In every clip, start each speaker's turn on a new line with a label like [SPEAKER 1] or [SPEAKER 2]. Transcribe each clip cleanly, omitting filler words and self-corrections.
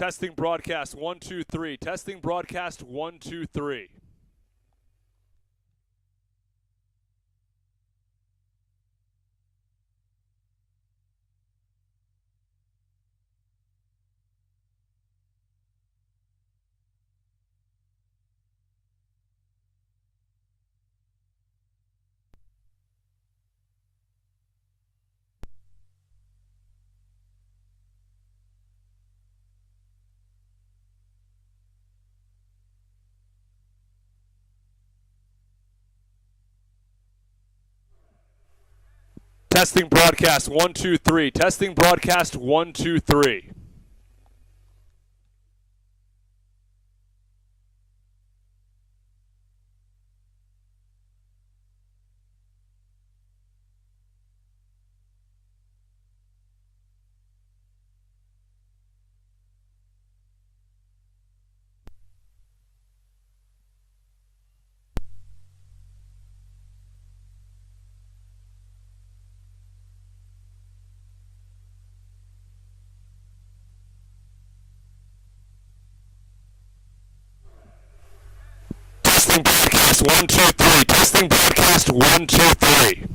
[SPEAKER 1] Testing broadcast 1 2 3. Testing broadcast 1 2 3. Testing broadcast 1 2 3. Testing broadcast 1 2 3. Testing broadcast 1 2 3. Testing broadcast 1 2 3.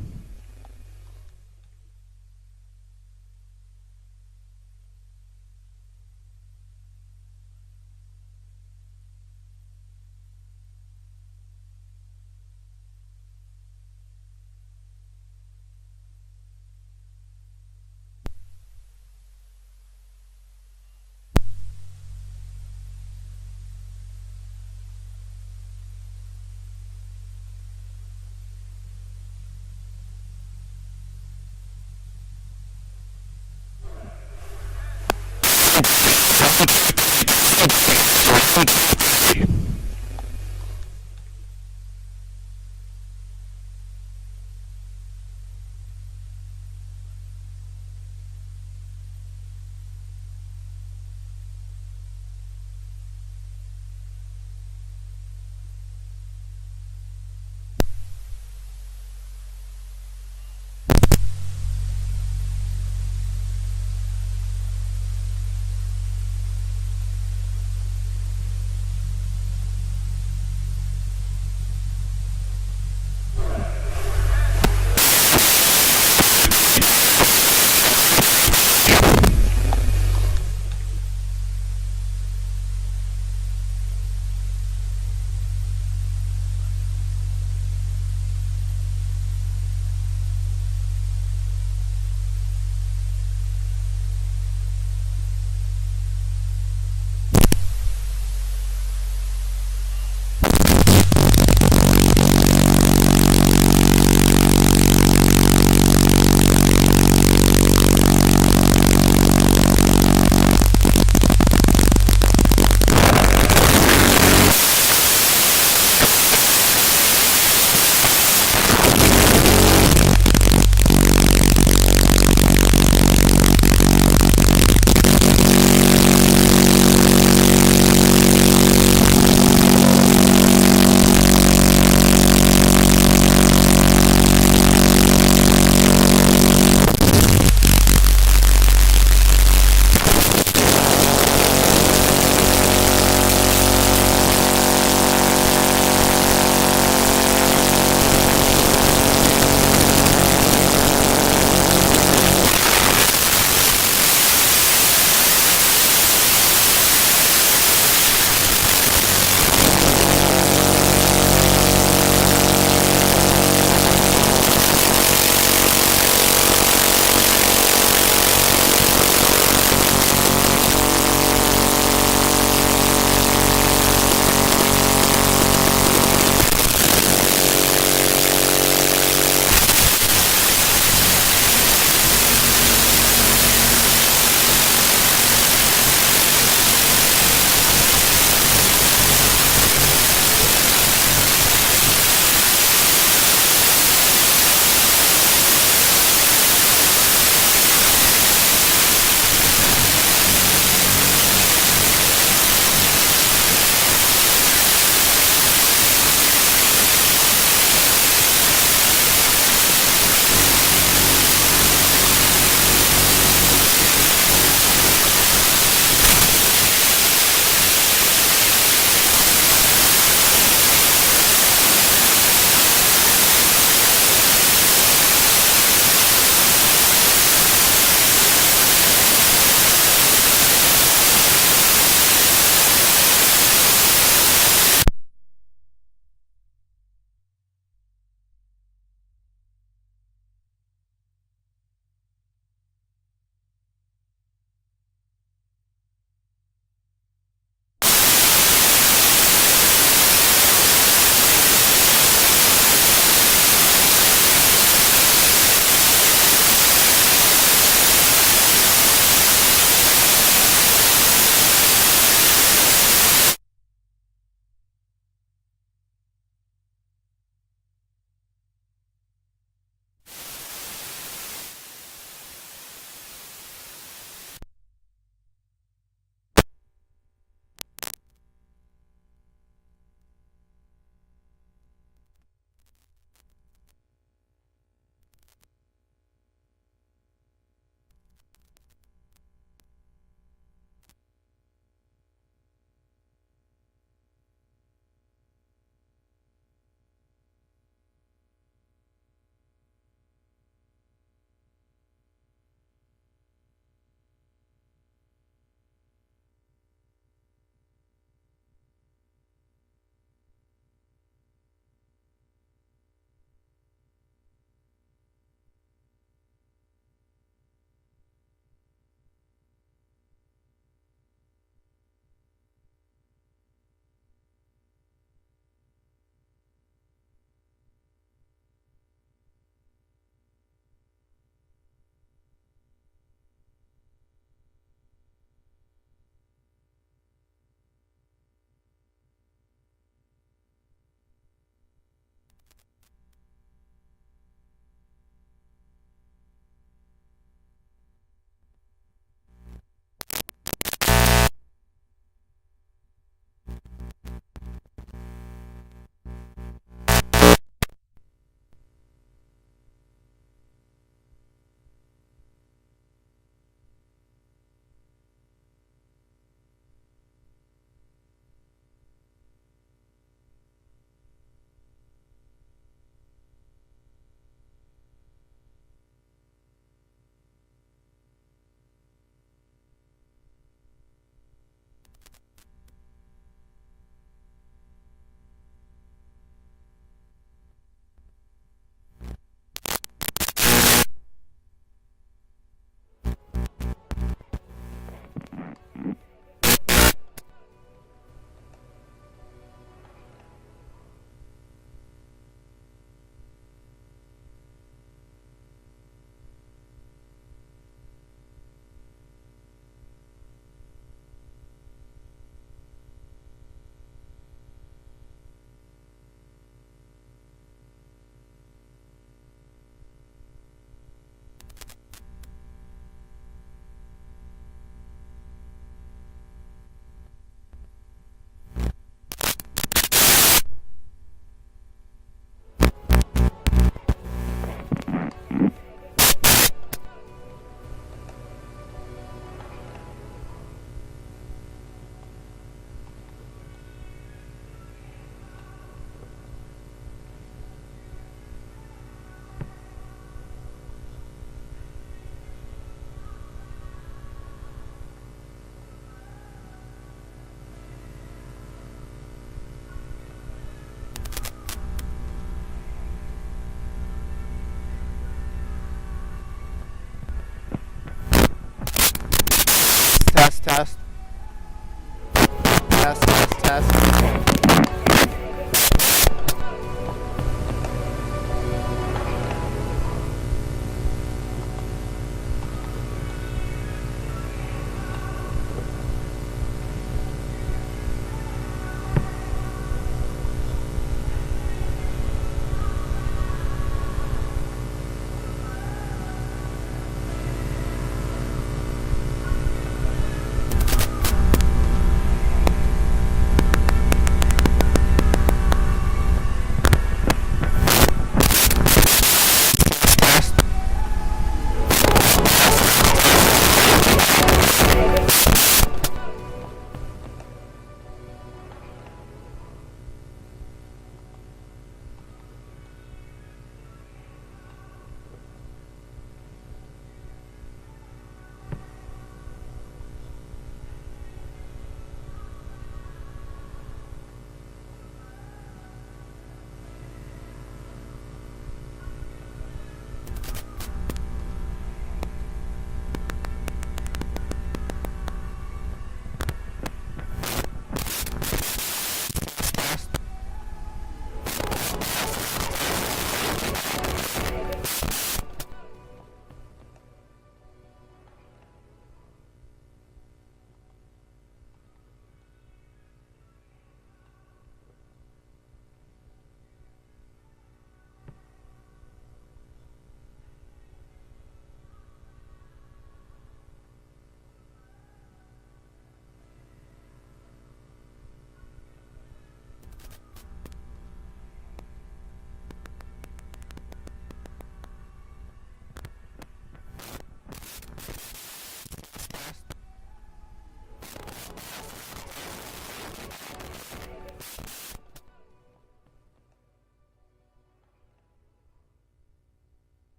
[SPEAKER 2] test.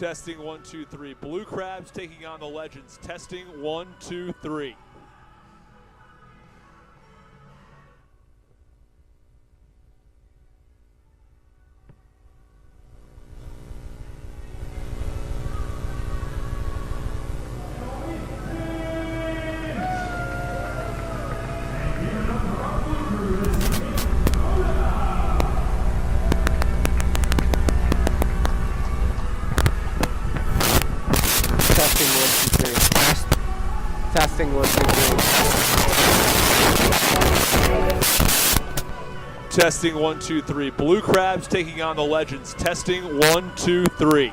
[SPEAKER 1] Testing 1, 2, 3. Blue Crabs taking on the Legends. Testing 1, 2, 3.
[SPEAKER 2] Testing 1, 2, 3.
[SPEAKER 1] Testing 1, 2, 3. Blue Crabs taking on the Legends. Testing 1, 2, 3.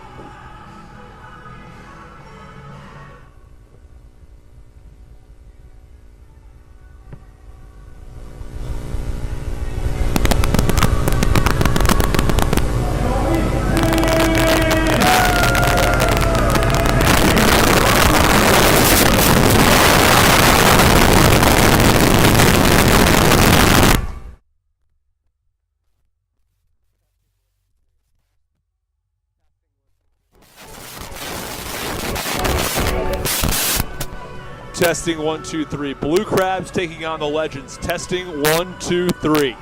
[SPEAKER 1] Testing 1, 2, 3. Blue Crabs taking on the Legends. Testing 1, 2, 3.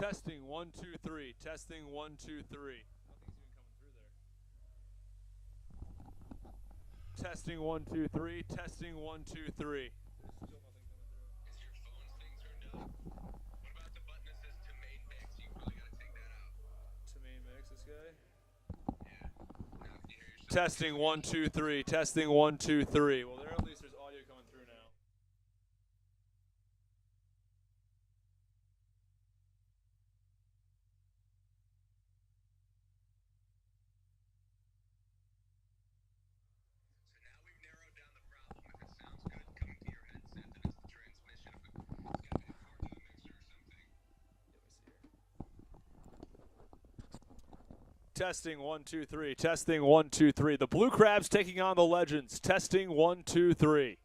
[SPEAKER 1] Testing 1 2 3. Testing 1 2 3. Nothing's even coming through there. Testing 1 2 3. Testing 1 2 3. There's still nothing coming through.
[SPEAKER 3] Is your phone's thing turned up? What about the button that says to main mix? You probably gotta take that out.
[SPEAKER 1] To main mix this guy.
[SPEAKER 3] Yeah. Now can you hear yourself?
[SPEAKER 1] Testing 1 2 3. Testing 1 2 3. Well, there at least there's audio coming through now.
[SPEAKER 3] So now we've narrowed down the problem. If it sounds good coming to your headset, then it's the transmission. If it's gotta be the cord to the mixer or something.
[SPEAKER 1] Testing 1 2 3. Testing 1 2 3. The Blue Crabs taking on the Legends. Testing 1 2 3.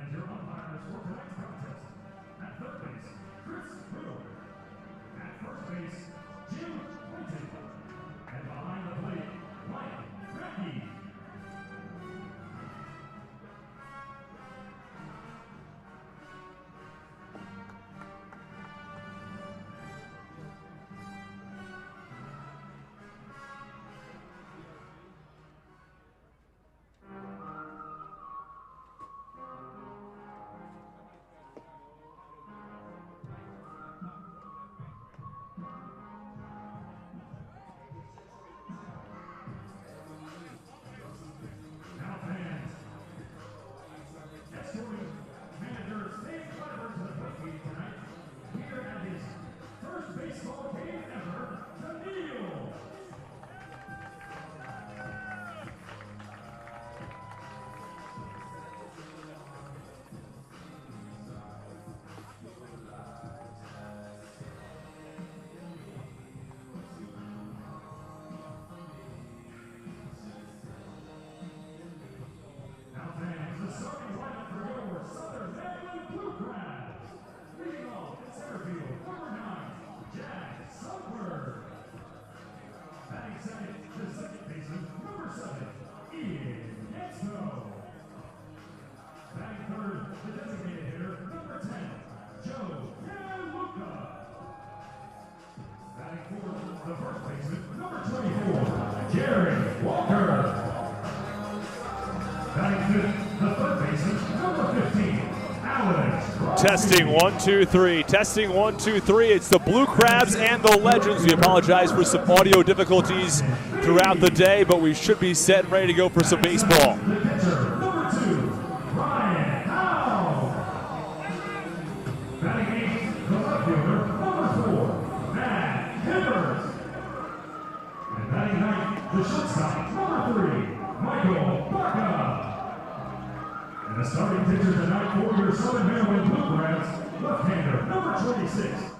[SPEAKER 4] And your umpires for tonight's contest. At third base, Chris Riddle. At first base, Jim Clinton. And behind the plate, Mike Mackey. Now fans, escorting manager Steve Clever to the plate meeting tonight. Here at his first baseball game ever, the Neil. Now fans, the starting lineup for your Southern Maryland Blue Crabs. Leading off in center field, number 9, Jack Summer. Batting second, the second baseman, number 7, Ian Getzo. Batting third, the designated hitter, number 10, Joe Gianluca. Batting fourth, the first baseman, number 24, Jerry Walker. Batting fifth, the third baseman, number 15, Alex Crosby.
[SPEAKER 1] Testing 1 2 3. Testing 1 2 3. It's the Blue Crabs and the Legends. We apologize for some audio difficulties throughout the day, but we should be set and ready to go for some baseball.
[SPEAKER 4] The pitcher, number 2, Ryan Howe. Batting eighth, the left fielder, number 4, Matt Hibbert. And batting ninth, the shortstop, number 3, Michael Barca. And the starting pitcher tonight for your Southern Maryland Blue Crabs, left-hander, number 26,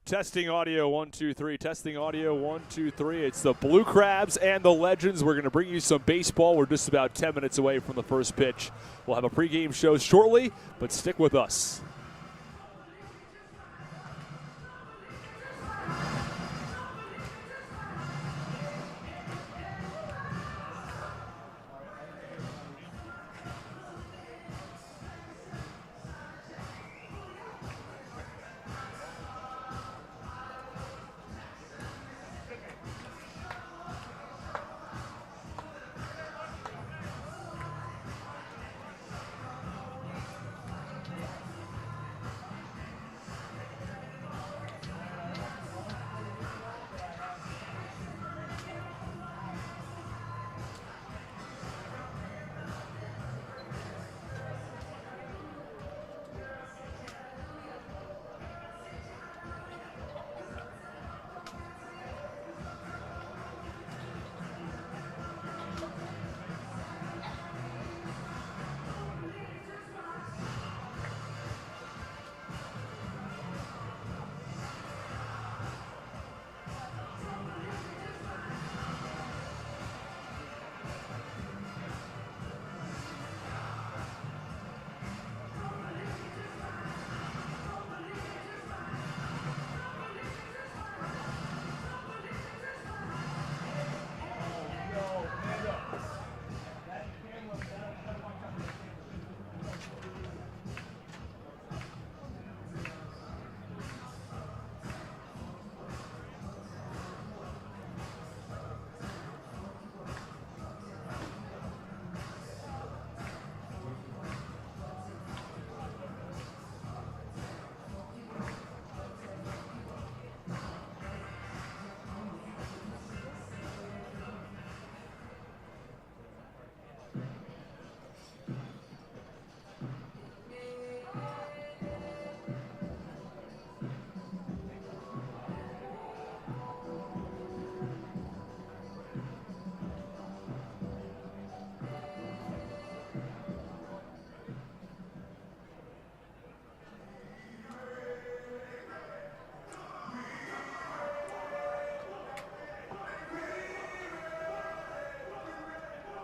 [SPEAKER 1] Testing audio 1 2 3. Testing audio 1 2 3. It's the Blue Crabs and the Legends. We're going to bring you some baseball. We're just about 10 minutes away from the first pitch. We'll have a pregame show shortly, but stick with us.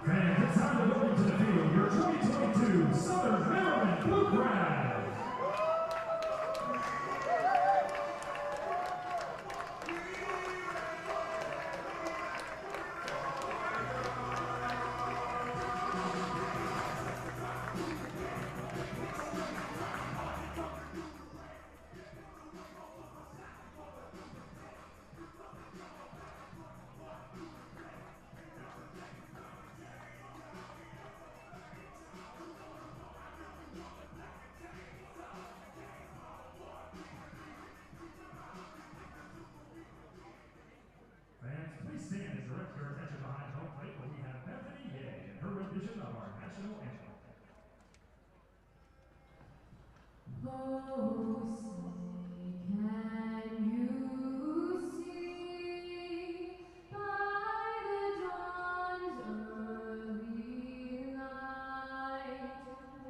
[SPEAKER 4] And it's time to go into the field, your 2022 Southern Maryland Blue Crabs. Fans, please stand and direct your attention behind home plate where we have Bethany Yeh and her rendition of our national anthem.
[SPEAKER 5] Oh, say, can you see by the dawn's early light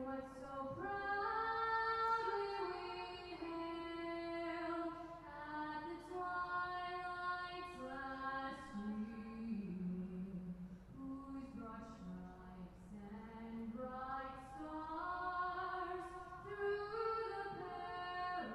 [SPEAKER 5] what so proudly we hailed at the twilight's last gleaming, whose broad stripes and bright stars through the perilous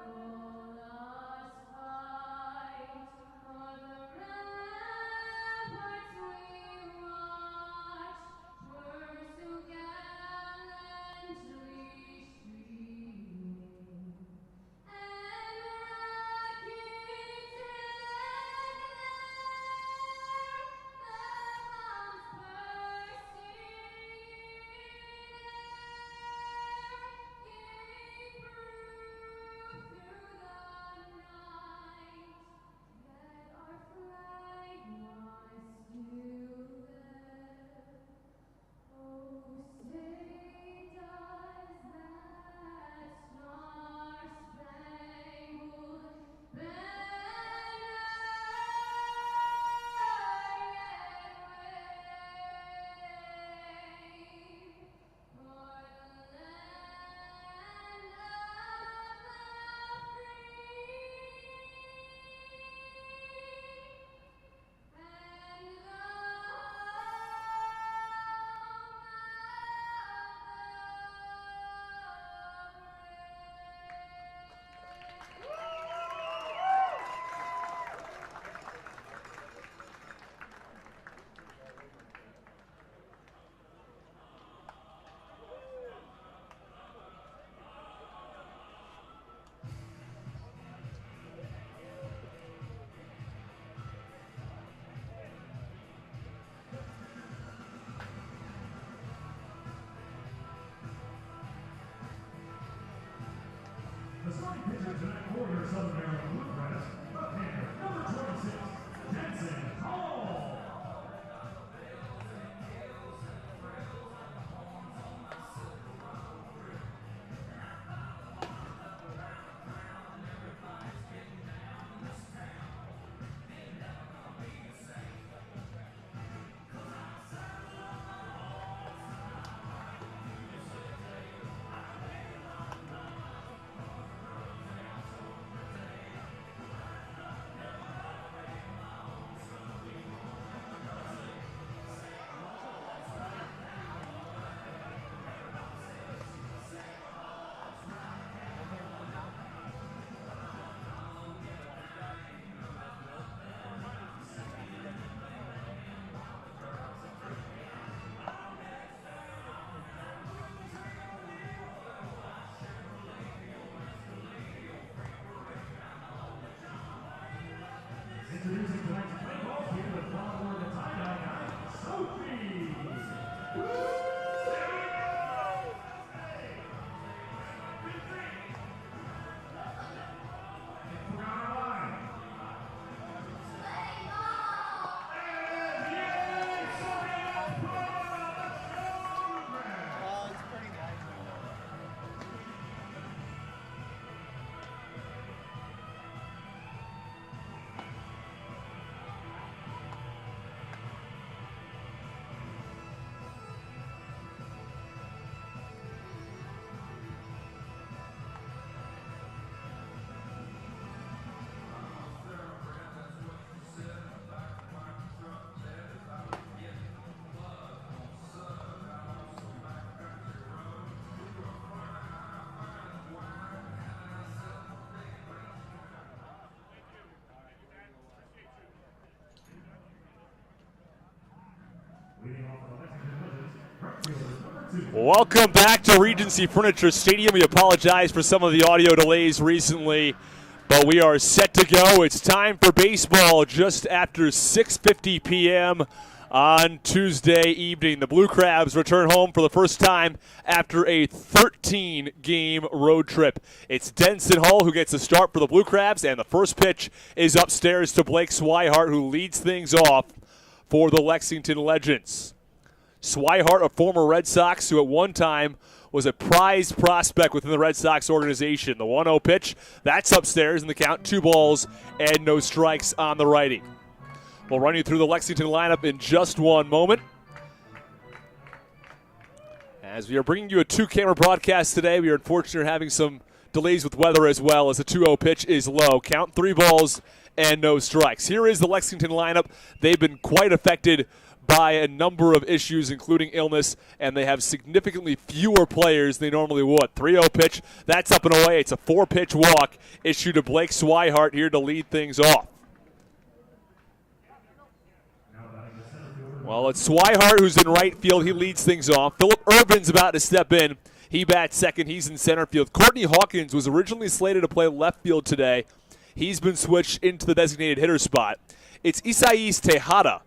[SPEAKER 4] pitcher tonight for your Southern Maryland Blue Crabs, left-hander, number 26, Denson Hall. Introducing tonight's play ball here with Baltimore the tie-dye guy, Sophie.
[SPEAKER 1] Welcome back to Regency Furniture Stadium. We apologize for some of the audio delays recently, but we are set to go. It's time for baseball just after 6:50 p.m. on Tuesday evening. The Blue Crabs return home for the first time after a 13-game road trip. It's Denson Hall who gets the start for the Blue Crabs, and the first pitch is upstairs to Blake Swihart, who leads things off for the Lexington Legends. Swihart, a former Red Sox who at one time was a prized prospect within the Red Sox organization. The 1-0 pitch, that's upstairs in the count, 2 balls and no strikes on the righty. We'll run you through the Lexington lineup in just one moment. As we are bringing you a 2-camera broadcast today, we are unfortunately having some delays with weather as well as the 2-0 pitch is low. Count 3 balls and no strikes. Here is the Lexington lineup. They've been quite affected by a number of issues, including illness, and they have significantly fewer players than they normally would. 3-0 pitch, that's up and away. It's a 4-pitch walk issued to Blake Swihart here to lead things off. Well, it's Swihart who's in right field. He leads things off. Philip Urban's about to step in. He bats second. He's in center field. Courtney Hawkins was originally slated to play left field today. He's been switched into the designated hitter spot. It's Isais Tejada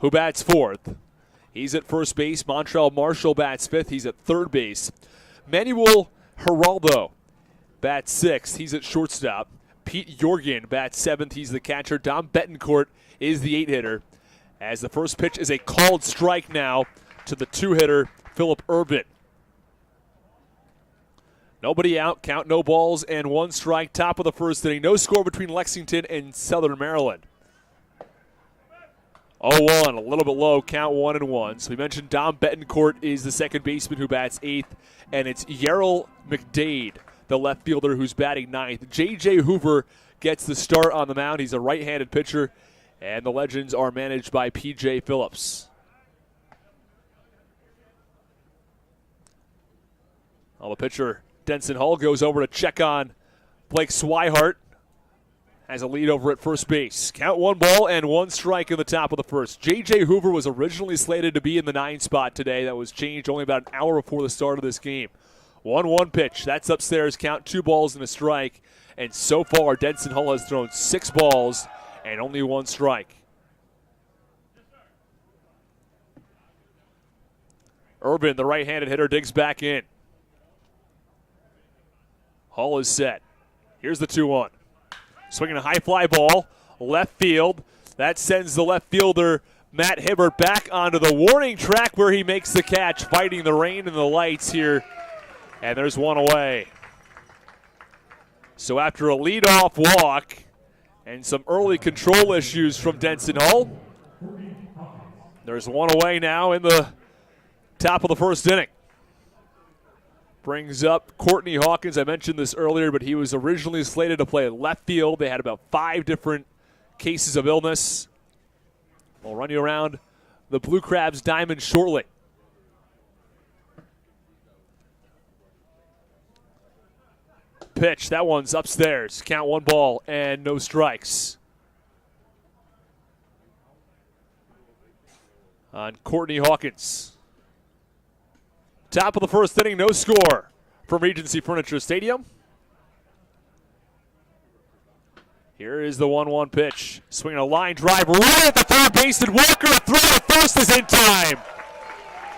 [SPEAKER 1] who bats fourth. He's at first base. Montrell Marshall bats fifth. He's at third base. Manuel Geraldo bats sixth. He's at shortstop. Pete Jorgen bats seventh. He's the catcher. Dom Betancourt is the 8-hitter. As the first pitch is a called strike now to the 2-hitter, Philip Urban. Nobody out. Count, no balls and 1 strike. Top of the first inning. No score between Lexington and Southern Maryland. 0-1, a little bit low, count 1-1. So we mentioned Dom Betancourt is the second baseman who bats 8th, and it's Yarrell McDade, the left fielder, who's batting 9th. J.J. Hoover gets the start on the mound. He's a right-handed pitcher, and the Legends are managed by P.J. Phillips. Well, the pitcher, Denson Hall, goes over to check on Blake Swihart. Has a lead over at first base. Count 1 ball and 1 strike in the top of the first. J.J. Hoover was originally slated to be in the 9 spot today. That was changed only about an hour before the start of this game. 1-1 pitch. That's upstairs. Count 2 balls and a strike. And so far, Denson Hall has thrown 6 balls and only 1 strike. Urban, the right-handed hitter, digs back in. Hall is set. Here's the 2-1. Swinging a high fly ball, left field. That sends the left fielder, Matt Hibbert, back onto the warning track where he makes the catch, fighting the rain and the lights here. And there's one away. So after a leadoff walk and some early control issues from Denson Hull, there's one away now in the top of the first inning. Brings up Courtney Hawkins. I mentioned this earlier, but he was originally slated to play left field. They had about 5 different cases of illness. We'll run you around the Blue Crabs diamond shortly. Pitch, that one's upstairs. Count 1 ball and no strikes. On Courtney Hawkins. Top of the first inning, no score from Regency Furniture Stadium. Here is the 1-1 pitch. Swinging a line drive right at the third baseman. Walker, throw to first is in time.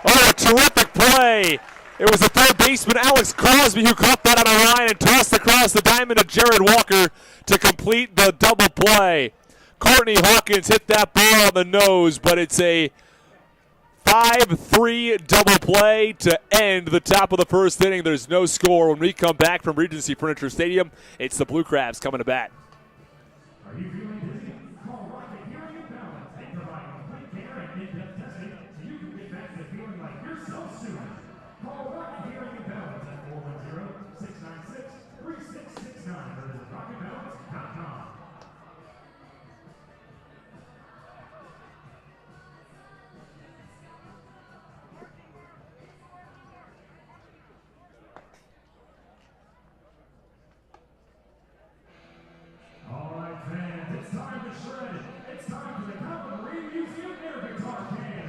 [SPEAKER 1] Oh, a terrific play. It was the third baseman, Alex Crosby, who caught that on a line and tossed across the diamond to Jared Walker to complete the double play. Courtney Hawkins hit that ball on the nose, but it's a 5-3 double play to end the top of the first inning. There's no score. When we come back from Regency Furniture Stadium, it's the Blue Crabs coming to bat.
[SPEAKER 4] Are you feeling dizzy? Call Rocket Hearing and Balance. They provide complete care and in-depth testing so you can get back to feeling like yourself soon. Call Rocket Hearing and Balance at 410-696-3669 or visit rocketbalance.com. All right, fans, it's time to shred. It's time for the Calvin Marine Museum Air Guitar Cam.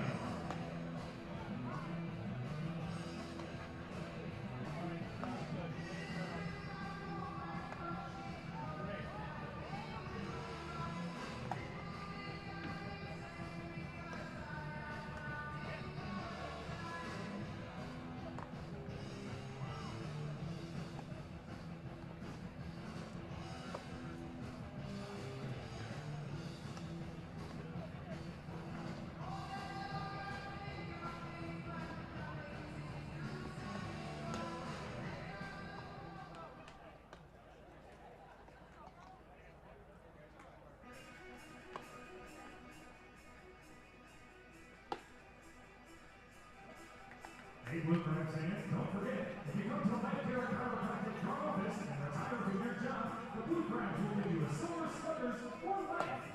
[SPEAKER 4] Hey, Blue Crabs fans, don't forget, if you come to a Life Care Chiropractic office and retire from your job, the Blue Crabs will give you a silver slippers for life.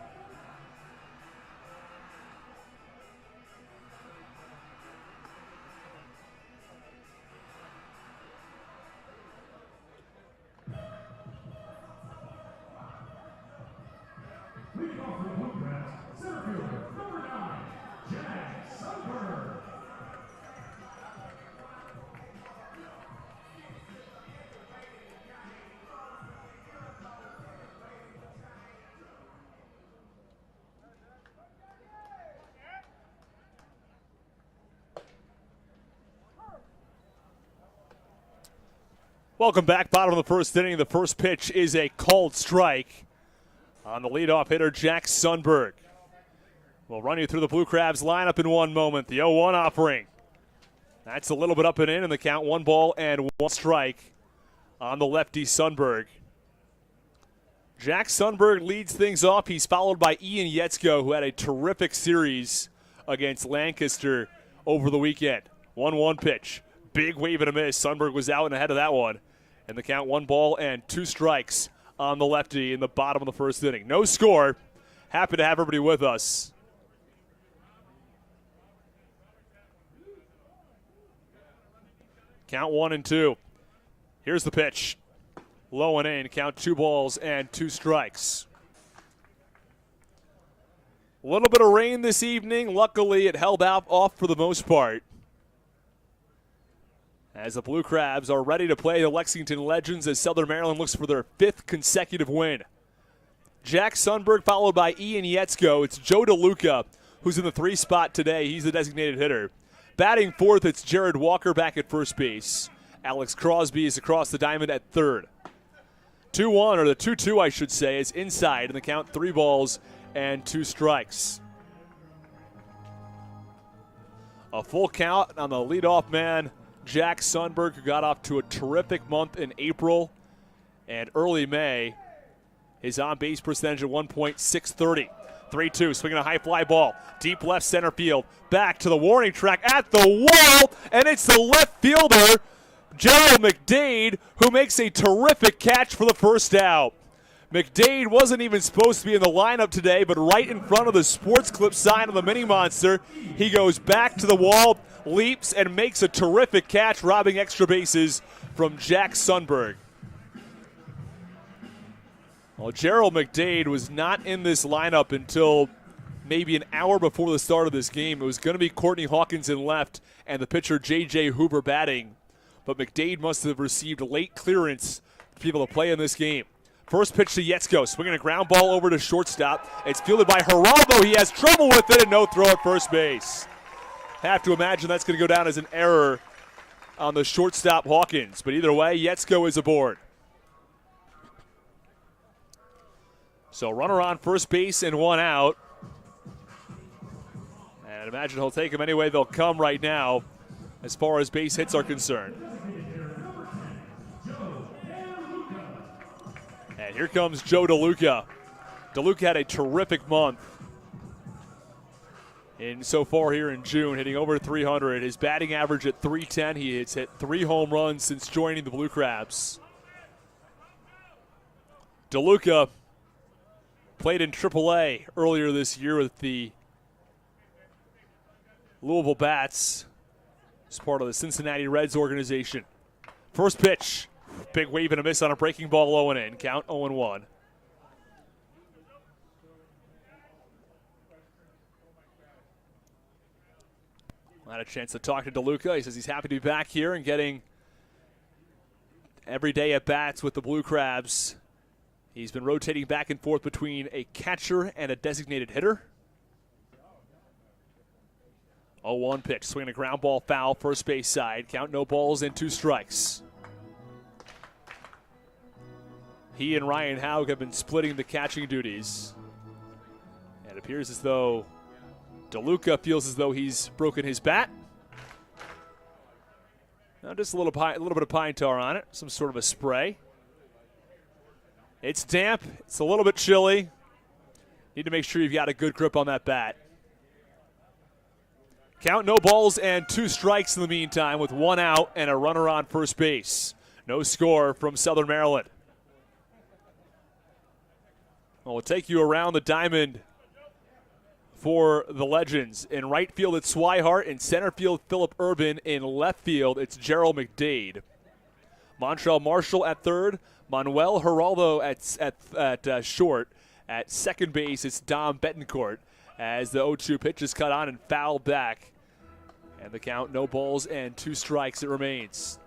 [SPEAKER 4] Leading off for the Blue Crabs, center fielder, number 9, Jack Sundberg.
[SPEAKER 1] Welcome back. Bottom of the first inning. The first pitch is a called strike on the leadoff hitter, Jack Sundberg. We'll run you through the Blue Crabs lineup in one moment. The 0-1 offering. That's a little bit up and in the count. 1 ball and 1 strike on the lefty Sundberg. Jack Sundberg leads things off. He's followed by Ian Yetzko, who had a terrific series against Lancaster over the weekend. 1-1 pitch. Big wave and a miss. Sundberg was out and ahead of that one. And the count, 1 ball and 2 strikes on the lefty in the bottom of the first inning. No score. Happy to have everybody with us. Count 1 and 2. Here's the pitch. Low and in. Count 2 balls and 2 strikes. A little bit of rain this evening. Luckily, it held out off for the most part, as the Blue Crabs are ready to play the Lexington Legends as Southern Maryland looks for their 5th consecutive win. Jack Sundberg followed by Ian Yetzko. It's Joe DeLuca who's in the 3 spot today. He's the designated hitter. Batting 4th, it's Jared Walker back at first base. Alex Crosby is across the diamond at 3rd. 2-1, or the 2-2, I should say, is inside, and the count 3 balls and 2 strikes. A full count on the leadoff man, Jack Sundberg, who got off to a terrific month in April and early May. His on-base percentage at 1.630. 3-2, swinging a high fly ball. Deep left center field. Back to the warning track at the wall, and it's the left fielder, Gerald McDade, who makes a terrific catch for the first out. McDade wasn't even supposed to be in the lineup today, but right in front of the Sports Clip sign of the Mini Monster, he goes back to the wall, leaps, and makes a terrific catch, robbing extra bases from Jack Sundberg. Well, Gerald McDade was not in this lineup until maybe an hour before the start of this game. It was going to be Courtney Hawkins in left and the pitcher J.J. Hoover batting, but McDade must have received late clearance for people to play in this game. First pitch to Yetzko, swinging a ground ball over to shortstop. It's fielded by Geraldo. He has trouble with it, and no throw at first base. Have to imagine that's going to go down as an error on the shortstop Hawkins. But either way, Yetzko is aboard. So runner on first base and 1 out. And I imagine he'll take them any way they'll come right now as far as base hits are concerned. And here comes Joe DeLuca. DeLuca had a terrific month so far here in June, hitting over 300. His batting average at 310. He has hit 3 home runs since joining the Blue Crabs. DeLuca played in AAA earlier this year with the Louisville Bats as part of the Cincinnati Reds organization. First pitch. Big wave and a miss on a breaking ball, low and in. Count 0-1. Had a chance to talk to DeLuca. He says he's happy to be back here and getting every day at bats with the Blue Crabs. He's been rotating back and forth between a catcher and a designated hitter. 0-1 pitch, swinging a ground ball foul, first base side. Count no balls and 2 strikes. He and Ryan Haug have been splitting the catching duties. And it appears as though DeLuca feels as though he's broken his bat. Now just a little bit of pine tar on it, some sort of a spray. It's damp, it's a little bit chilly. Need to make sure you've got a good grip on that bat. Count no balls and 2 strikes in the meantime with 1 out and a runner on first base. No score from Southern Maryland. Well, we'll take you around the diamond for the Legends. In right field, it's Swihart. In center field, Philip Urban. In left field, it's Gerald McDade. Montrell Marshall at third. Manuel Geraldo at short. At second base, it's Dom Betancourt as the 0-2 pitch is cut on and fouled back. And the count, no balls and 2 strikes, it remains.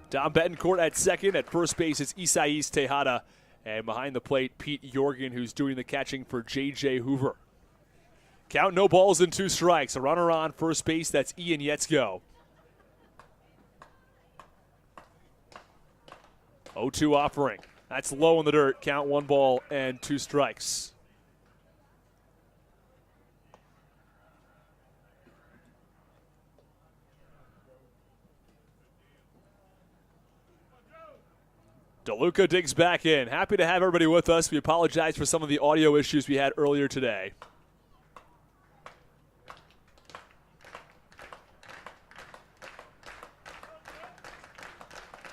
[SPEAKER 1] Dom Betancourt at second. At first base, it's Isais Tejada. And behind the plate, Pete Jorgen, who's doing the catching for J.J. Hoover. Count no balls and 2 strikes. A runner on first base, that's Ian Yetzko. 0-2 offering. That's low in the dirt. Count 1 ball and 2 strikes. DeLuca digs back in. Happy to have everybody with us. We apologize for some of the audio issues we had earlier today.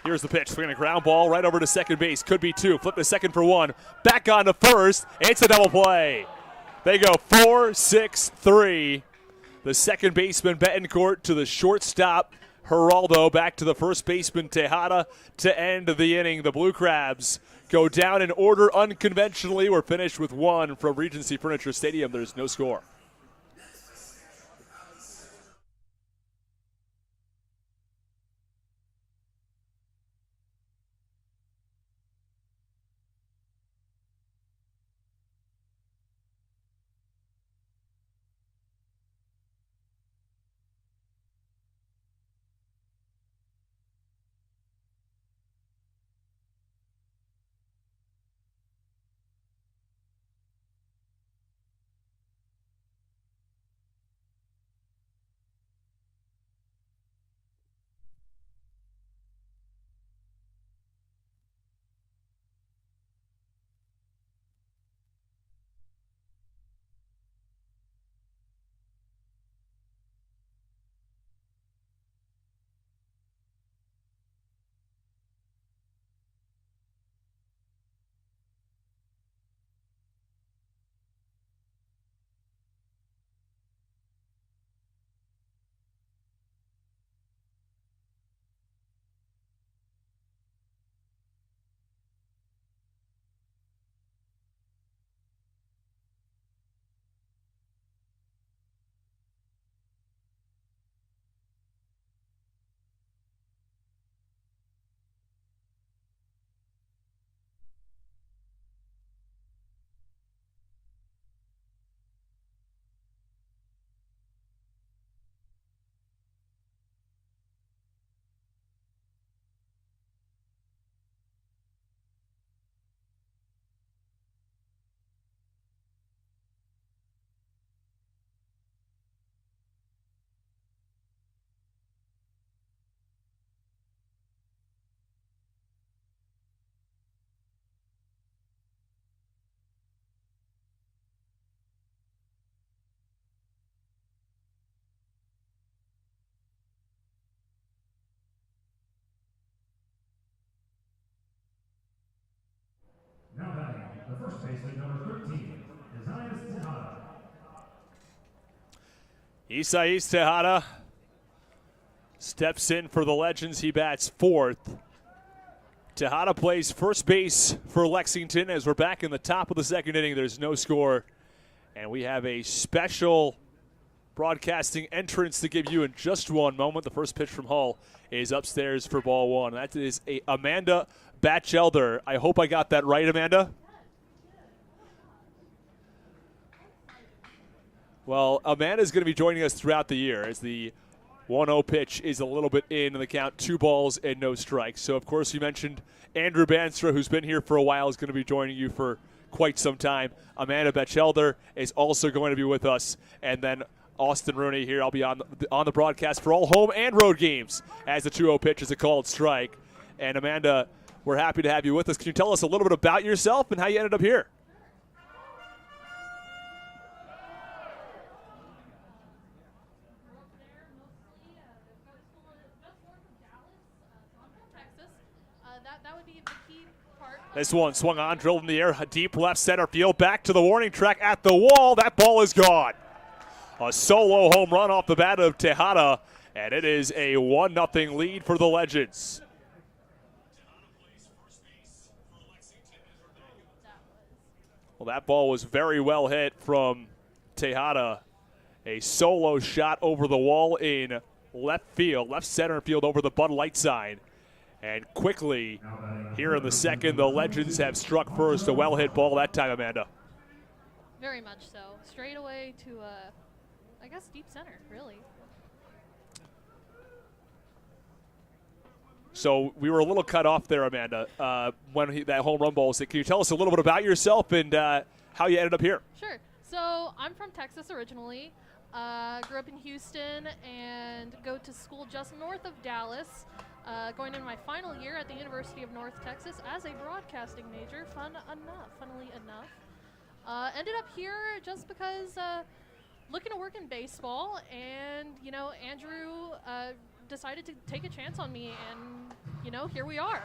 [SPEAKER 1] Here's the pitch. Swinging a ground ball right over to second base. Could be 2. Flip to second for 1. Back on to first. It's a double play. They go 4-6-3. The second baseman Betancourt to the shortstop Geraldo, back to the first baseman Tejada to end the inning. The Blue Crabs go down in order unconventionally. We're finished with 1 from Regency Furniture Stadium. There's no score.
[SPEAKER 4] The first baseman, number 13, Isaias Tejada.
[SPEAKER 1] Isaias Tejada steps in for the Legends. He bats fourth. Tejada plays first base for Lexington as we're back in the top of the second inning. There's no score. And we have a special broadcasting entrance to give you in just one moment. The first pitch from Hull is upstairs for ball one. That is Amanda Batchelder. I hope I got that right, Amanda. Well, Amanda's going to be joining us throughout the year as the 1-0 pitch is a little bit in the count, 2 balls and no strikes. So, of course, you mentioned Andrew Banstra, who's been here for a while, is going to be joining you for quite some time. Amanda Batchelder is also going to be with us. And then Austin Rooney here. I'll be on the broadcast for all home and road games as the 2-0 pitch is a called strike. And, Amanda, we're happy to have you with us. Can you tell us a little bit about yourself and how you ended up here?
[SPEAKER 6] That would be the key part.
[SPEAKER 1] This one swung on, drilled in the air, deep left center field, back to the warning track at the wall. That ball is gone. A solo home run off the bat of Tejada, and it is a 1-0 lead for the Legends. Well, that ball was very well hit from Tejada. A solo shot over the wall in left field, left center field over the Bud Light sign. And quickly, here in the second, the Legends have struck first. A well-hit ball that time, Amanda.
[SPEAKER 6] Very much so. Straight away to, I guess, deep center, really.
[SPEAKER 1] So we were a little cut off there, Amanda, when that home run ball was hit. Can you tell us a little bit about yourself and how you ended up here?
[SPEAKER 6] Sure. So I'm from Texas originally. Grew up in Houston and go to school just north of Dallas. Going into my final year at the University of North Texas as a broadcasting major. Funnily enough. Ended up here just because looking to work in baseball, and Andrew decided to take a chance on me, and here we are.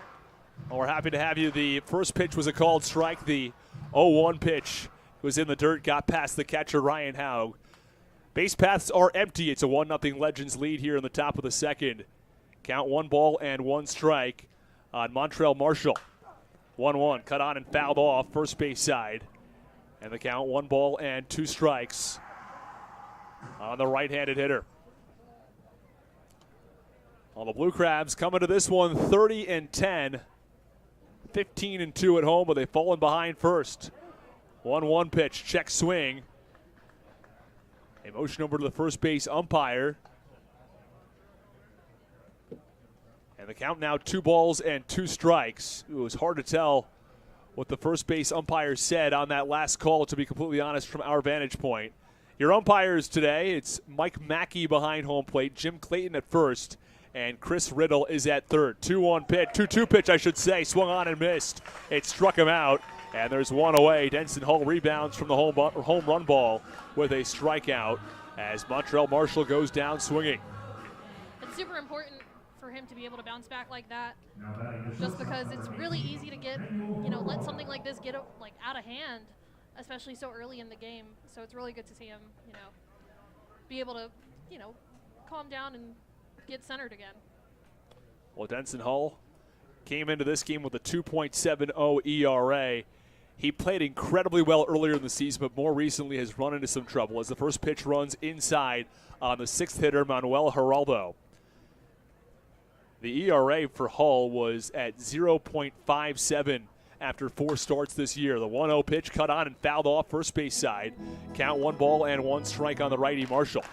[SPEAKER 1] Well, we're happy to have you. The first pitch was a called strike. The 0-1 pitch was in the dirt, got past the catcher Ryan Haug. Base paths are empty. It's a 1-0 Legends lead here in the top of the second. Count 1 ball and 1 strike on Montrell Marshall. 1-1, cut on and fouled off, first base side. And the count 1 ball and 2 strikes on the right-handed hitter. Well, the Blue Crabs coming to this one 30-10, 15-2 at home, but they've fallen behind first. 1-1 pitch, check swing. A motion over to the first base umpire. And the count now 2 balls and 2 strikes. It was hard to tell what the first base umpire said on that last call, to be completely honest, from our vantage point. Your umpires today, it's Mike Mackey behind home plate, Jim Clayton at first, and Chris Riddle is at third. 2-1 pitch, 2-2 pitch, I should say, swung on and missed. It struck him out, and there's one away. Denson Hull rebounds from the home run ball with a strikeout as Montrell Marshall goes down swinging.
[SPEAKER 6] It's super important for him to be able to bounce back like that, just because it's really easy to get, let something like this get out of hand, especially so early in the game. So it's really good to see him, be able to, calm down and get centered again.
[SPEAKER 1] Well, Denson Hull came into this game with a 2.70 ERA. He played incredibly well earlier in the season, but more recently has run into some trouble as the first pitch runs inside on the 6th hitter, Manuel Geraldo. The ERA for Hull was at 0.57 after 4 starts this year. The 1-0 pitch cut on and fouled off first base side. Count 1 ball and 1 strike on the righty Marshall.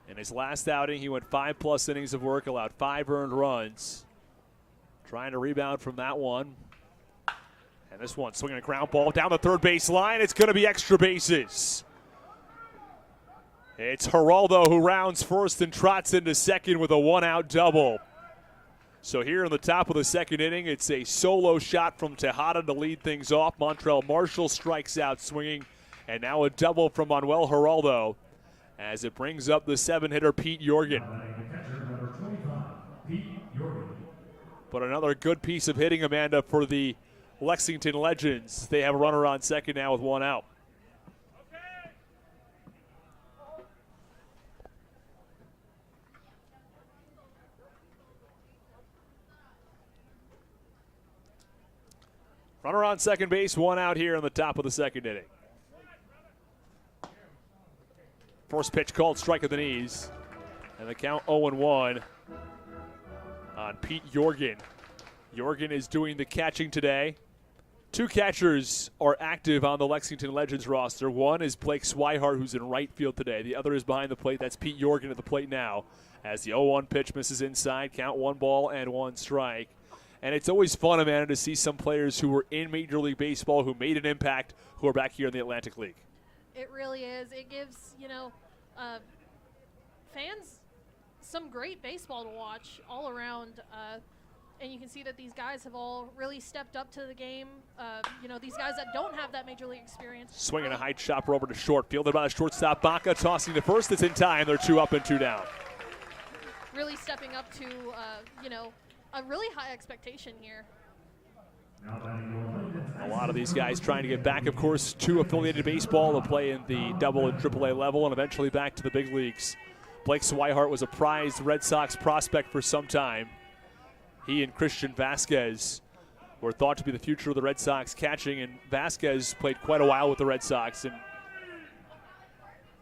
[SPEAKER 1] In his last outing, he went 5+ innings of work, allowed 5 earned runs. Trying to rebound from that one. And this one swinging a ground ball down the third base line. It's going to be extra bases. It's Geraldo who rounds first and trots into second with a 1-out double. So here in the top of the second inning, it's a solo shot from Tejada to lead things off. Montrell Marshall strikes out swinging, and now a double from Manuel Geraldo as it brings up the 7-hitter Pete Jorgen. But another good piece of hitting, Amanda, for the Lexington Legends. They have a runner on second now with one out. Runner on second base, one out here in the top of the second inning. First pitch called, strike at the knees. And the count 0-1 on Pete Jorgen. Jorgen is doing the catching today. Two catchers are active on the Lexington Legends roster. One is Blake Swihart, who's in right field today. The other is behind the plate. That's Pete Jorgen at the plate now. As the 0-1 pitch misses inside, count 1-1 strike. And it's always fun, Amanda, to see some players who were in Major League Baseball who made an impact who are back here in the Atlantic League.
[SPEAKER 6] It really is. It gives, fans some great baseball to watch all around. And you can see that these guys have all really stepped up to the game. These guys that don't have that Major League experience.
[SPEAKER 1] Swinging a high chopper over to short. Fielded by the shortstop, Baca, tossing to first. It's in time. They're 2 up and 2 down.
[SPEAKER 6] Really stepping up to, a really high expectation here.
[SPEAKER 1] A lot of these guys trying to get back, of course, to affiliated baseball to play in the double and triple A level and eventually back to the big leagues. Blake Swihart was a prized Red Sox prospect for some time. He and Christian Vasquez were thought to be the future of the Red Sox catching, and Vasquez played quite a while with the Red Sox and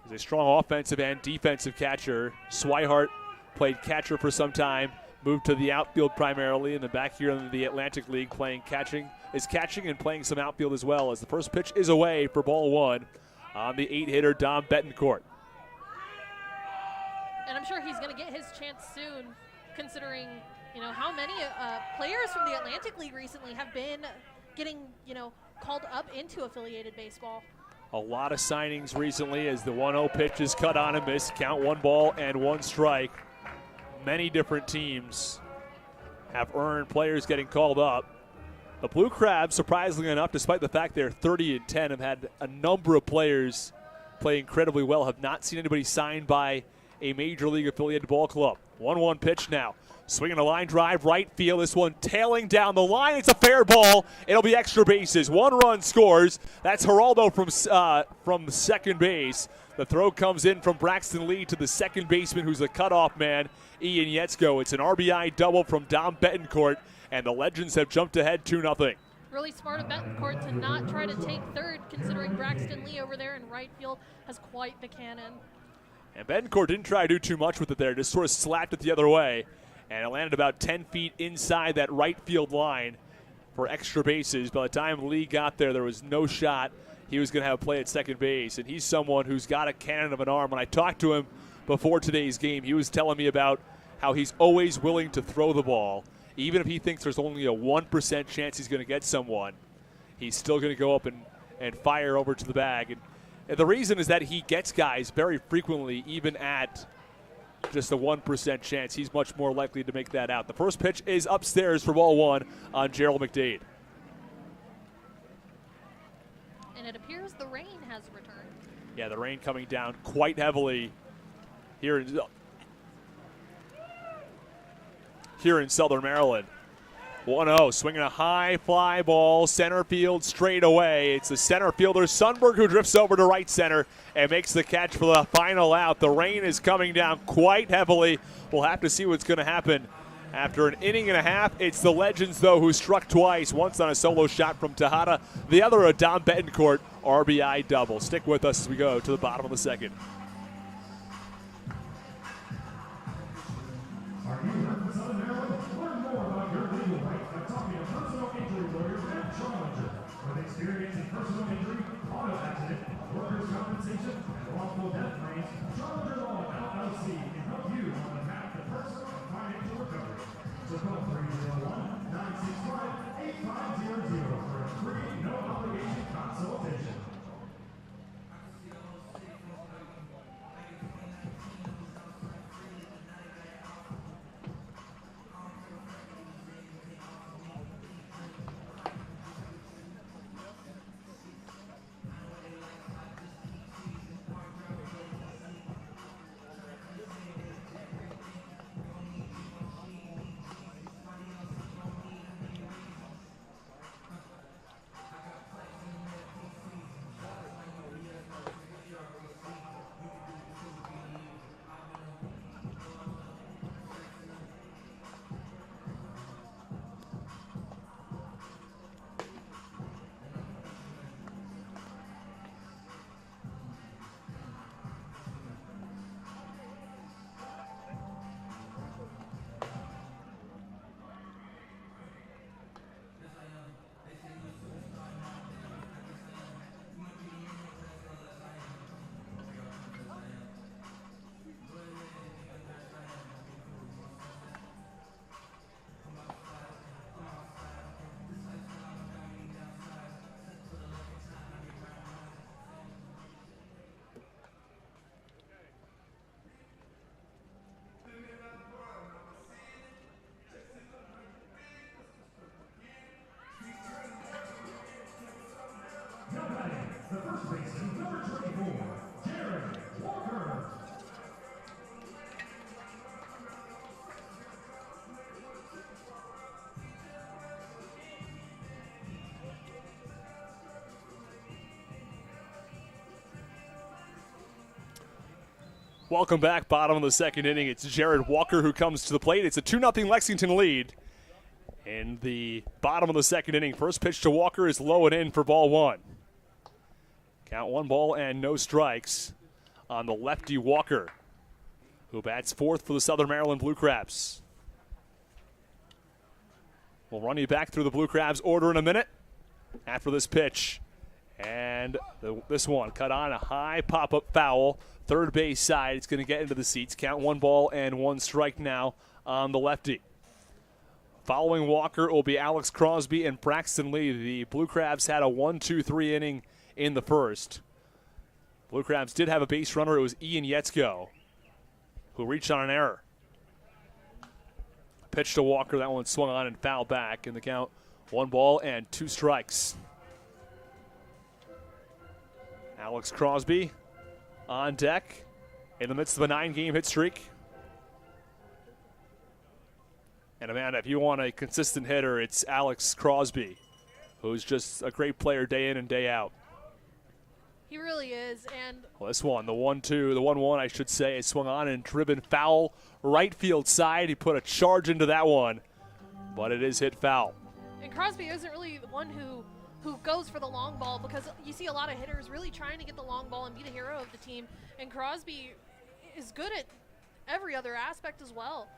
[SPEAKER 1] is a strong offensive and defensive catcher. Swihart played catcher for some time, moved to the outfield primarily, and then back here in the Atlantic League playing catching and playing some outfield as well, as the first pitch is away for ball 1 on the 8-hitter Dom Betancourt.
[SPEAKER 6] And I'm sure he's going to get his chance soon, considering, how many players from the Atlantic League recently have been getting, called up into affiliated baseball.
[SPEAKER 1] A lot of signings recently as the 1-0 pitch is cut on and missed. Count 1-1 strike. Many different teams have earned players getting called up. The Blue Crabs, surprisingly enough, despite the fact they're 30-10, have had a number of players play incredibly well, have not seen anybody signed by a Major League affiliated ball club. 1-1 pitch now. Swinging a line drive, right field. This one tailing down the line. It's a fair ball. It'll be extra bases. 1 run scores. That's Geraldo from second base. The throw comes in from Braxton Lee to the second baseman, who's a cutoff man, Ian Yetzko. It's an RBI double from Dom Betancourt, and the Legends have jumped ahead 2-0.
[SPEAKER 6] Really smart of Betancourt to not try to take third, considering Braxton Lee over there in right field has quite the cannon.
[SPEAKER 1] And Betancourt didn't try to do too much with it there, just sort of slapped it the other way. And it landed about 10 feet inside that right field line for extra bases. By the time Lee got there, there was no shot he was going to have a play at second base. And he's someone who's got a cannon of an arm. When I talked to him before today's game, he was telling me about how he's always willing to throw the ball. Even if he thinks there's only a 1% chance he's going to get someone, he's still going to go up and fire over to the bag. And the reason is that he gets guys very frequently, even at just a 1% chance. He's much more likely to make that out. The first pitch is upstairs for ball 1 on Gerald McDade.
[SPEAKER 6] And it appears the rain has returned.
[SPEAKER 1] Yeah, the rain coming down quite heavily here in Southern Maryland. 1-0, swinging a high fly ball, center field straight away. It's the center fielder, Sundberg, who drifts over to right center and makes the catch for the final out. The rain is coming down quite heavily. We'll have to see what's going to happen after an inning and a half. It's the Legends, though, who struck twice, once on a solo shot from Tejada, the other a Dom Betancourt RBI double. Stick with us as we go to the bottom of the second.
[SPEAKER 4] Are you here from Southern Maryland? Learn more about your legal rights by talking to personal injury lawyers and Challenger. With experience in personal injury, auto accident, workers' compensation, and wrongful death claims, Challenger Law LLC can help you on the path to personal and financial recovery. So call 301-965-8500 for a free, no-obligation consultation.
[SPEAKER 1] Welcome back, bottom of the second inning. It's Jared Walker who comes to the plate. It's a 2-0 Lexington lead. In the bottom of the second inning, first pitch to Walker is low and in for ball one. Count 1 ball and no strikes on the lefty Walker, who bats fourth for the Southern Maryland Blue Crabs. We'll run you back through the Blue Crabs order in a minute after this pitch. And this one cut on a high pop-up foul. Third base side, it's going to get into the seats. Count 1 ball and 1 strike now on the lefty. Following Walker will be Alex Crosby and Braxton Lee. The Blue Crabs had a 1-2-3 inning in the first. Blue Crabs did have a base runner. It was Ian Yetzko, who reached on an error. Pitch to Walker. That one swung on and fouled back in the count. 1 ball and 2 strikes. Alex Crosby on deck in the midst of a 9-game hit streak. And Amanda, if you want a consistent hitter, it's Alex Crosby, who's just a great player day in and day out.
[SPEAKER 6] He really is. And
[SPEAKER 1] Well, this one, the 1-2, the 1-1, I should say, is swung on and driven foul right field side. He put a charge into that one, but it is hit foul.
[SPEAKER 6] And Crosby isn't really the one who goes for the long ball, because you see a lot of hitters really trying to get the long ball and be the hero of the team. And Crosby is good at every other aspect as well,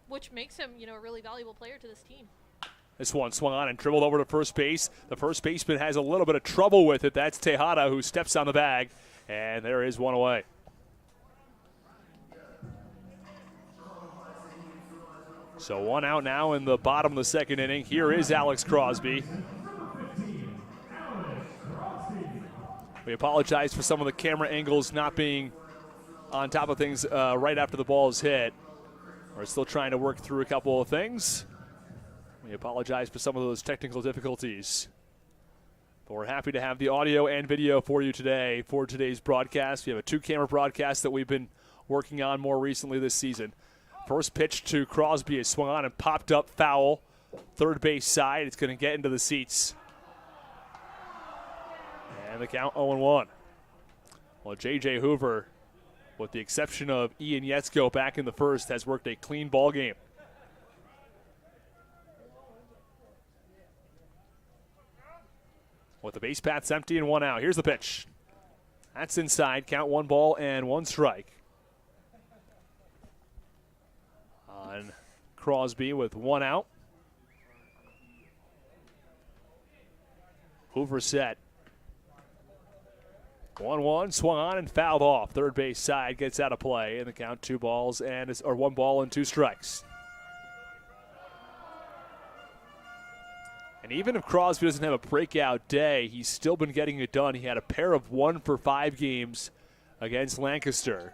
[SPEAKER 6] which makes him, a really valuable player to this team.
[SPEAKER 1] This one swung on and dribbled over to first base. The first baseman has a little bit of trouble with it. That's Tejada, who steps on the bag, and there is one away. So 1 out now in the bottom of the second inning. Here is Alex Crosby. We apologize for some of the camera angles not being on top of things right after the ball is hit. We're still trying to work through a couple of things. We apologize for some of those technical difficulties. But we're happy to have the audio and video for you today for today's broadcast. We have a 2-camera broadcast that we've been working on more recently this season. First pitch to Crosby is swung on and popped up foul. Third base side, it's going to get into the seats. And the count 0-1. Well, J.J. Hoover, with the exception of Ian Yetzko back in the first, has worked a clean ball game. With the base paths empty and 1 out. Here's the pitch. That's inside. Count 1 ball and 1 strike. On Crosby with 1 out. Hoover set. 1-1, swung on and fouled off. Third base side gets out of play, and the count 2 balls and 1 ball and 2 strikes. And even if Crosby doesn't have a breakout day, he's still been getting it done. He had a pair of 1-for-5 games against Lancaster.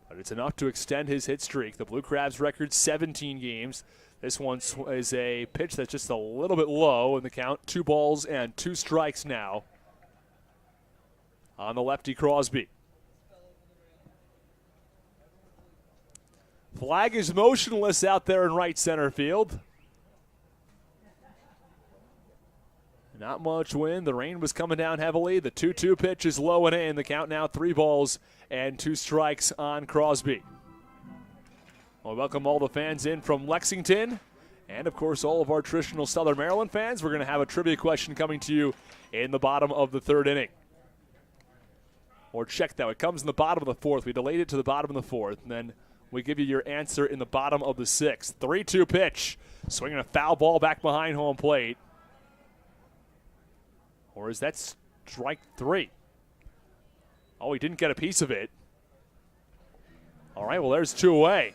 [SPEAKER 1] But it's enough to extend his hit streak. The Blue Crabs record 17 games. This one is a pitch that's just a little bit low in the count. 2 balls and 2 strikes now on the lefty Crosby. Flag is motionless out there in right center field. Not much wind. The rain was coming down heavily. The 2-2 pitch is low and in. The count now 3 balls and 2 strikes on Crosby. Well, welcome all the fans in from Lexington and, of course, all of our traditional Southern Maryland fans. We're going to have a trivia question coming to you in the bottom of the third inning. Or check that. It comes in the bottom of the fourth. We delayed it to the bottom of the fourth, and then we give you your answer in the bottom of the sixth. 3-2 pitch. Swinging a foul ball back behind home plate. Or is that strike 3? Oh, he didn't get a piece of it. All right, well, there's 2 away.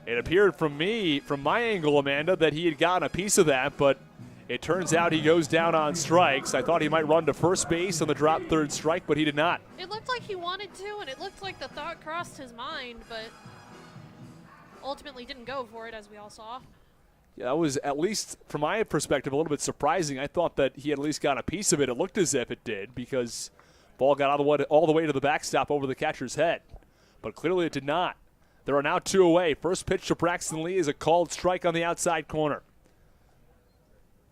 [SPEAKER 1] It appeared from my angle, Amanda, that he had gotten a piece of that, but it turns out he goes down on strikes. I thought he might run to first base on the drop third strike, but he did not.
[SPEAKER 6] It looked like he wanted to, and it looked like the thought crossed his mind, but ultimately didn't go for it, as we all saw.
[SPEAKER 1] Yeah, that was, at least from my perspective, a little bit surprising. I thought that he had at least got a piece of it. It looked as if it did, because ball got all the way to the backstop over the catcher's head. But clearly it did not. There are now 2 away. First pitch to Braxton Lee is a called strike on the outside corner.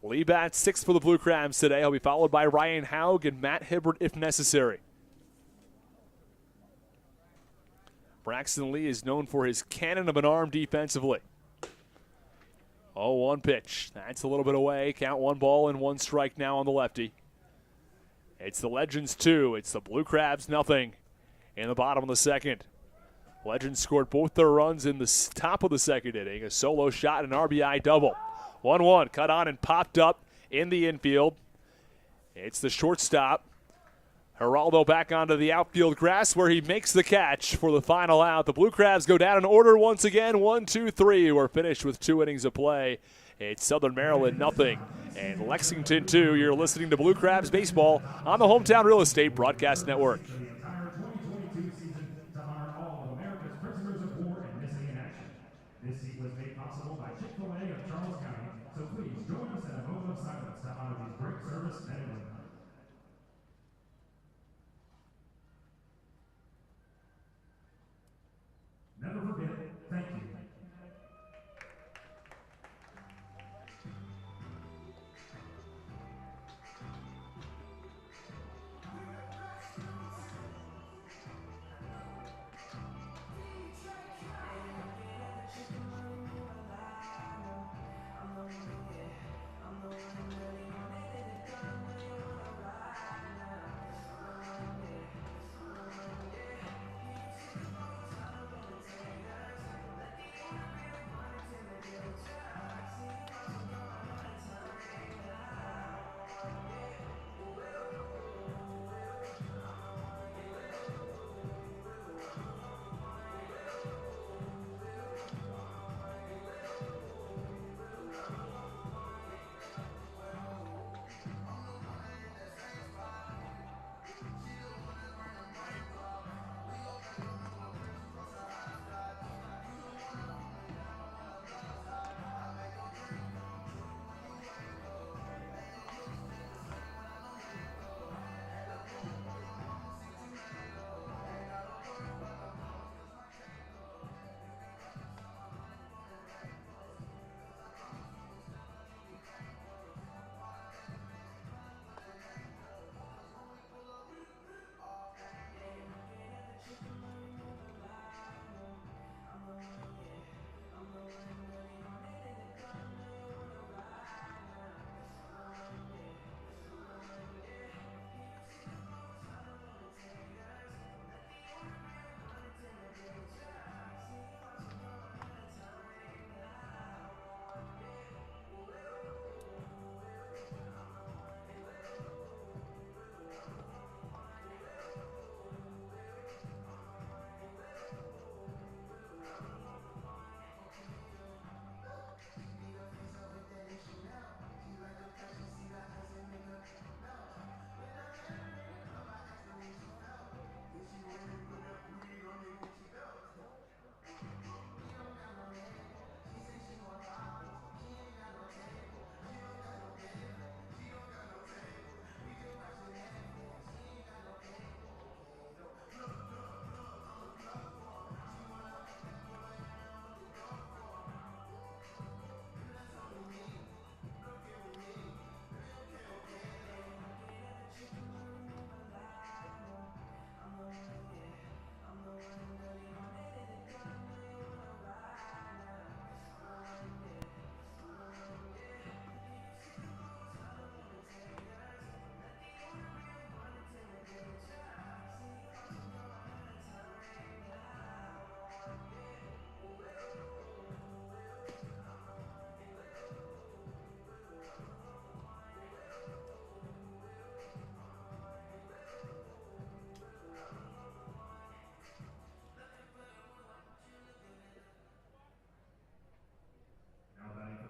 [SPEAKER 1] Lee bats 6th for the Blue Crabs today. He'll be followed by Ryan Haug and Matt Hibbert if necessary. Braxton Lee is known for his cannon of an arm defensively. 0-1 pitch. That's a little bit away. Count 1 ball and 1 strike now on the lefty. It's the Legends 2. It's the Blue Crabs nothing in the bottom of the second. Legends scored both their runs in the top of the second inning. A solo shot and an RBI double. 1-1 cut on and popped up in the infield. It's the shortstop. Geraldo back onto the outfield grass where he makes the catch for the final out. The Blue Crabs go down in order once again. 1, 2, 3. We're finished with 2 innings of play. It's Southern Maryland nothing and Lexington 2. You're listening to Blue Crabs Baseball on the Hometown Real Estate Broadcast Network.
[SPEAKER 4] The entire 2022 season to honor all of America's prisoners of war and missing in action. This seat was made possible by Chick-fil-A of Charles County, so please join us in a moment of silence to honor these great service men and women. Never forget, thank you.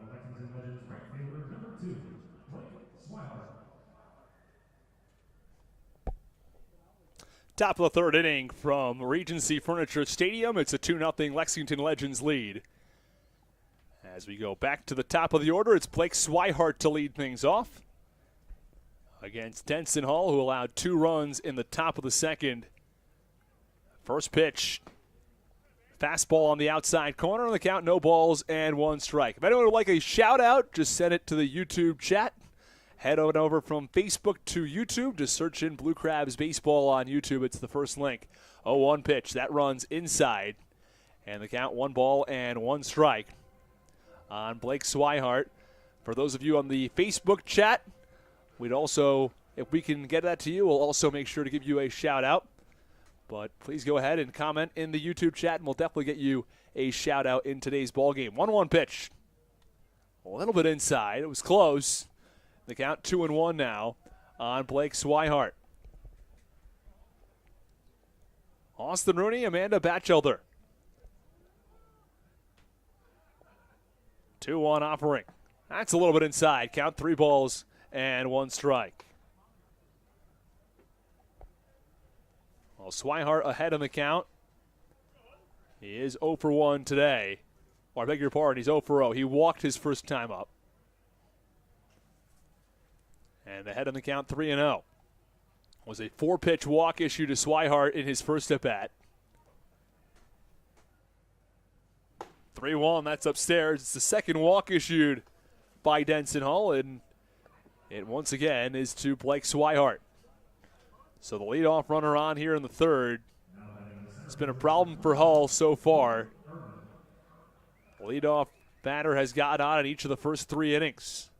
[SPEAKER 4] Lexington Legends right fielder number 2, Swihart.
[SPEAKER 1] Top of the third inning from Regency Furniture Stadium. It's a 2-0 Lexington Legends lead. As we go back to the top of the order, it's Blake Swihart to lead things off against Denson Hall, who allowed 2 runs in the top of the second. First pitch, fastball on the outside corner on the count, no balls and 1 strike. If anyone would like a shout out, just send it to the YouTube chat head on over from Facebook to YouTube. Just search in Blue Crabs Baseball on YouTube. It's the first link. 0-1 pitch. That runs inside. And the count 1-1 strike on Blake Swihart. For those of you on the Facebook chat, we'd also, if we can get that to you, we'll also make sure to give you a shout out. But please go ahead and comment in the YouTube chat, and we'll definitely get you a shout out in today's ball game. 1-1 pitch. A little bit inside. It was close. The count 2-1 now on Blake Swihart. Austin Rooney, Amanda Batchelder. 2-1 offering. That's a little bit inside. Count 3 balls and 1 strike. Well, Swihart ahead in the count. He is 0 for 1 today. Or I beg your pardon, he's 0 for 0. He walked his first time up. And ahead in the count 3-0. Was a 4-pitch walk issue to Swihart in his first at-bat. 3-1, that's upstairs. It's the second walk issued by Denson Hall, and it once again is to Blake Swihart. So the leadoff runner on here in the third. It's been a problem for Hull so far. The leadoff batter has gotten on in each of the first 3 innings.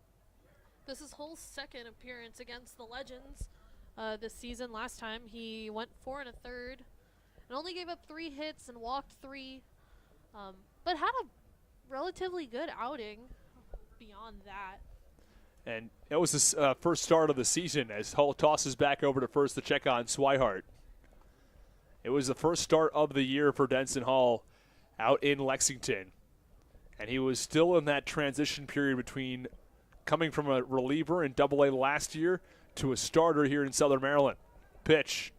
[SPEAKER 6] This is Hull's second appearance against the Legends this season. Last time he went 4 1/3 and only gave up 3 hits and walked 3, but had a relatively good outing beyond that.
[SPEAKER 1] And it was his first start of the season as Hull tosses back over to first to check on Swihart. It was the first start of the year for Denson Hall out in Lexington. And he was still in that transition period between coming from a reliever in Double-A last year to a starter here in Southern Maryland. Pitch.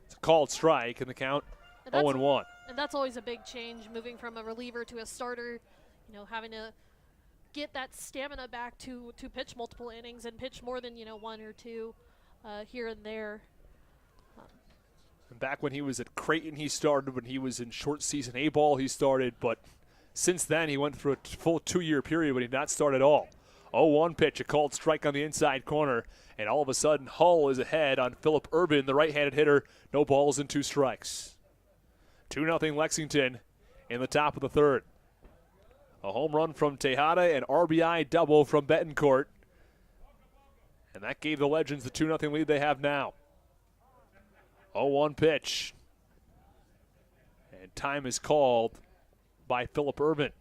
[SPEAKER 1] It's a called strike, and the count 0-1.
[SPEAKER 6] And that's always a big change, moving from a reliever to a starter, you know, having to get that stamina back to pitch multiple innings and pitch more than, 1 or 2 here and there.
[SPEAKER 1] And back when he was at Creighton, he started. When he was in short season A-ball, he started. But since then, he went through a full 2-year period when he did not start at all. 0-1 pitch, a called strike on the inside corner. And all of a sudden, Hull is ahead on Phillip Urban, the right-handed hitter. No balls and 2 strikes. 2-0 Lexington in the top of the third. A home run from Tejada and RBI double from Betancourt. And that gave the Legends the 2-0 lead they have now. 0-1 pitch. And time is called by Phillip Urban.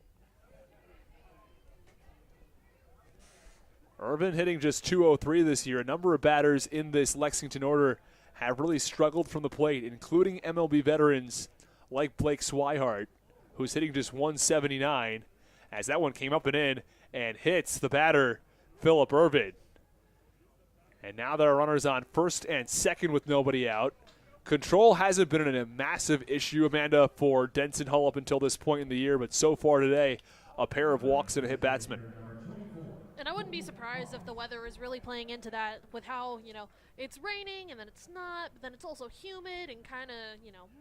[SPEAKER 1] Urban hitting just .203 this year. A number of batters in this Lexington order have really struggled from the plate, including MLB veterans like Blake Swihart, who's hitting just .179, as that one came up and in and hits the batter, Phillip Urban. And now there are runners on first and second with nobody out. Control hasn't been a massive issue, Amanda, for Denson Hall up until this point in the year, but so far today, a pair of walks and a hit batsman.
[SPEAKER 6] And I wouldn't be surprised if the weather is really playing into that with how, it's raining and then it's not, but then it's also humid and kind of,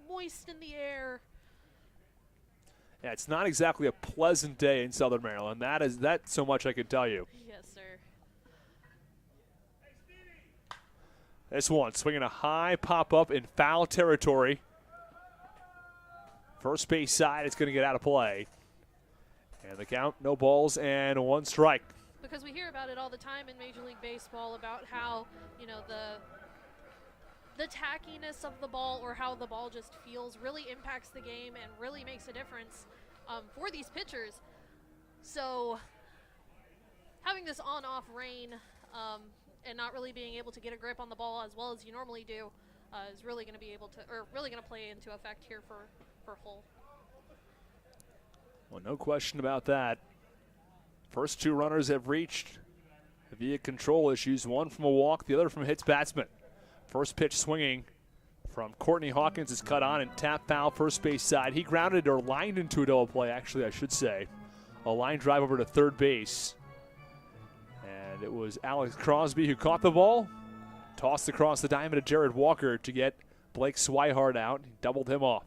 [SPEAKER 6] moist in the air.
[SPEAKER 1] Yeah, it's not exactly a pleasant day in Southern Maryland. That's so much I can tell you.
[SPEAKER 6] Yes, sir.
[SPEAKER 1] This one, swinging a high pop-up in foul territory. First base side, it's going to get out of play. And the count, no balls and 1 strike.
[SPEAKER 6] Because we hear about it all the time in Major League Baseball about how, the tackiness of the ball or how the ball just feels really impacts the game and really makes a difference for these pitchers. So having this on-off rain and not really being able to get a grip on the ball as well as you normally do is really going to play into effect here for Hull.
[SPEAKER 1] Well, no question about that. First 2 runners have reached via control issues, one from a walk, the other from hits batsman. First pitch swinging from Courtney Hawkins is cut on and tap foul first base side. He grounded or lined into a double play, actually, I should say. A line drive over to third base. And it was Alex Crosby who caught the ball, tossed across the diamond to Jared Walker to get Blake Swihart out. He doubled him off.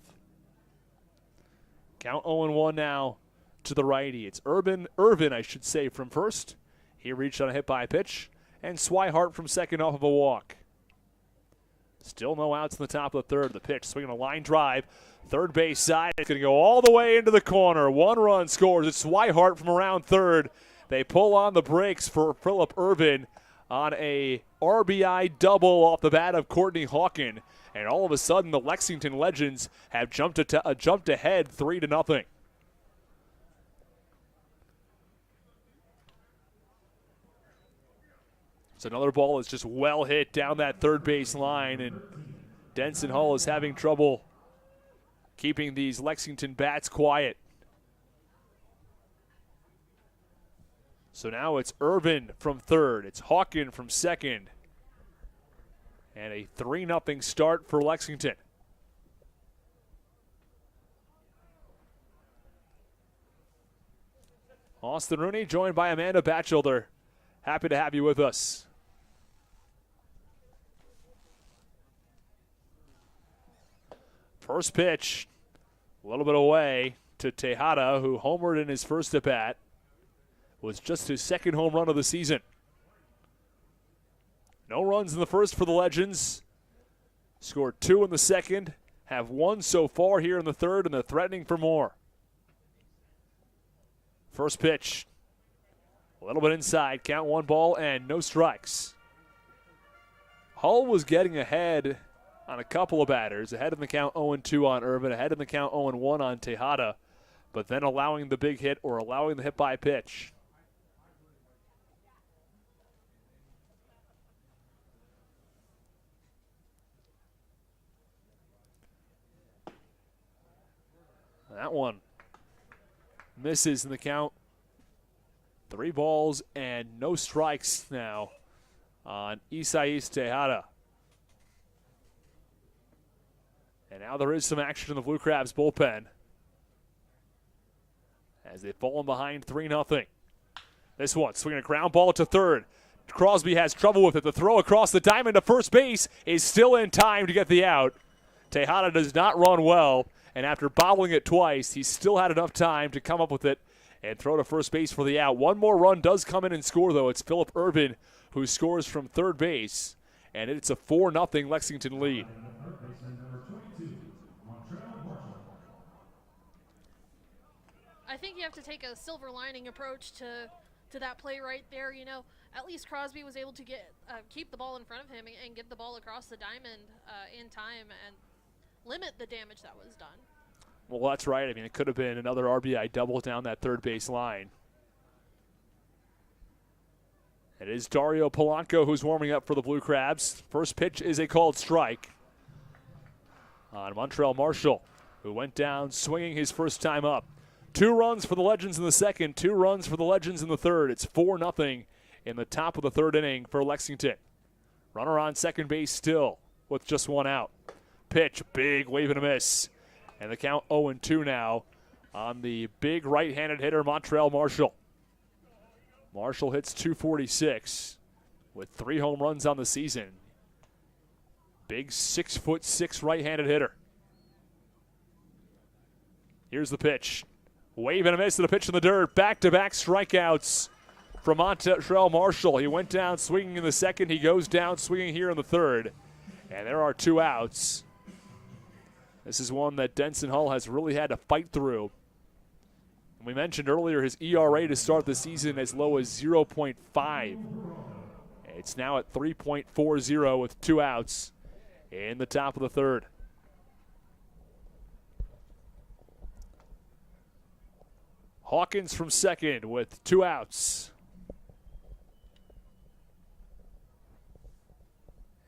[SPEAKER 1] Count 0-1 now to the righty. It's Irvin, I should say, from first. He reached on a hit by pitch, and Swihart from second off of a walk. Still no outs in the top of the third. The pitch, swinging a line drive. Third base side. It's going to go all the way into the corner. 1 run scores. It's Swihart from around third. They pull on the brakes for Phillip Irvin on a RBI double off the bat of Courtney Hawken. And all of a sudden, the Lexington Legends have jumped ahead 3-0. So another ball is just well hit down that third base line, and Denson Hull is having trouble keeping these Lexington bats quiet. So now it's Irvin from third. It's Hawken from second. And a 3-0 start for Lexington. Austin Rooney joined by Amanda Batchelder. Happy to have you with us. First pitch, a little bit away to Tejada, who homered in his first at-bat. Was just his second home run of the season. No runs in the first for the Legends. Scored 2 in the second. Have 1 so far here in the third, and they're threatening for more. First pitch, a little bit inside. Count 1 ball and no strikes. Hull was getting ahead on a couple of batters. Ahead in the count 0-2 on Irvin. Ahead in the count 0-1 on Tejada. But then allowing the big hit or allowing the hit by pitch. That one misses in the count. 3 balls and no strikes now on Isais Tejada. And now there is some action in the Blue Crabs bullpen as they've fallen behind 3-0. This one, swinging a ground ball to third. Crosby has trouble with it. The throw across the diamond to first base is still in time to get the out. Tejada does not run well, and after bobbling it twice, he still had enough time to come up with it and throw to first base for the out. One more run does come in and score, though. It's Phillip Irvin who scores from third base, and it's a 4-0 Lexington lead.
[SPEAKER 6] I think you have to take a silver lining approach to that play right there. You know, at least Crosby was able to keep the ball in front of him and get the ball across the diamond in time and limit the damage that was done.
[SPEAKER 1] Well, that's right. I mean, it could have been another RBI double down that third base line. It is Dario Polanco who's warming up for the Blue Crabs. First pitch is a called strike on Montreal Marshall, who went down swinging his first time up. 2 runs for the Legends in the second, 2 runs for the Legends in the third. It's 4-0 in the top of the third inning for Lexington. Runner on second base still with just 1 out. Pitch, big wave and a miss. And the count 0-2 now on the big right-handed hitter, Montreal Marshall. Marshall hits .246 with 3 home runs on the season. Big 6'6" right-handed hitter. Here's the pitch. Wave and a miss to the pitch in the dirt. Back-to-back strikeouts from Montreal Marshall. He went down swinging in the second. He goes down swinging here in the third. And there are 2 outs. This is one that Denson Hull has really had to fight through. And we mentioned earlier his ERA to start the season as low as 0.5. It's now at 3.40 with 2 outs in the top of the third. Hawkins from second with 2 outs.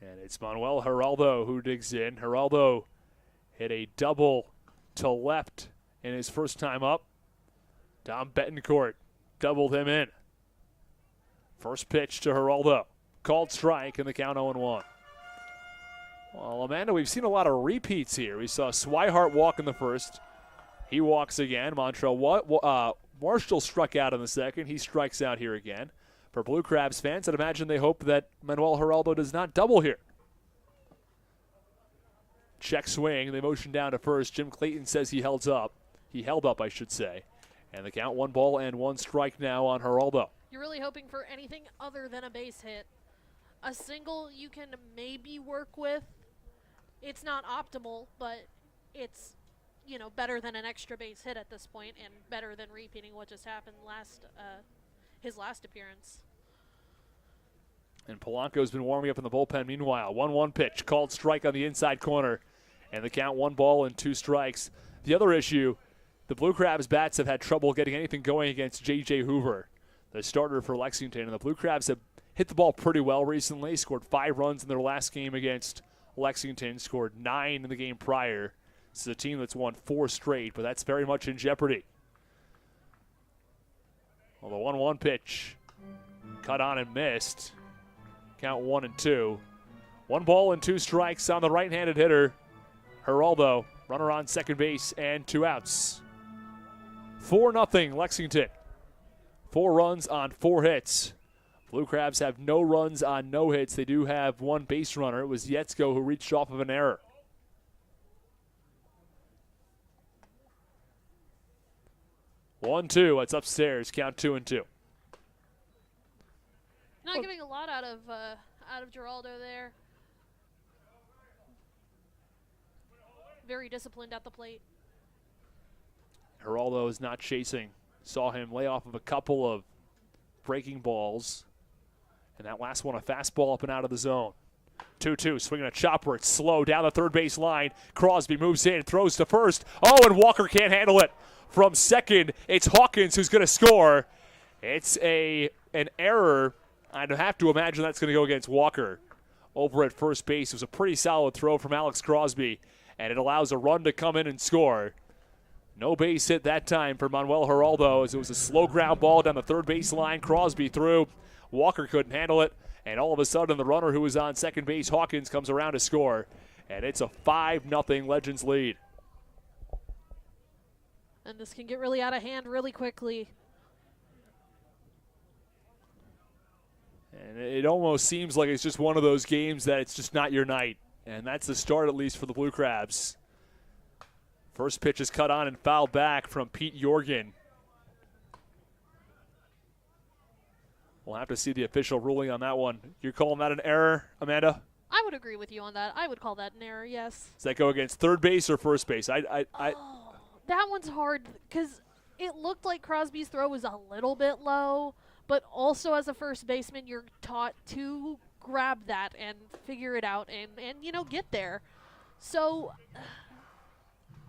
[SPEAKER 1] And it's Manuel Geraldo who digs in. Geraldo hit a double to left in his first time up. Dom Betancourt doubled him in. First pitch to Geraldo. Called strike in the count 0-1. Well, Amanda, we've seen a lot of repeats here. We saw Swihart walk in the first. He walks again. Marshall struck out in the second. He strikes out here again. For Blue Crabs fans, I'd imagine they hope that Manuel Geraldo does not double here. Check swing. They motion down to first. Jim Clayton says he held up. He held up, I should say. And the count 1 ball and 1 strike now on Geraldo.
[SPEAKER 6] You're really hoping for anything other than a base hit A single you can maybe work with. It's not optimal, but it's, you know, better than an extra base hit at this point, and better than repeating what just happened his last appearance.
[SPEAKER 1] And Polanco's been warming up in the bullpen. Meanwhile, 1-1 pitch, called strike on the inside corner, and the count 1 ball and 2 strikes. The other issue, the Blue Crabs bats have had trouble getting anything going against J.J. Hoover, the starter for Lexington. And the Blue Crabs have hit the ball pretty well recently, scored 5 runs in their last game against Lexington, scored 9 in the game prior. This is a team that's won 4 straight, but that's very much in jeopardy. Well, the 1-1 pitch, cut on and missed. Count 1-2. 1 ball and 2 strikes on the right-handed hitter, Geraldo. Runner on second base and 2 outs. 4-0 Lexington. 4 runs on 4 hits. Blue Crabs have no runs on no hits. They do have 1 base runner. It was Yetzko who reached off of an error. 1-2. It's upstairs. Count 2-2.
[SPEAKER 6] Not getting a lot out of Geraldo there. Very disciplined at the plate.
[SPEAKER 1] Geraldo is not chasing. Saw him lay off of a couple of breaking balls. And that last one, a fastball up and out of the zone. 2-2, swinging a chopper. It's slow down the third base line. Crosby moves in, throws to first. Oh, and Walker can't handle it. From second, it's Hawkins who's going to score. It's an error. I'd have to imagine that's going to go against Walker over at first base. It was a pretty solid throw from Alex Crosby, and it allows a run to come in and score. No base hit that time for Manuel Geraldo, as it was a slow ground ball down the third base line. Crosby threw. Walker couldn't handle it, and all of a sudden the runner who was on second base, Hawkins, comes around to score, and it's a 5-0 Legends lead.
[SPEAKER 6] And this can get really out of hand really quickly.
[SPEAKER 1] And it almost seems like it's just one of those games that it's just not your night, and that's the start at least for the Blue Crabs. First pitch is cut on and fouled back from Pete Jorgen. We'll have to see the official ruling on that one. You're calling that an error, Amanda?
[SPEAKER 6] I would agree with you on that. I would call that an error, yes.
[SPEAKER 1] Does that go against third base or first base?
[SPEAKER 6] That one's hard because it looked like Crosby's throw was a little bit low, but also as a first baseman, you're taught to grab that and figure it out and you know, get there. So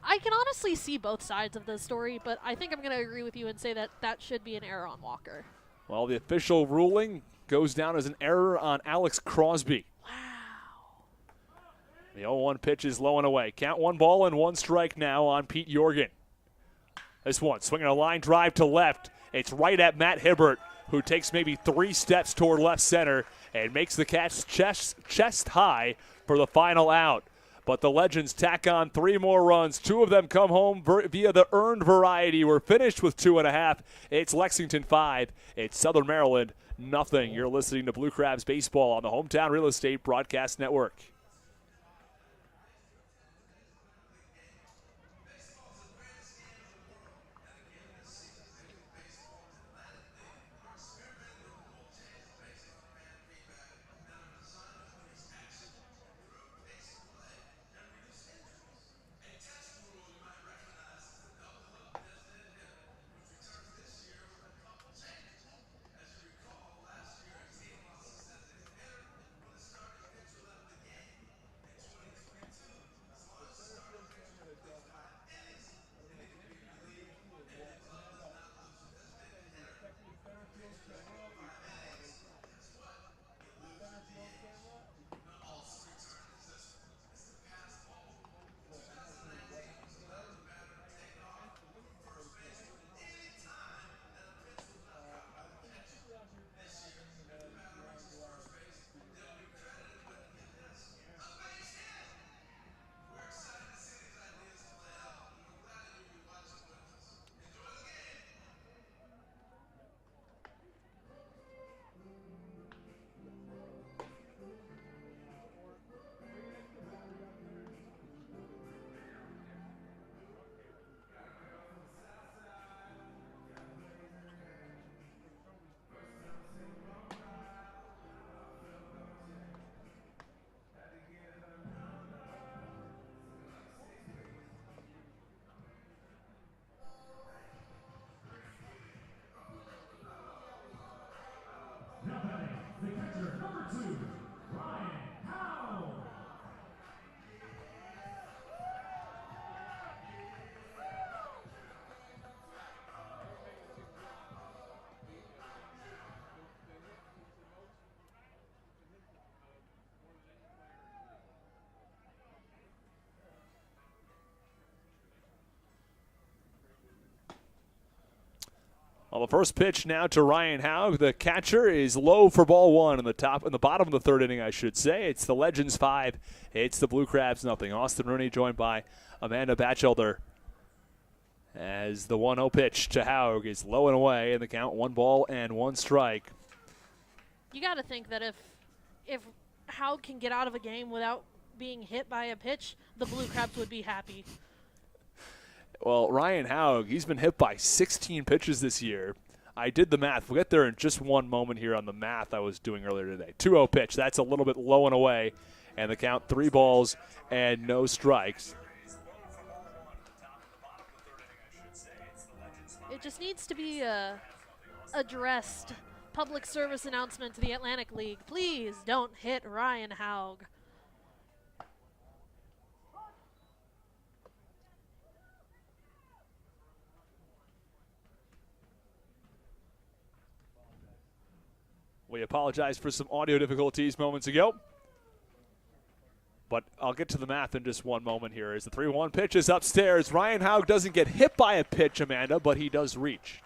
[SPEAKER 6] I can honestly see both sides of the story, but I think I'm going to agree with you and say that that should be an error on Walker.
[SPEAKER 1] Well, the official ruling goes down as an error on Alex Crosby.
[SPEAKER 6] Wow.
[SPEAKER 1] The 0-1 pitch is low and away. Count 1 ball and 1 strike now on Pete Jorgen. This one, swinging a line drive to left. It's right at Matt Hibbert, who takes maybe 3 steps toward left center and makes the catch chest high for the final out. But the Legends tack on 3 more runs. 2 of them come home via the earned variety. We're finished with 2.5. It's Lexington 5. It's Southern Maryland nothing. You're listening to Blue Crabs Baseball on the Hometown Real Estate Broadcast Network. Well, the first pitch now to Ryan Haug. The catcher is low for ball one in the bottom of the third inning, I should say. It's the Legends 5. It's the Blue Crabs nothing. Austin Rooney joined by Amanda Batchelder. As the 1-0 pitch to Haug is low and away in the count, 1 ball and 1 strike.
[SPEAKER 6] You got to think that if Haug can get out of a game without being hit by a pitch, the Blue Crabs would be happy.
[SPEAKER 1] Well, Ryan Haug, he's been hit by 16 pitches this year. I did the math. We'll get there in just one moment here on the math I was doing earlier today. 2-0 pitch. That's a little bit low and away. And the count, 3 balls and no strikes.
[SPEAKER 6] It just needs to be addressed. Public service announcement to the Atlantic League. Please don't hit Ryan Haug.
[SPEAKER 1] We apologize for some audio difficulties moments ago. But I'll get to the math in just one moment here. As the 3-1 pitch is upstairs. Ryan Haug doesn't get hit by a pitch, Amanda, but he does reach.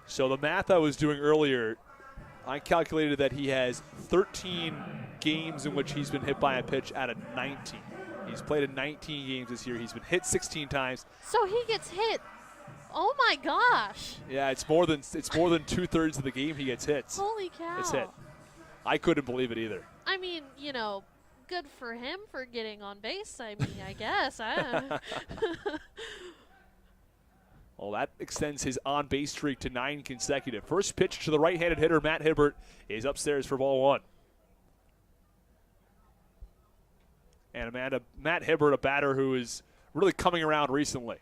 [SPEAKER 1] So the math I was doing earlier, I calculated that he has 13 games in which he's been hit by a pitch out of 19. He's played in 19 games this year. He's been hit 16 times.
[SPEAKER 6] So he gets hit. Oh my gosh.
[SPEAKER 1] Yeah, it's more than 2/3 of the game he gets hit.
[SPEAKER 6] Holy cow.
[SPEAKER 1] It's hit. I couldn't believe it either.
[SPEAKER 6] I mean, you know, good for him for getting on base. I mean, I guess.
[SPEAKER 1] Well, that extends his on-base streak to 9 consecutive. First pitch to the right-handed hitter, Matt Hibbert, is upstairs for ball 1. And Amanda, Matt Hibbert, a batter who is really coming around recently.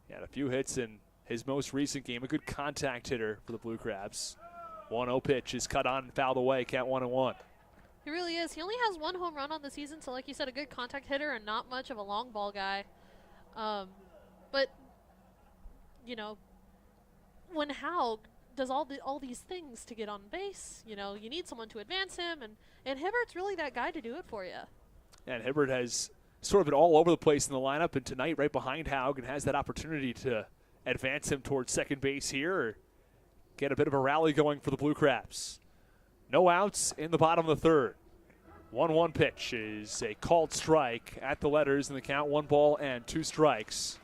[SPEAKER 1] He had a few hits in his most recent game. A good contact hitter for the Blue Crabs. 1-0 pitch is cut on and fouled away. Count 1-1.
[SPEAKER 6] He really is. He only has 1 home run on the season, so like you said, a good contact hitter and not much of a long ball guy. But, you know, when Haug does all these things to get on base, you know, you need someone to advance him, and Hibbert's really that guy to do it for you.
[SPEAKER 1] And Hibbert has sort of been all over the place in the lineup, and tonight right behind Haug, and has that opportunity to advance him towards second base here or get a bit of a rally going for the Blue Crabs. No outs in the bottom of the third. 1-1 pitch is a called strike at the letters in the count, 1 ball and 2 strikes.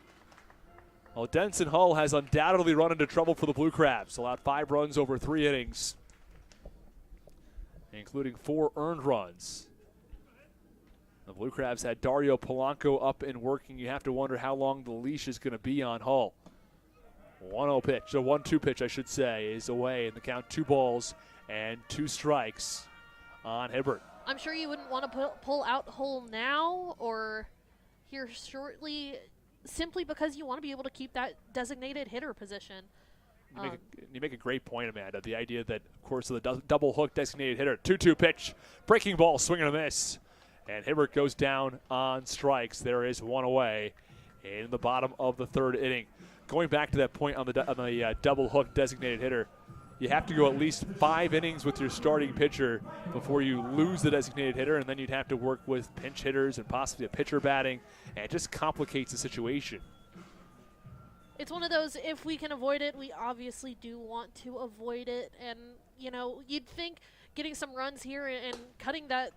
[SPEAKER 1] Well, Denson Hull has undoubtedly run into trouble for the Blue Crabs. Allowed 5 runs over 3 innings, including 4 earned runs. The Blue Crabs had Dario Polanco up and working. You have to wonder how long the leash is going to be on Hull. 1-0 pitch, a 1-2 pitch, I should say, is away in the count, 2 balls and 2 strikes on Hibbert.
[SPEAKER 6] I'm sure you wouldn't want to pull out Hull now or here shortly, simply because you want to be able to keep that designated hitter position.
[SPEAKER 1] You make a great point, Amanda. The idea that, of course, of the double hook designated hitter. 2-2 pitch, breaking ball, swing and a miss. And Hibbert goes down on strikes. There is 1 away in the bottom of the third inning. Going back to that point on the double hook designated hitter, you have to go at least 5 innings with your starting pitcher before you lose the designated hitter, and then you'd have to work with pinch hitters and possibly a pitcher batting, and it just complicates the situation.
[SPEAKER 6] It's one of those, if we can avoid it, we obviously do want to avoid it. And, you know, you'd think getting some runs here and cutting that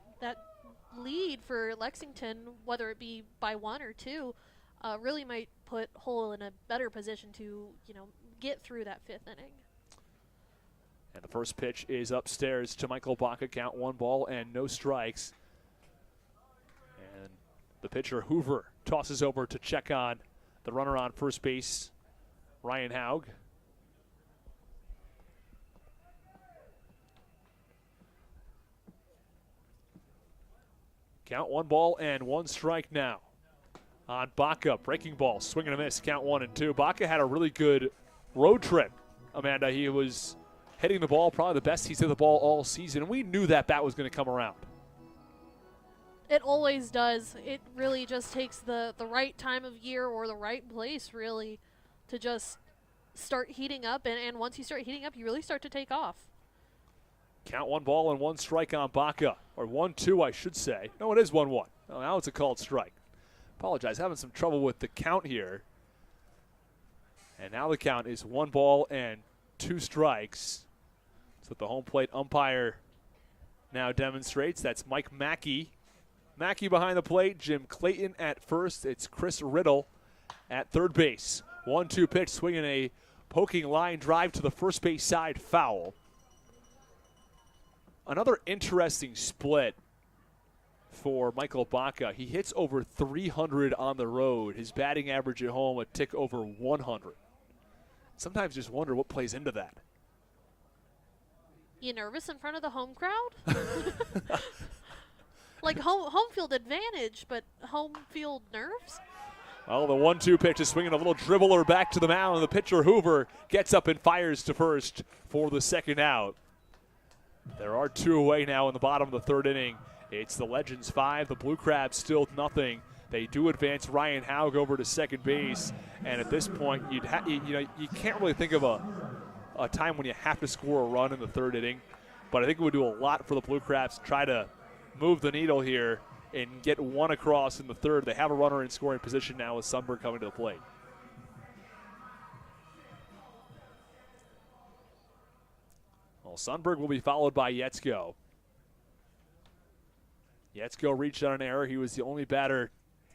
[SPEAKER 6] lead for Lexington, whether it be by 1 or 2, really might put Hull in a better position to, you know, get through that 5th inning.
[SPEAKER 1] And the first pitch is upstairs to Michael Baca. Count 1 ball and no strikes. And the pitcher, Hoover, tosses over to check on the runner on first base, Ryan Haug. Count 1 ball and 1 strike now on Baca. Breaking ball, swing and a miss. Count 1 and 2. Baca had a really good road trip, Amanda. He was hitting the ball probably the best he's hit the ball all season, and we knew that bat was going to come around.
[SPEAKER 6] It always does. It really just takes the right time of year or the right place, really, to just start heating up. And once you start heating up, you really start to take off.
[SPEAKER 1] Count 1 ball and 1 strike on Baca, or 1-2, I should say. No, it is 1-1. Well, now it's a called strike. Apologize, having some trouble with the count here. And now the count is 1 ball and 2 strikes. That's what the home plate umpire now demonstrates. That's Mike Mackey. Mackey behind the plate, Jim Clayton at first. It's Chris Riddle at third base. 1-2 pitch, swinging a poking line drive to the first base side, foul. Another interesting split for Michael Baca. He hits over 300 on the road. His batting average at home a tick over 100. Sometimes just wonder what plays into that.
[SPEAKER 6] You nervous in front of the home crowd? Like home field advantage, but home field nerves?
[SPEAKER 1] Well, the 1-2 pitch is swinging a little dribbler back to the mound. The pitcher, Hoover, gets up and fires to first for the second out. There are 2 away now in the bottom of the third inning. It's the Legends 5, the Blue Crabs still nothing. They do advance Ryan Haug over to second base, and at this point, you can't really think of a time when you have to score a run in the third inning. But I think it would do a lot for the Blue Crabs to try to move the needle here and get 1 across in the third. They have a runner in scoring position now with Sundberg coming to the plate. Well, Sundberg will be followed by Yetzko. Yetzko reached on an error. He was the only batter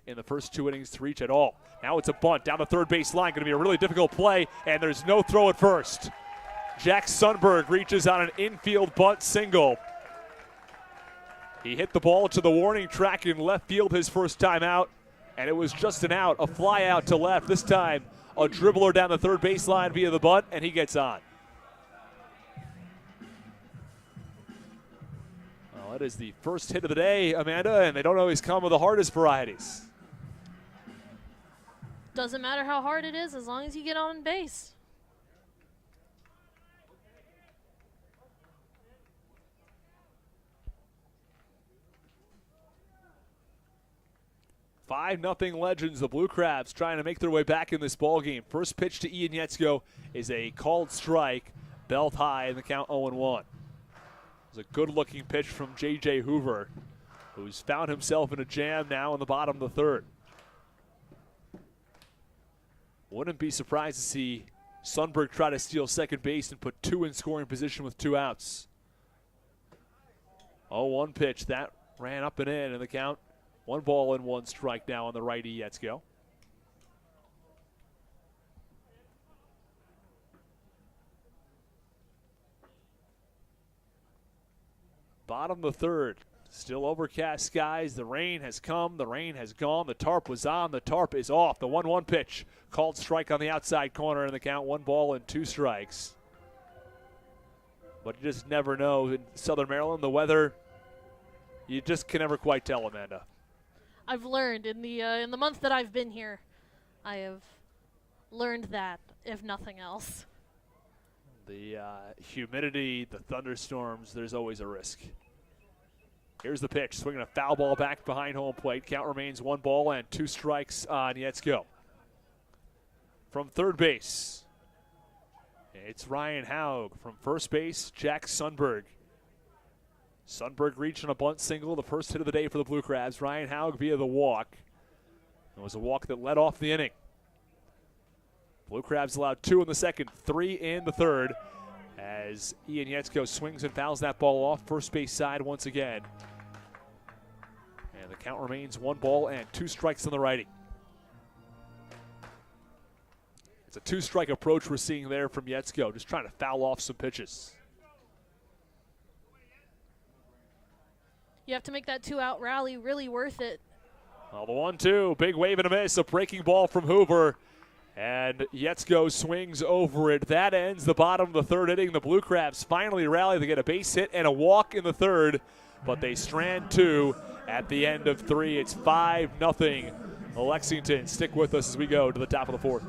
[SPEAKER 1] in the first 2 innings to reach at all. Now it's a bunt down the third base line. Going to be a really difficult play, and there's no throw at first. Jack Sundberg reaches on an infield bunt single. He hit the ball to the warning track in left field his first time out, and it was just an out, a fly out to left. This time, a dribbler down the third baseline via the bunt, and he gets on. Well, that is the first hit of the day, Amanda, and they don't always come with the hardest varieties.
[SPEAKER 6] Doesn't matter how hard it is as long as you get on base.
[SPEAKER 1] Five 0 Legends. The Blue Crabs trying to make their way back in this ball game. First pitch to Ian Yetzko is a called strike, belt high, in the count 0-1. It was a good-looking pitch from J.J. Hoover, who's found himself in a jam now in the bottom of the third. Wouldn't be surprised to see Sundberg try to steal second base and put 2 in scoring position with 2 outs. 0-1 pitch. That ran up and in the count. 1 ball and 1 strike now on the righty, Yetzko. Bottom of the third. Still overcast skies. The rain has come. The rain has gone. The tarp was on. The tarp is off. The 1-1 pitch. Called strike on the outside corner in the count. 1 ball and 2 strikes. But you just never know. In Southern Maryland, the weather, you just can never quite tell, Amanda.
[SPEAKER 6] I've learned in the month that I've been here, I have learned that, if nothing else.
[SPEAKER 1] The humidity, the thunderstorms, there's always a risk. Here's the pitch, swinging a foul ball back behind home plate. Count remains 1 ball and 2 strikes on Yetzko. From third base, it's Ryan Haug. From first base, Jack Sundberg. Sundberg reached on a bunt single, the first hit of the day for the Blue Crabs. Ryan Haug via the walk. It was a walk that led off the inning. Blue Crabs allowed 2 in the second, 3 in the third, as Ian Yetzko swings and fouls that ball off first base side once again. And the count remains 1 ball and 2 strikes on the righty. It's a 2-strike approach we're seeing there from Yetzko, just trying to foul off some pitches.
[SPEAKER 6] You have to make that 2-out rally really worth it.
[SPEAKER 1] Well, the 1-2, big wave and a miss, a breaking ball from Hoover. And Yetzko swings over it. That ends the bottom of the third inning. The Blue Crabs finally rally. They get a base hit and a walk in the third, but they strand 2 at the end of 3. It's 5-0 Lexington. Stick with us as we go to the top of the fourth.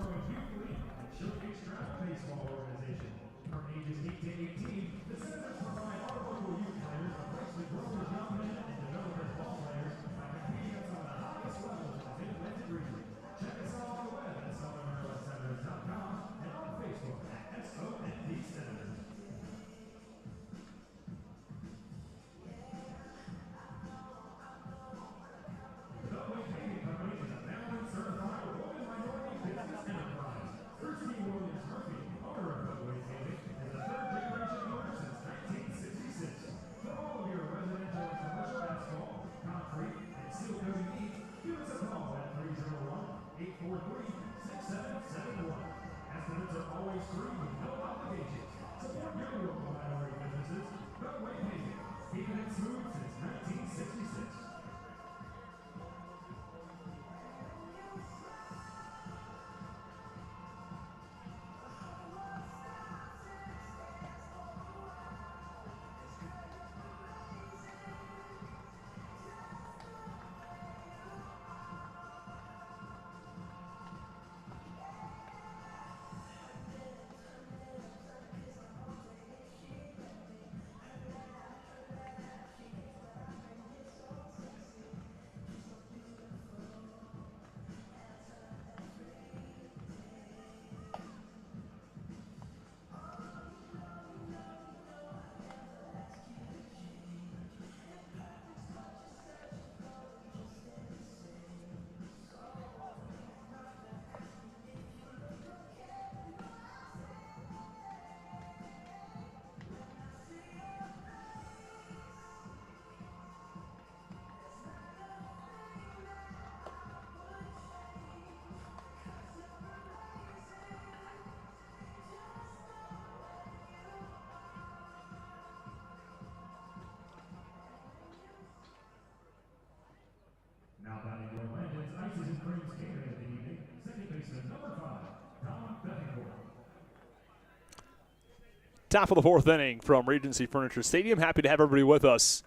[SPEAKER 1] Top of the fourth inning from Regency Furniture Stadium. Happy to have everybody with us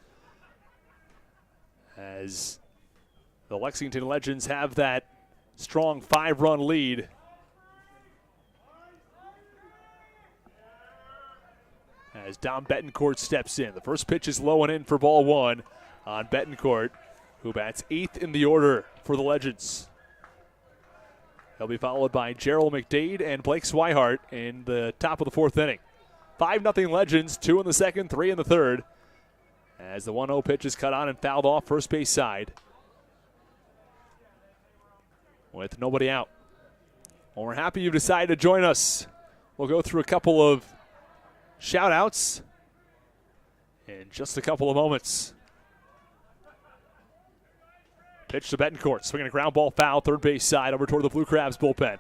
[SPEAKER 1] as the Lexington Legends have that strong 5-run lead. As Dom Betancourt steps in. The first pitch is low and in for ball one on Betancourt, who bats 8th in the order for the Legends. He'll be followed by Gerald McDade and Blake Swihart in the top of the fourth inning. 5-0 Legends, 2 in the second, 3 in the third. As the 1-0 pitch is cut on and fouled off first base side. With nobody out. Well, we're happy you've decided to join us. We'll go through a couple of shout-outs in just a couple of moments. Pitch to Betancourt, swinging a ground ball foul, third base side, over toward the Blue Crabs bullpen.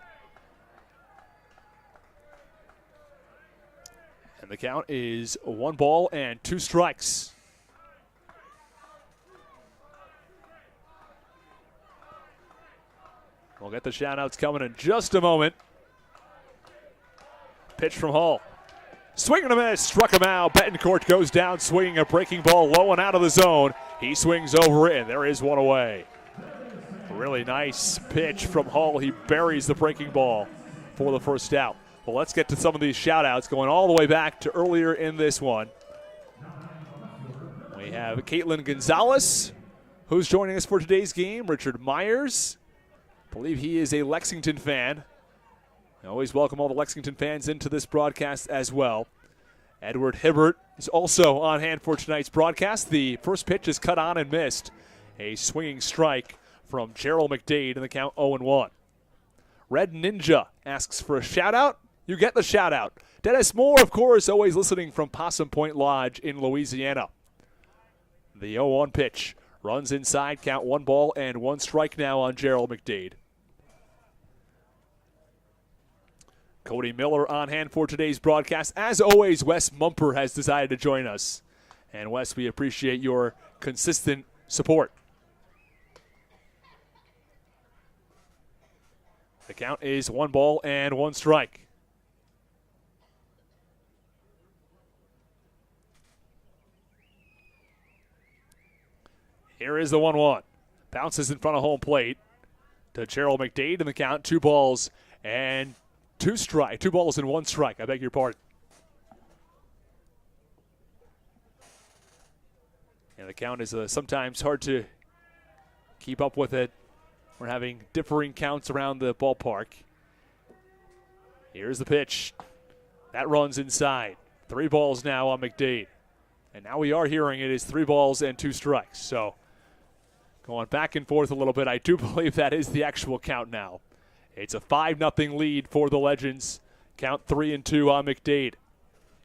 [SPEAKER 1] And the count is 1 ball and 2 strikes. We'll get the shout-outs coming in just a moment. Pitch from Hall. Swing and a miss, struck him out. Betancourt goes down swinging a breaking ball low and out of the zone. He swings over it, and there is one away. Really nice pitch from Hall. He buries the breaking ball for the first out. Well, let's get to some of these shout-outs going all the way back to earlier in this one. We have Caitlin Gonzalez, who's joining us for today's game. Richard Myers, I believe he is a Lexington fan. I always welcome all the Lexington fans into this broadcast as well. Edward Hibbert is also on hand for tonight's broadcast. The first pitch is cut on and missed. A swinging strike from Gerald McDade in the count 0-1. Red Ninja asks for a shout-out. You get the shout-out. Dennis Moore, of course, always listening from Possum Point Lodge in Louisiana. The 0-1 pitch runs inside, count 1 ball and 1 strike now on Gerald McDade. Cody Miller on hand for today's broadcast. As always, Wes Mumper has decided to join us. And Wes, we appreciate your consistent support. The count is 1 ball and 1 strike. Here is the 1-1. Bounces in front of home plate to Gerald McDade in the count. 2 balls and 2 balls and 1 strike. I beg your pardon. And the count is sometimes hard to keep up with it. We're having differing counts around the ballpark. Here's the pitch. That runs inside. 3 balls now on McDade. And now we are hearing it is 3 balls and 2 strikes. So going back and forth a little bit, I do believe that is the actual count now. It's a 5-0 lead for the Legends. Count 3-2 on McDade.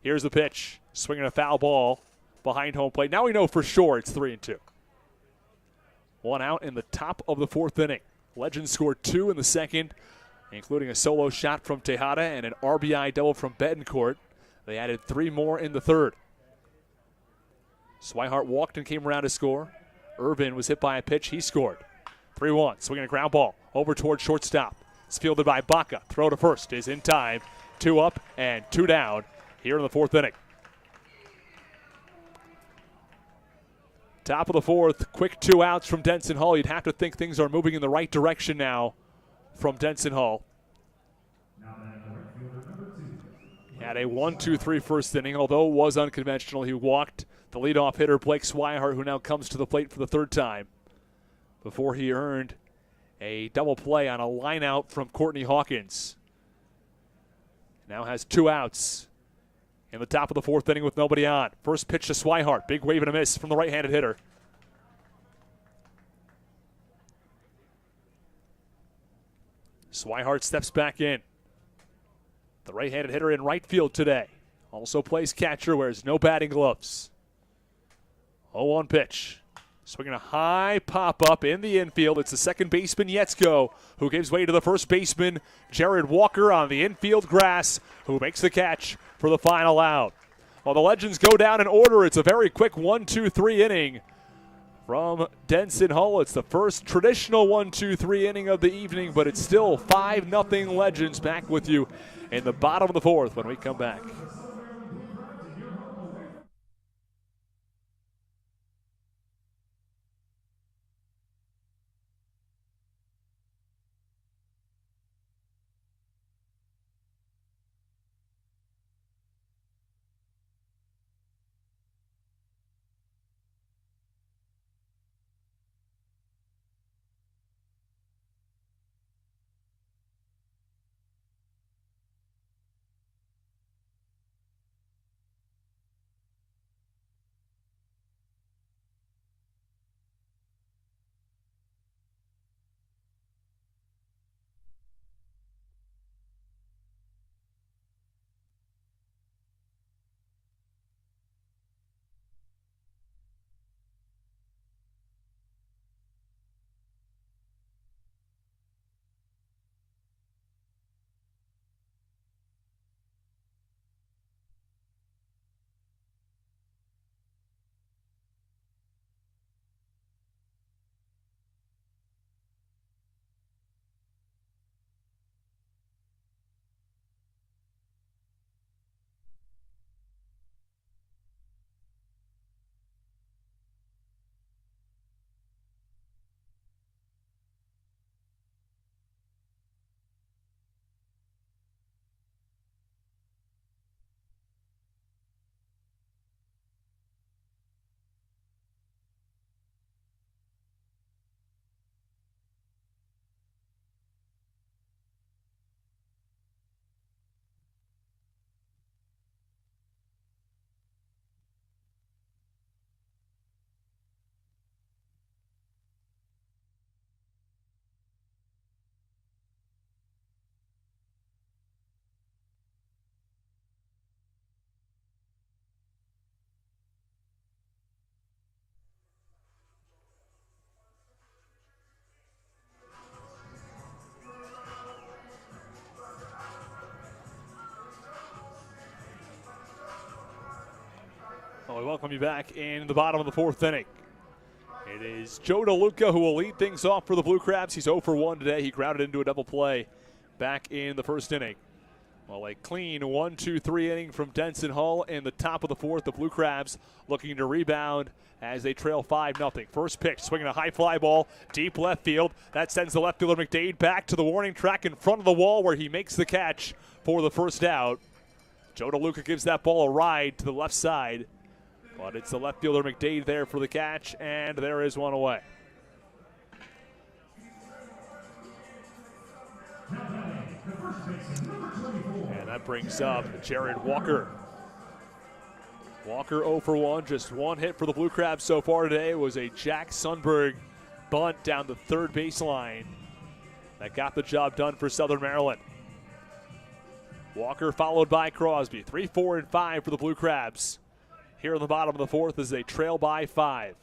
[SPEAKER 1] Here's the pitch. Swinging a foul ball behind home plate. Now we know for sure it's 3-2. 1 out in the top of the 4th inning. Legends scored 2 in the second, including a solo shot from Tejada and an RBI double from Betancourt. They added 3 more in the third. Swihart walked and came around to score. Urban was hit by a pitch. He scored. 3-1. Swinging a ground ball over towards shortstop. It's fielded by Baca. Throw to first is in time. 2 up and 2 down here in the 4th inning. Top of the 4th, quick 2 outs from Denson Hall. You'd have to think things are moving in the right direction now from Denson Hall. He had a 1-2-3 first inning, although it was unconventional. He walked the leadoff hitter, Blake Swihart, who now comes to the plate for the 3rd time, before he earned a double play on a line out from Courtney Hawkins. Now has 2 outs in the top of the 4th inning with nobody on. First pitch to Swihart. Big wave and a miss from the right-handed hitter. Swihart steps back in. The right-handed hitter in right field today. Also plays catcher, wears no batting gloves. 0-1 pitch. Swinging a high pop-up in the infield. It's the second baseman, Yetzko, who gives way to the first baseman, Jared Walker, on the infield grass, who makes the catch for the final out. While the Legends go down in order, it's a very quick 1-2-3 inning from Denson Hall. It's the first traditional 1-2-3 inning of the evening, but it's still 5-0 Legends. Back with you in the bottom of the 4th when we come back. we welcome you back in the bottom of the fourth inning. It is Joe DeLuca who will lead things off for the Blue Crabs. He's 0 for 1 today. He grounded into a double play back in the first inning. Well, a clean 1-2-3 inning from Denson Hull in the top of the fourth. The Blue Crabs looking to rebound as they trail 5-0. First pitch, swinging a high fly ball, deep left field. That sends the left fielder McDade back to the warning track in front of the wall where he makes the catch for the first out. Joe DeLuca gives that ball a ride to the left side, but it's the left fielder McDade there for the catch, and there is one away. And that brings up Jared Walker. Walker 0 for 1, just one hit for the Blue Crabs so far today. It was a Jack Sundberg bunt down the third baseline that got the job done for Southern Maryland. Walker followed by Crosby. 3, 4, and 5 for the Blue Crabs. Here in the bottom of the fourth as they trail by 5.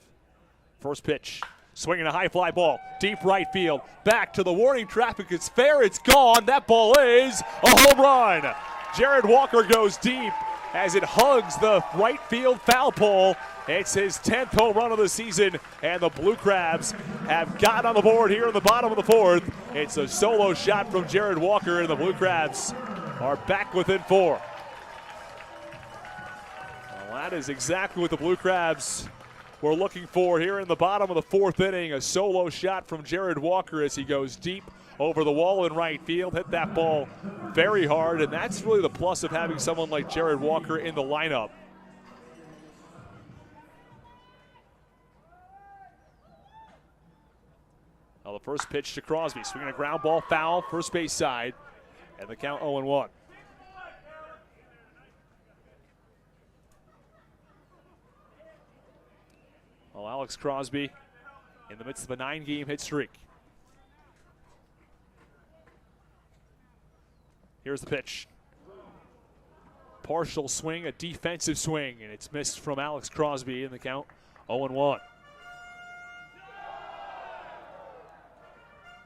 [SPEAKER 1] First pitch, swinging a high fly ball, deep right field, back to the warning track. It's fair, it's gone. That ball is a home run. Jared Walker goes deep as it hugs the right field foul pole. It's his 10th home run of the season, and the Blue Crabs have got on the board here in the bottom of the fourth. It's a solo shot from Jared Walker, and the Blue Crabs are back within 4. Well, that is exactly what the Blue Crabs were looking for here in the bottom of the fourth inning. A solo shot from Jared Walker as he goes deep over the wall in right field. Hit that ball very hard, and that's really the plus of having someone like Jared Walker in the lineup. Now the first pitch to Crosby, swinging a ground ball foul, first base side, and the count 0-1. Well, Alex Crosby in the midst of a 9-game hit streak. Here's the pitch. Partial swing, a defensive swing, and it's missed from Alex Crosby in the count 0-1.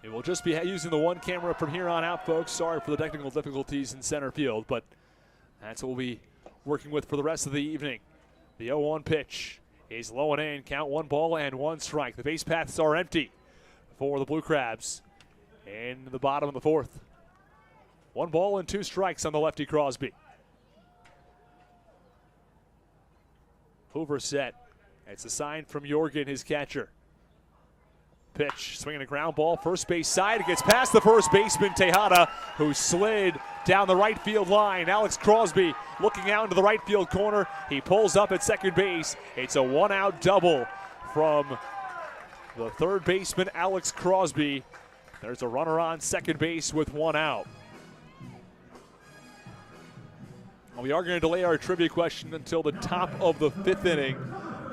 [SPEAKER 1] It will just be using the one camera from here on out, folks. Sorry for the technical difficulties in center field, but that's what we'll be working with for the rest of the evening. The 0-1 pitch is low and in. Count 1 ball and 1 strike. The base paths are empty for the Blue Crabs in the bottom of the fourth. 1 ball and 2 strikes on the lefty Crosby. Hoover set. It's a sign from Jorgen, his catcher. Pitch, swinging a ground ball, first base side. It gets past the first baseman, Tejada, who slid down the right field line. Alex Crosby looking out into the right field corner. He pulls up at second base. It's a 1-out double from the third baseman, Alex Crosby. There's a runner on second base with 1 out. We are going to delay our trivia question until the top of the 5th inning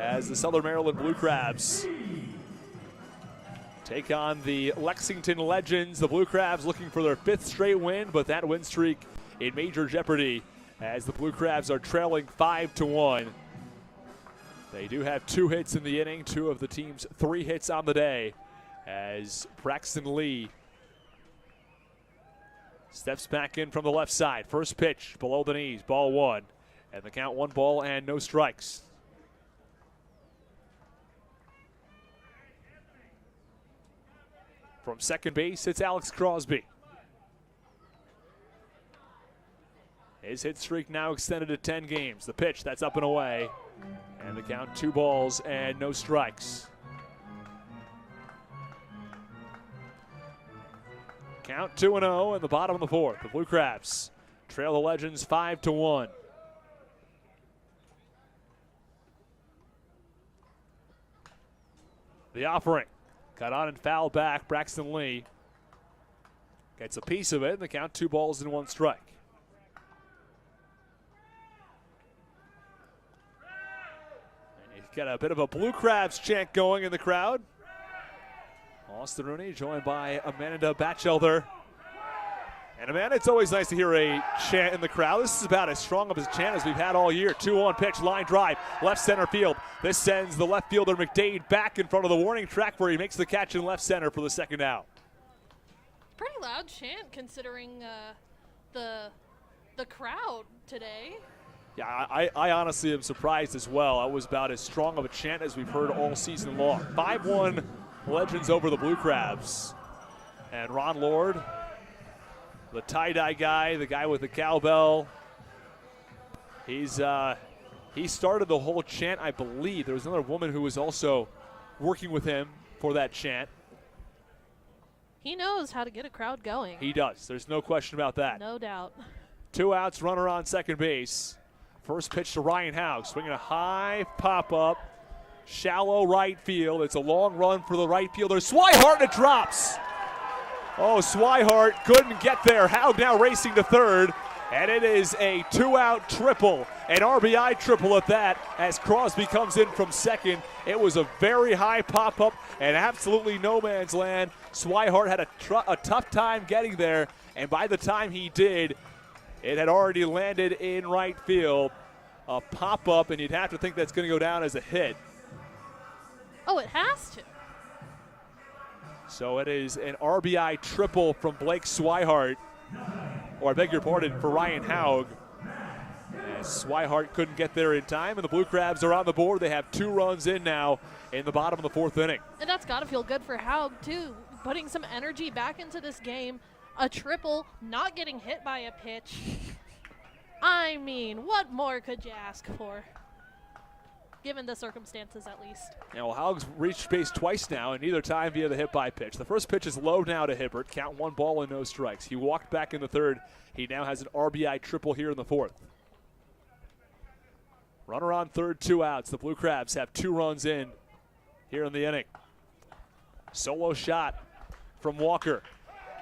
[SPEAKER 1] as the Southern Maryland Blue Crabs take on the Lexington Legends. The Blue Crabs looking for their 5th straight win, but that win streak in major jeopardy as the Blue Crabs are trailing 5-1. They do have 2 hits in the inning, 2 of the team's 3 hits on the day as Braxton Lee steps back in from the left side. First pitch below the knees, ball 1, and the count 1 ball and no strikes. From second base, it's Alex Crosby. His hit streak now extended to 10 games. The pitch, that's up and away. And the count 2 balls and no strikes. Count 2-0 in the bottom of the fourth. The Blue Crabs trail the Legends 5-1. The offering. Got on and fouled back. Braxton Lee gets a piece of it, and the count 2 balls and 1 strike. He's got a bit of a Blue Crabs chant going in the crowd. Austin Rooney joined by Amanda Batchelder. And Amanda, it's always nice to hear a chant in the crowd. This is about as strong of a chant as we've had all year. 2-1 pitch, line drive, left center field. This sends the left fielder McDade back in front of the warning track where he makes the catch in left center for the 2nd out.
[SPEAKER 6] Pretty loud chant considering the crowd today.
[SPEAKER 1] Yeah, I honestly am surprised as well. That was about as strong of a chant as we've heard all season long. 5-1 Legends over the Blue Crabs. And Ron Lord, the tie-dye guy, the guy with the cowbell, he started the whole chant, I believe. There was another woman who was also working with him for that chant.
[SPEAKER 6] He knows how to get a crowd going.
[SPEAKER 1] He does. There's no question about that.
[SPEAKER 6] No doubt.
[SPEAKER 1] 2 outs, runner on second base. First pitch to Ryan Haug, swinging a high pop-up, shallow right field. It's a long run for the right fielder. Swihart, and it drops. Oh, Swihart couldn't get there. Haug now racing to third, and it is a 2-out triple, an RBI triple at that, as Crosby comes in from second. It was a very high pop-up and absolutely no man's land. Swihart had a tough time getting there, and by the time he did, it had already landed in right field. A pop-up, and you'd have to think that's going to go down as a hit.
[SPEAKER 6] Oh, it has to.
[SPEAKER 1] So it is an RBI triple from Blake Swihart, or I beg your pardon, for Ryan Haug. As Swihart couldn't get there in time, and the Blue Crabs are on the board. They have 2 runs in now in the bottom of the 4th inning.
[SPEAKER 6] And that's got to feel good for Haug, too. Putting some energy back into this game. A triple, not getting hit by a pitch. I mean, what more could you ask for? Given the circumstances, at least.
[SPEAKER 1] Yeah, well, Haug's reached base twice now, and neither time via the hit by pitch. The first pitch is low now to Hibbert. Count 1 ball and no strikes. He walked back in the 3rd. He now has an RBI triple here in the 4th. Runner on 3rd, 2 outs. The Blue Crabs have 2 runs in here in the inning. Solo shot from Walker.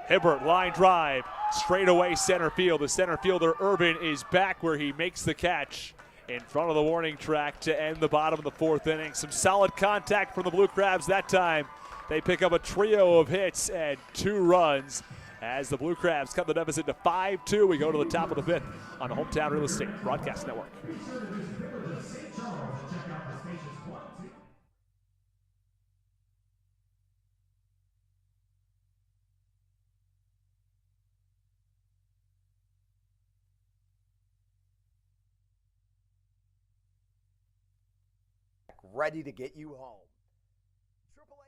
[SPEAKER 1] Hibbert, line drive, straight away center field. The center fielder, Urban, is back where he makes the catch in front of the warning track to end the bottom of the 4th inning. Some solid contact from the Blue Crabs that time. They pick up a trio of hits and 2 runs as the Blue Crabs cut the deficit to 5-2. We go to the top of the 5th on the Hometown Real Estate Broadcast Network.
[SPEAKER 7] Ready to get you home. AAA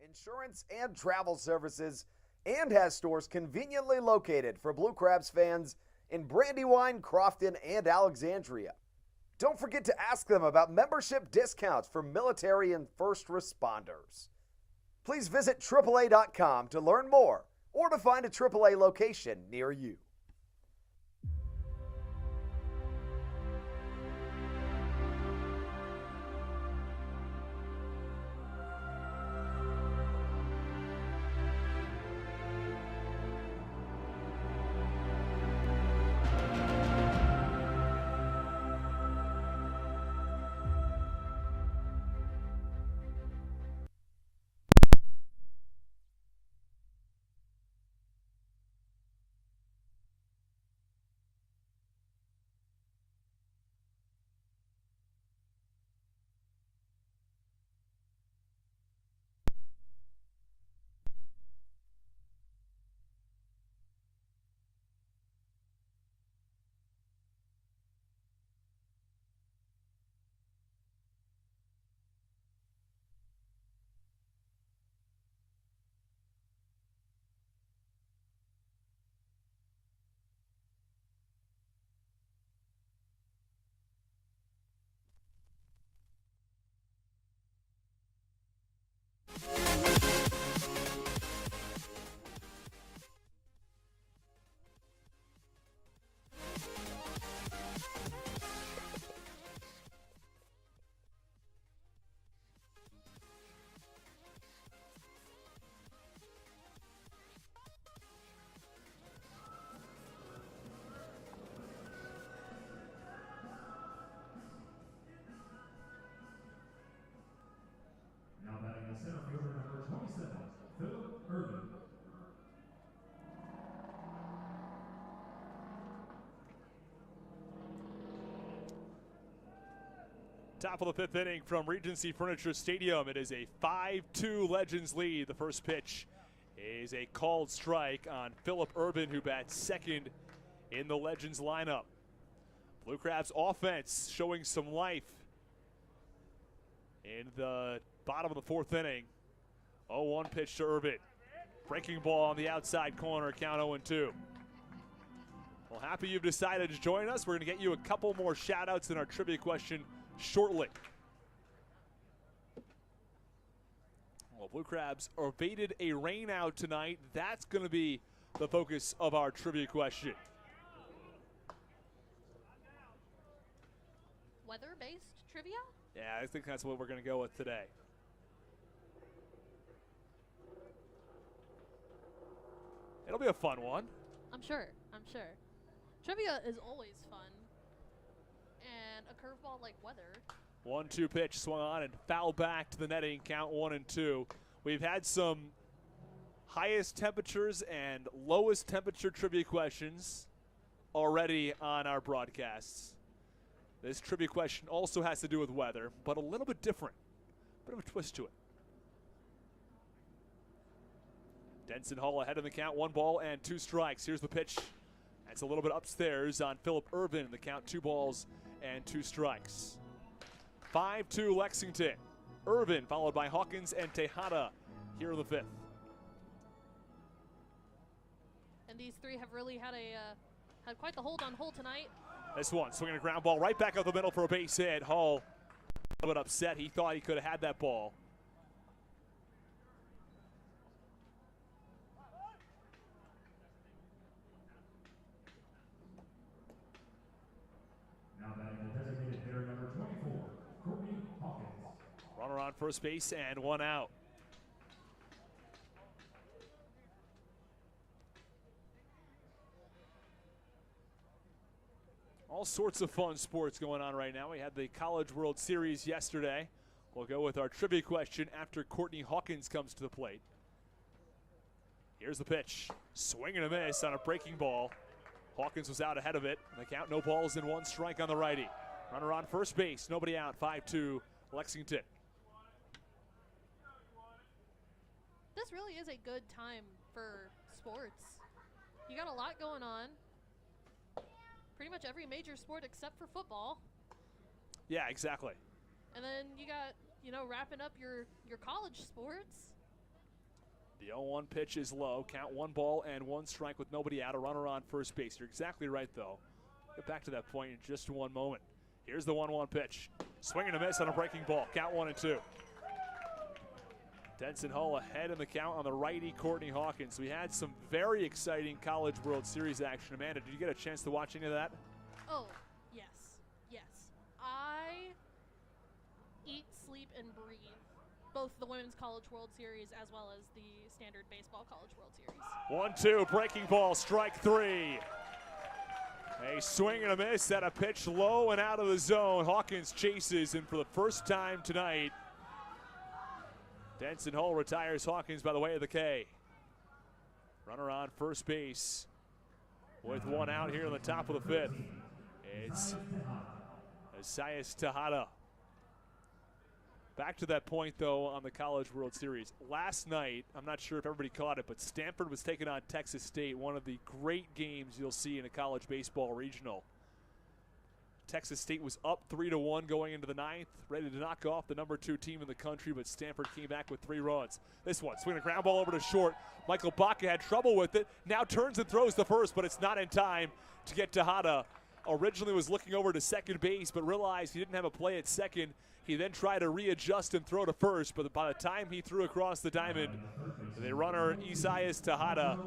[SPEAKER 7] insurance and travel services, and has stores conveniently located for Blue Crabs fans in Brandywine, Crofton, and Alexandria. Don't forget to ask them about membership discounts for military and first responders. Please visit AAA.com to learn more or to find a AAA location near you.
[SPEAKER 4] Now batting the center fielder number 27, Philip Urban.
[SPEAKER 1] Top of the 5th inning from Regency Furniture Stadium. It is a 5-2 Legends lead. The first pitch is a called strike on Philip Urban, who bats second in the Legends lineup. Blue Crabs offense showing some life in the bottom of the fourth inning. 0-1 pitch to Irvin. Breaking ball on the outside corner, count 0-2. Well, happy you've decided to join us. We're going to get you a couple more shout-outs in our trivia question shortly. Well, Blue Crabs evaded a rain out tonight. That's going to be the focus of our trivia question.
[SPEAKER 6] Weather-based trivia?
[SPEAKER 1] Yeah, I think that's what we're going to go with today. It'll be a fun one.
[SPEAKER 6] I'm sure. Trivia is always fun. And a curveball like weather.
[SPEAKER 1] 1-2 pitch swung on and foul back to the netting, count 1-2. We've had some highest temperatures and lowest temperature trivia questions already on our broadcasts. This trivia question also has to do with weather, but a little bit different. Bit of a twist to it. Denson Hall ahead in the count, 1 ball and 2 strikes. Here's the pitch. That's a little bit upstairs on Phillip Irvin in the count, 2 balls and 2 strikes. 5-2 Lexington. Irvin followed by Hawkins and Tejada here in the 5th.
[SPEAKER 6] And these three have really had quite the hold on Hull tonight.
[SPEAKER 1] This one, swinging a ground ball right back up the middle for a base hit. Hall a little bit upset. He thought he could have had that ball.
[SPEAKER 4] Now batting the designated hitter number 24, Courtney Hawkins.
[SPEAKER 1] Runner on first base and 1 out. All sorts of fun sports going on right now. We had the College World Series yesterday. We'll go with our trivia question after Courtney Hawkins comes to the plate. Here's the pitch. Swing and a miss on a breaking ball. Hawkins was out ahead of it. The count, no balls and 1 strike on the righty. Runner on first base, nobody out, 5-2 Lexington.
[SPEAKER 6] This really is a good time for sports. You got a lot going on. Pretty much every major sport except for football.
[SPEAKER 1] Yeah, exactly.
[SPEAKER 6] And then you got, wrapping up your college sports.
[SPEAKER 1] The 0-1 pitch is low. Count 1 ball and 1 strike with nobody out. A runner on first base. You're exactly right, though. Get back to that point in just 1 moment. Here's the 1-1 pitch. Swing and a miss on a breaking ball. Count 1-2. Denson Hall ahead in the count on the righty, Courtney Hawkins. We had some very exciting College World Series action. Amanda, did you get a chance to watch any of that?
[SPEAKER 6] Oh, yes. I eat, sleep, and breathe both the Women's College World Series as well as the Standard Baseball College World Series.
[SPEAKER 1] 1-2, breaking ball, strike 3. A swing and a miss at a pitch low and out of the zone. Hawkins chases, and for the first time tonight, Denson Hall retires Hawkins by the way of the K. Runner on first base with 1 out here in the top of the 5th. It's Isaias Tejada. Back to that point, though, on the College World Series. Last night, I'm not sure if everybody caught it, but Stanford was taking on Texas State, one of the great games you'll see in a college baseball regional. Texas State was up 3-1 going into the 9th, ready to knock off the number 2 team in the country, but Stanford came back with 3 runs. This one, swinging a ground ball over to short. Michael Baca had trouble with it, now turns and throws to first, but it's not in time to get Tejada. Originally was looking over to second base, but realized he didn't have a play at second. He then tried to readjust and throw to first, but by the time he threw across the diamond, the runner, Isaias Tejada,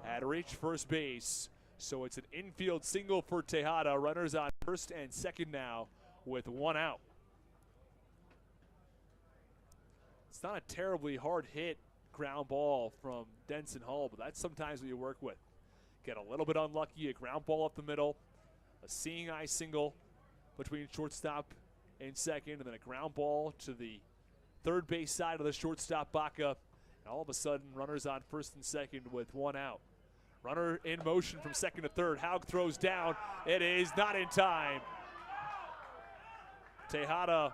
[SPEAKER 1] had reached first base. So it's an infield single for Tejada. Runners on first and second now with 1 out. It's not a terribly hard hit ground ball from Denson Hall, but that's sometimes what you work with. Get a little bit unlucky, a ground ball up the middle, a seeing eye single between shortstop and second, and then a ground ball to the third base side of the shortstop Baca. And all of a sudden, runners on first and second with 1 out. Runner in motion from second to third. Haug throws down. It is not in time. Tejada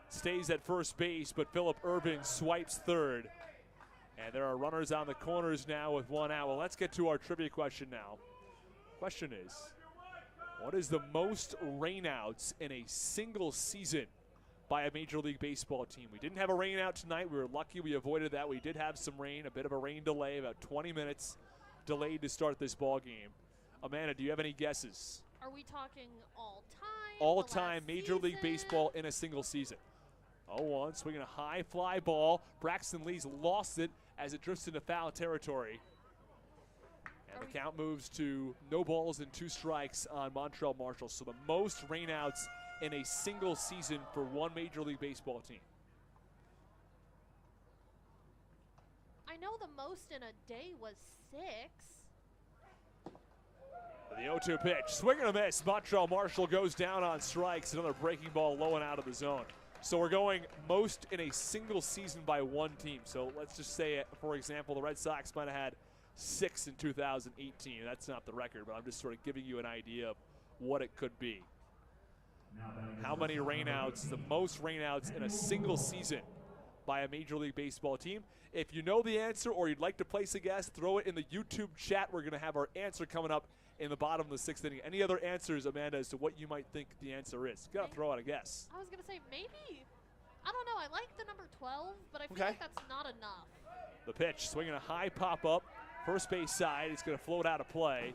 [SPEAKER 1] stays at first base, but Phillip Irvin swipes third. And there are runners on the corners now with 1 out. Well, let's get to our trivia question now. Question is, What is the most rainouts in a single season by a Major League Baseball team? We didn't have a rainout tonight. We were lucky we avoided that. We did have some rain, a bit of a rain delay, about 20 minutes delayed to start this ball game. Amanda, do you have any guesses?
[SPEAKER 6] Are we talking all time?
[SPEAKER 1] All-time
[SPEAKER 6] the last
[SPEAKER 1] Major League
[SPEAKER 6] season?
[SPEAKER 1] Baseball in a single season. 0-1, swinging a high fly ball. Braxton Lee's lost it as it drifts into foul territory. And the count moves to no balls and 2 strikes on Montreal Marshall. So the most rainouts in a single season for one Major League Baseball team.
[SPEAKER 6] I know the most in a day was 6.
[SPEAKER 1] The 0-2 pitch, swing and a miss. Montreal Marshall goes down on strikes. Another breaking ball low and out of the zone. So we're going most in a single season by one team. So let's just say, for example, the Red Sox might have had 6 in 2018. That's not the record, but I'm just sort of giving you an idea of what it could be. How many rainouts, the most rainouts in a single season by a Major League Baseball team? If you know the answer or you'd like to place a guess, throw it in the YouTube chat. We're going to have our answer coming up in the bottom of the 6th inning. Any other answers, Amanda, as to what you might think the answer is? Got to throw out a guess.
[SPEAKER 6] I was going to say maybe, I don't know, I like the number 12, but I feel
[SPEAKER 1] Okay.
[SPEAKER 6] like that's not enough.
[SPEAKER 1] The pitch, swinging a high pop-up, first base side. It's going to float out of play.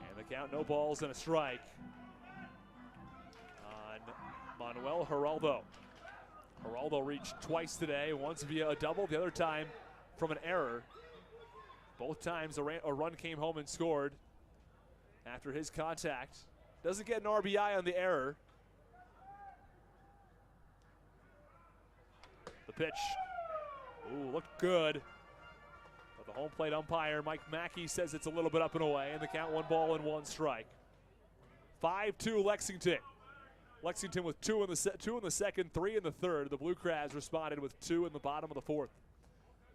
[SPEAKER 1] And the count, no balls and a strike on Manuel Geraldo. Geraldo reached twice today, once via a double, the other time from an error. Both times a run came home and scored after his contact. Doesn't get an RBI on the error. The pitch, ooh, looked good. But the home plate umpire, Mike Mackey, says it's a little bit up and away, and the count 1 ball and 1 strike. 5-2 Lexington. Lexington with 2 in the second, 3 in the third. The Blue Crabs responded with 2 in the bottom of the 4th.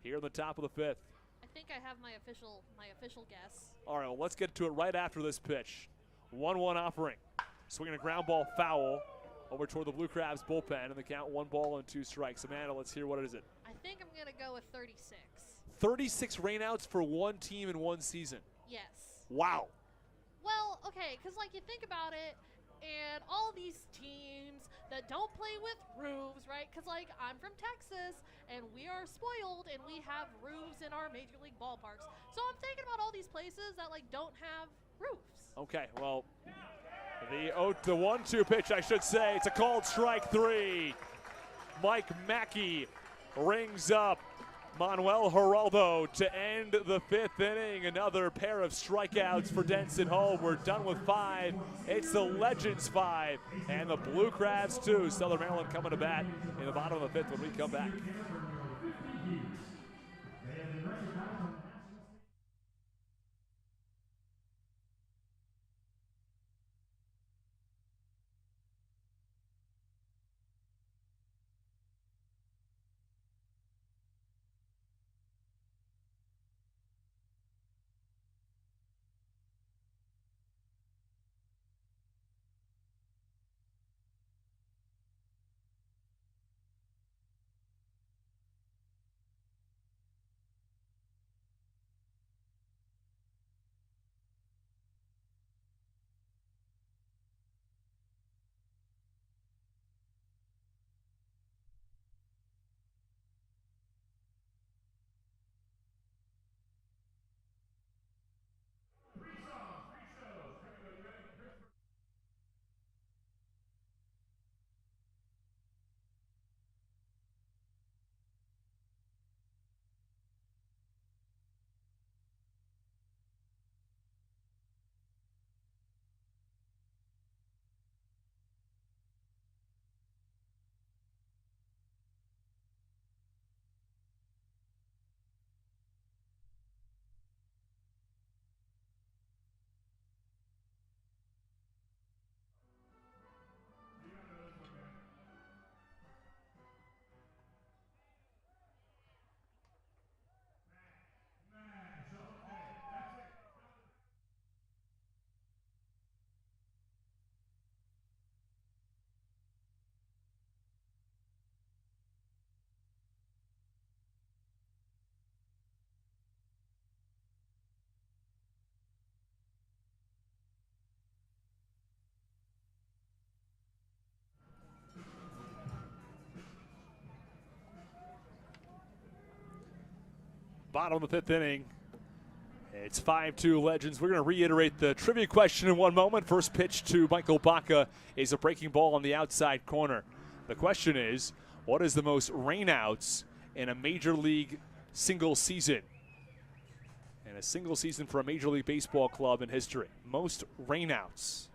[SPEAKER 1] Here in the top of the 5th.
[SPEAKER 6] I think I have my official guess.
[SPEAKER 1] All right, well, let's get to it right after this pitch. 1-1 offering. Swinging a ground ball foul over toward the Blue Crabs bullpen, and the count 1 ball and 2 strikes. Amanda, let's hear what is it.
[SPEAKER 6] I think I'm going to go with 36.
[SPEAKER 1] 36 rainouts for one team in one season.
[SPEAKER 6] Yes.
[SPEAKER 1] Wow.
[SPEAKER 6] Well, okay, because like you think about it, and all these teams that don't play with roofs, right? Because like I'm from Texas, and we are spoiled, and we have roofs in our major league ballparks. So I'm thinking about all these places that like don't have roofs.
[SPEAKER 1] Okay, well, the 1-2 pitch, I should say. It's a called strike 3. Mike Mackey rings up Manuel Geraldo to end the 5th inning. Another pair of strikeouts for Denson Home. We're done with 5. It's the Legends 5 and the Blue Crabs 2. Southern Maryland coming to bat in the bottom of the 5th when we come back. Bottom of the fifth inning. It's 5-2 Legends. We're going to reiterate the trivia question in one moment. First pitch to Michael Baca is a breaking ball on the outside corner. The question is, what is the most rainouts in a Major League single season? In a single season for a Major League Baseball club in history. Most rainouts.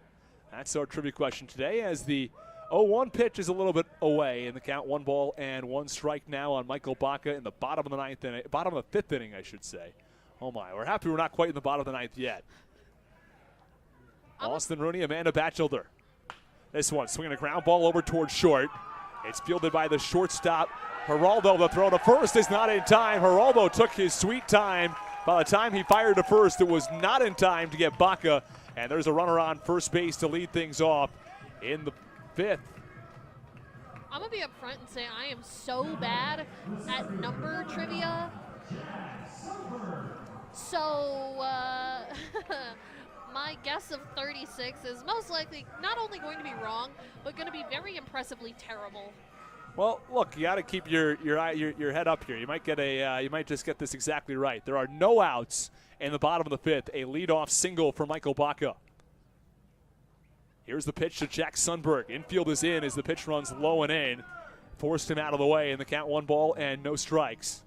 [SPEAKER 1] That's our trivia question today, as the 0-1 pitch is a little bit away in the count. 1 ball and 1 strike now on Michael Baca in the bottom of the ninth inning, bottom of the fifth inning, I should say. Oh my, we're happy we're not quite in the bottom of the ninth yet. Austin Rooney, Amanda Batchelder. This one, swinging a ground ball over towards short. It's fielded by the shortstop, Geraldo. The throw to first is not in time. Geraldo took his sweet time. By the time he fired to first, it was not in time to get Baca. And there's a runner on first base to lead things off in the fifth.
[SPEAKER 6] I'm going to be up front and say I am so bad at number trivia. So, my guess of 36 is most likely not only going to be wrong, but going to be very impressively terrible.
[SPEAKER 1] Well, look, you got to keep your head up here. You might get you might just get this exactly right. There are no outs in the bottom of the fifth. A leadoff single for Michael Baca. Here's the pitch to Jack Sundberg. Infield is in as the pitch runs low and in. Forced him out of the way in the count. 1 ball and no strikes.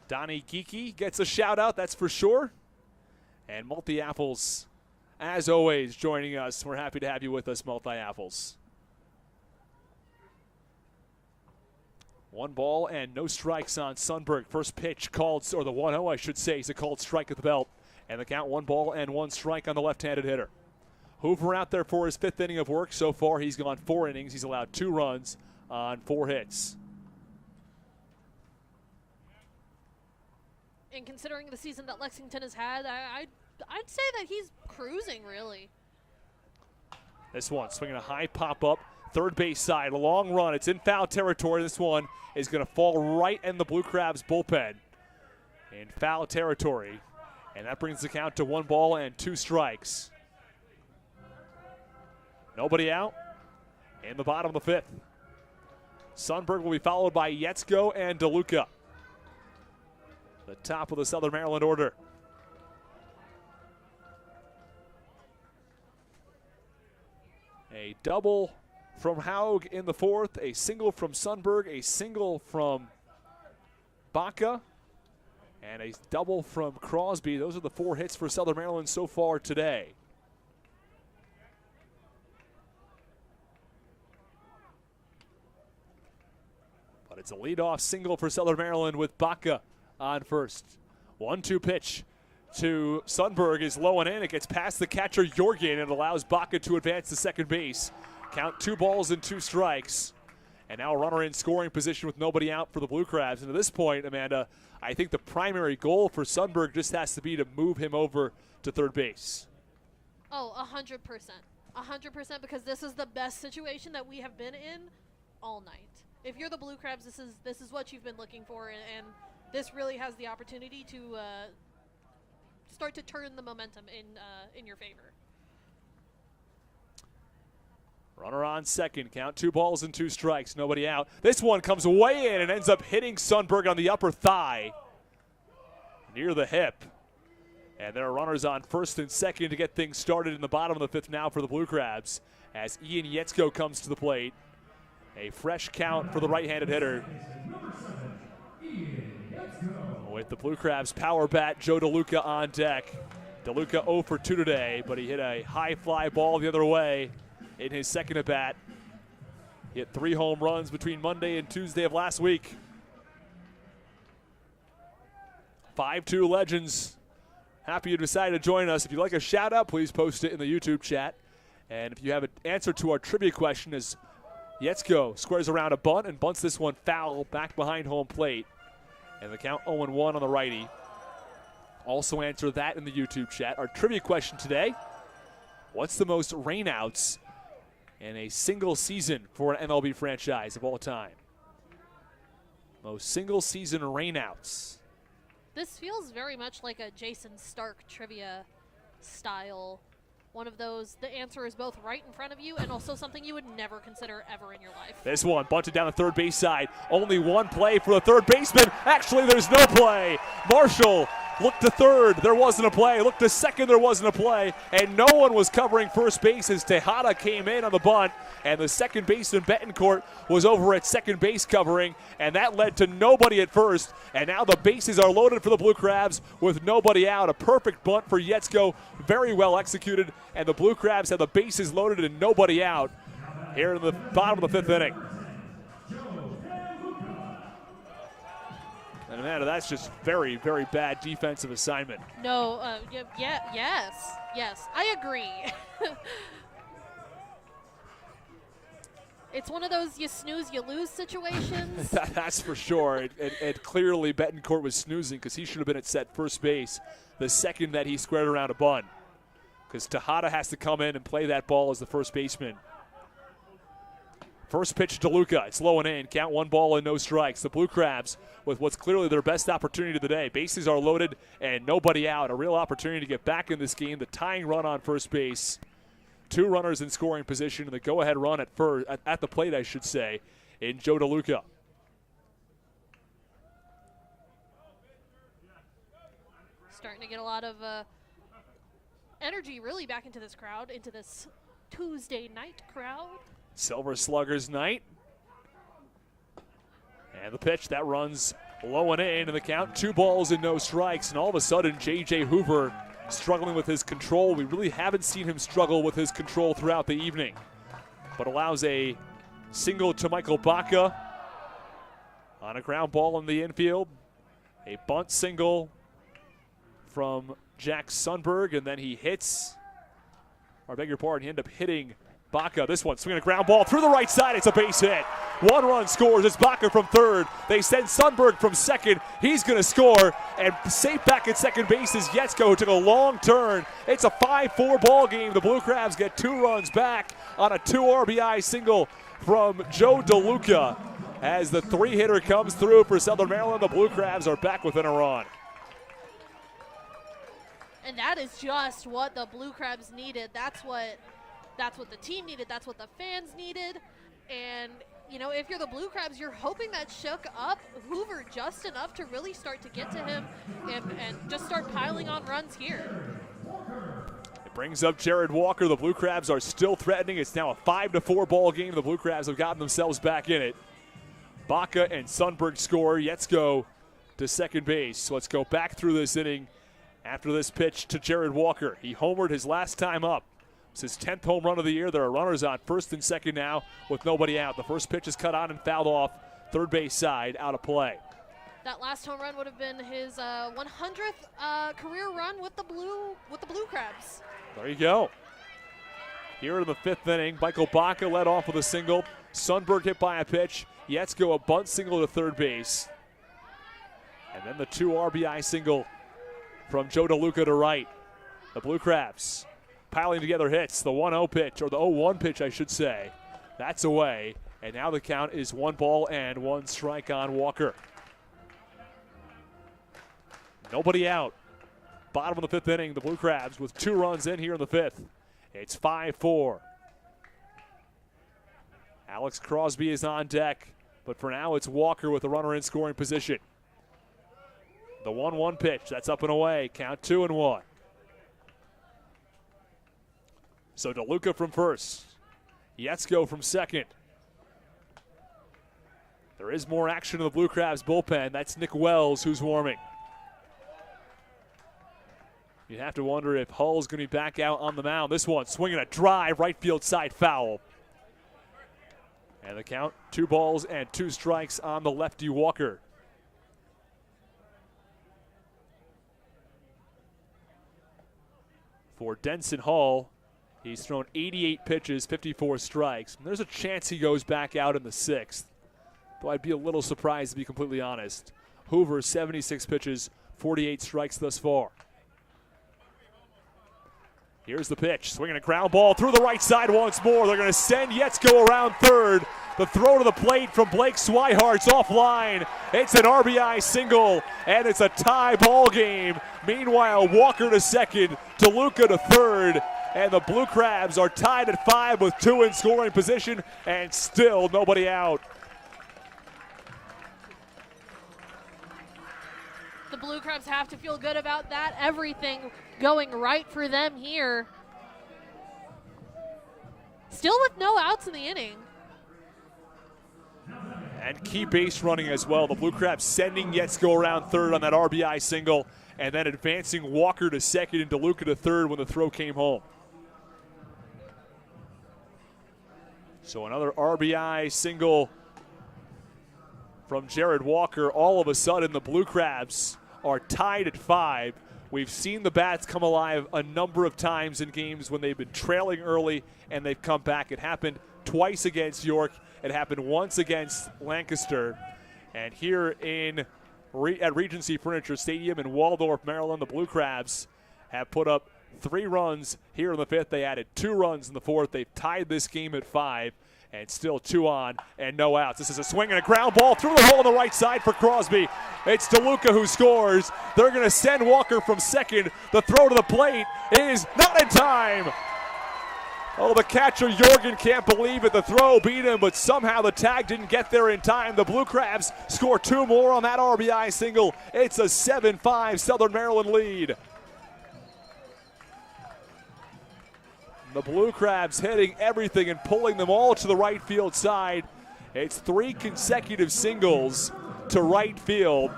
[SPEAKER 1] Donnie Geeky gets a shout out, that's for sure. And Multi Apples, as always, joining us. We're happy to have you with us, Multi Apples. 1 ball and no strikes on Sundberg. First pitch called, or the 1-0, I should say, is a called strike at the belt. And the count 1 ball and 1 strike on the left-handed hitter. Hoover out there for his 5th inning of work. So far, he's gone 4 innings. He's allowed 2 runs on 4 hits.
[SPEAKER 6] And considering the season that Lexington has had, I'd say that he's cruising, really.
[SPEAKER 1] This one, swinging a high pop-up, third base side, a long run. It's in foul territory. This one is going to fall right in the Blue Crabs bullpen in foul territory. And that brings the count to 1 ball and 2 strikes. Nobody out in the bottom of the 5th. Sundberg will be followed by Yetzko and DeLuca. The top of the Southern Maryland order. A double from Haug in the 4th, a single from Sundberg, a single from Baca, and a double from Crosby. Those are the 4 hits for Southern Maryland so far today. But it's a leadoff single for Southern Maryland with Baca on first. 1-2 pitch to Sundberg is low and in. It gets past the catcher Jorgen and allows Baca to advance to second base. Count 2 balls and 2 strikes. And now a runner in scoring position with nobody out for the Blue Crabs. And at this point, Amanda, I think the primary goal for Sundberg just has to be to move him over to third base.
[SPEAKER 6] Oh, 100%. 100%, because this is the best situation that we have been in all night. If you're the Blue Crabs, this is what you've been looking for, and this really has the opportunity to start to turn the momentum in your favor.
[SPEAKER 1] Runner on second, count 2 balls and 2 strikes, nobody out. This one comes way in and ends up hitting Sundberg on the upper thigh, near the hip. And there are runners on first and second to get things started in the bottom of the 5th now for the Blue Crabs, as Ian Yetzko comes to the plate. A fresh count for the right-handed hitter. With the Blue Crabs power bat, Joe DeLuca on deck. DeLuca 0 for 2 today, but he hit a high fly ball the other way in his second at bat. He hit 3 home runs between Monday and Tuesday of last week. 5-2 Legends. Happy you decided to join us. If you'd like a shout out, please post it in the YouTube chat. And if you have an answer to our trivia question, as Yetzko squares around a bunt and bunts this one foul back behind home plate. And the count 0-1 on the righty. Also answer that in the YouTube chat. Our trivia question today: what's the most rainouts in a single season for an MLB franchise of all time? Most single season rainouts.
[SPEAKER 6] This feels very much like a Jason Stark trivia style one of those, the answer is both right in front of you and also something you would never consider ever in your life.
[SPEAKER 1] This one bunted down the third base side. Only one play for the third baseman. Actually, there's no play. Marshall looked to third. There wasn't a play. Looked to second. There wasn't a play. And no one was covering first base as Tejada came in on the bunt. And the second baseman, Betancourt, was over at second base covering. And that led to nobody at first. And now the bases are loaded for the Blue Crabs with nobody out. A perfect bunt for Yetzko. Very well executed. And the Blue Crabs have the bases loaded and nobody out here in the bottom of the 5th inning. And man, that's just very, very bad defensive assignment.
[SPEAKER 6] No, yes, I agree. It's one of those you snooze, you lose situations.
[SPEAKER 1] That's for sure. And clearly Betancourt was snoozing because he should have been at set first base the second that he squared around a bunt. Because Tejada has to come in and play that ball as the first baseman. First pitch to DeLuca. It's low and in. Count 1 ball and no strikes. The Blue Crabs with what's clearly their best opportunity of the day. Bases are loaded and nobody out. A real opportunity to get back in this game. The tying run on first base. 2 runners in scoring position and the go-ahead run at the plate, I should say, in Joe DeLuca.
[SPEAKER 6] Starting to get a lot of energy really back into this crowd, into this Tuesday night crowd.
[SPEAKER 1] Silver Sluggers night. And the pitch that runs low and in, and the count 2 balls and no strikes. And all of a sudden, J.J. Hoover struggling with his control. We really haven't seen him struggle with his control throughout the evening. But allows a single to Michael Baca on a ground ball in the infield. A bunt single from Jack Sundberg, and then he hits, or I beg your pardon, he ended up hitting Baca. This one, swinging a ground ball through the right side. It's a base hit. 1 run scores. It's Baca from third. They send Sundberg from second. He's going to score. And safe back at second base is Yetzko, who took a long turn. It's a 5-4 ball game. The Blue Crabs get 2 runs back on a 2 RBI single from Joe DeLuca. As the 3-hitter comes through for Southern Maryland, the Blue Crabs are back within a run.
[SPEAKER 6] And that is just what the Blue Crabs needed. That's what the team needed. That's what the fans needed. And, you know, if you're the Blue Crabs, you're hoping that shook up Hoover just enough to really start to get to him and just start piling on runs here.
[SPEAKER 1] It brings up Jared Walker. The Blue Crabs are still threatening. It's now a 5-4 ball game. The Blue Crabs have gotten themselves back in it. Baca and Sundberg score. Yetzko to second base. So let's go back through this inning after this pitch to Jared Walker. He homered his last time up. It's his 10th home run of the year. There are runners on first and second now with nobody out. The first pitch is cut on and fouled off third base side, out of play.
[SPEAKER 6] That last home run would have been his 100th career run with the Blue Crabs.
[SPEAKER 1] There you go. Here in the 5th inning, Michael Baca led off with a single. Sundberg hit by a pitch. Yetzko a bunt single to third base. And then the 2 RBI single from Joe DeLuca to right. The Blue Crabs piling together hits. The 1-0 pitch, or the 0-1 pitch, I should say. That's away. And now the count is 1 ball and 1 strike on Walker. Nobody out. Bottom of the 5th inning, the Blue Crabs with 2 runs in here in the 5th. It's 5-4. Alex Crosby is on deck, but for now it's Walker with the runner in scoring position. The 1-1 pitch, that's up and away. Count 2-1. So DeLuca from first. Yetzko from second. There is more action in the Blue Crabs bullpen. That's Nick Wells who's warming. You have to wonder if Hull's going to be back out on the mound. This one swinging a drive, right field side foul. And the count, 2 balls and 2 strikes on the lefty Walker. For Denson Hull, he's thrown 88 pitches, 54 strikes. And there's a chance he goes back out in the 6th, though I'd be a little surprised to be completely honest. Hoover, 76 pitches, 48 strikes thus far. Here's the pitch, swinging a ground ball through the right side once more. They're going to send Yetzko around third. The throw to the plate from Blake Swihart's offline. It's an RBI single, and it's a tie ball game. Meanwhile, Walker to second, DeLuca to third, and the Blue Crabs are tied at 5 with 2 in scoring position, and still nobody out.
[SPEAKER 6] The Blue Crabs have to feel good about that. Everything going right for them here. Still with no outs in the inning.
[SPEAKER 1] And key base running as well. The Blue Crabs sending Yetzko around third on that RBI single, and then advancing Walker to second and DeLuca to third when the throw came home. So another RBI single from Jared Walker. All of a sudden, the Blue Crabs are tied at 5. We've seen the bats come alive a number of times in games when they've been trailing early and they've come back. It happened twice against York. It happened once against Lancaster. And here at Regency Furniture Stadium in Waldorf, Maryland, the Blue Crabs have put up 3 runs here in the 5th. They added 2 runs in the 4th. They've tied this game at 5, and still 2 on and no outs. This is a swing and a ground ball through the hole on the right side for Crosby. It's DeLuca who scores. They're going to send Walker from second. The throw to the plate is not in time. Oh, the catcher, Jorgen, can't believe it. The throw beat him, but somehow the tag didn't get there in time. The Blue Crabs score 2 more on that RBI single. It's a 7-5 Southern Maryland lead. The Blue Crabs hitting everything and pulling them all to the right field side. It's 3 consecutive singles to right field,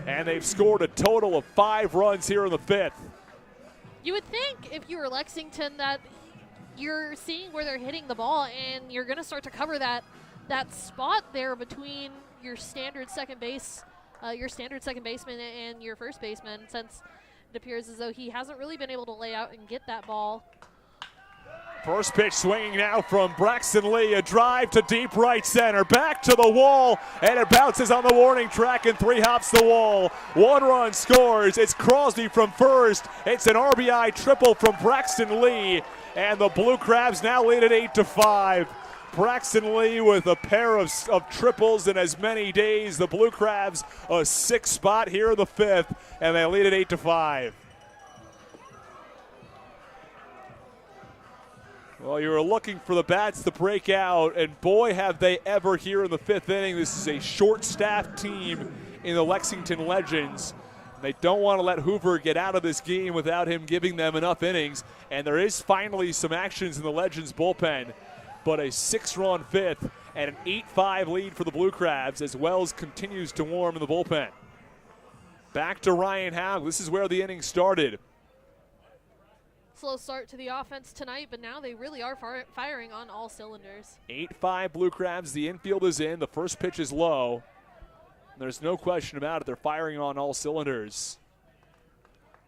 [SPEAKER 1] and they've scored a total of 5 runs here in the 5th.
[SPEAKER 6] You would think if you were Lexington that you're seeing where they're hitting the ball and you're going to start to cover that spot there between your standard second baseman and your first baseman, since it appears as though he hasn't really been able to lay out and get that ball.
[SPEAKER 1] First pitch swinging now from Braxton Lee. A drive to deep right center. Back to the wall, and it bounces on the warning track and 3 hops the wall. 1 run scores. It's Crosby from first. It's an RBI triple from Braxton Lee, and the Blue Crabs now lead at 8-5. Braxton Lee with a pair of triples in as many days. The Blue Crabs a 6th spot here in the 5th, and they lead at 8-5. Well, you were looking for the bats to break out, and boy, have they ever here in the 5th inning. This is a short-staffed team in the Lexington Legends. They don't want to let Hoover get out of this game without him giving them enough innings, and there is finally some actions in the Legends bullpen, but a 6-run 5th and an 8-5 lead for the Blue Crabs as Wells continues to warm in the bullpen. Back to Ryan Howe. This is where the inning started.
[SPEAKER 6] Slow start to the offense tonight, but now they really are firing on all cylinders.
[SPEAKER 1] 8-5 Blue Crabs. The infield is in. The first pitch is low. There's no question about it. They're firing on all cylinders.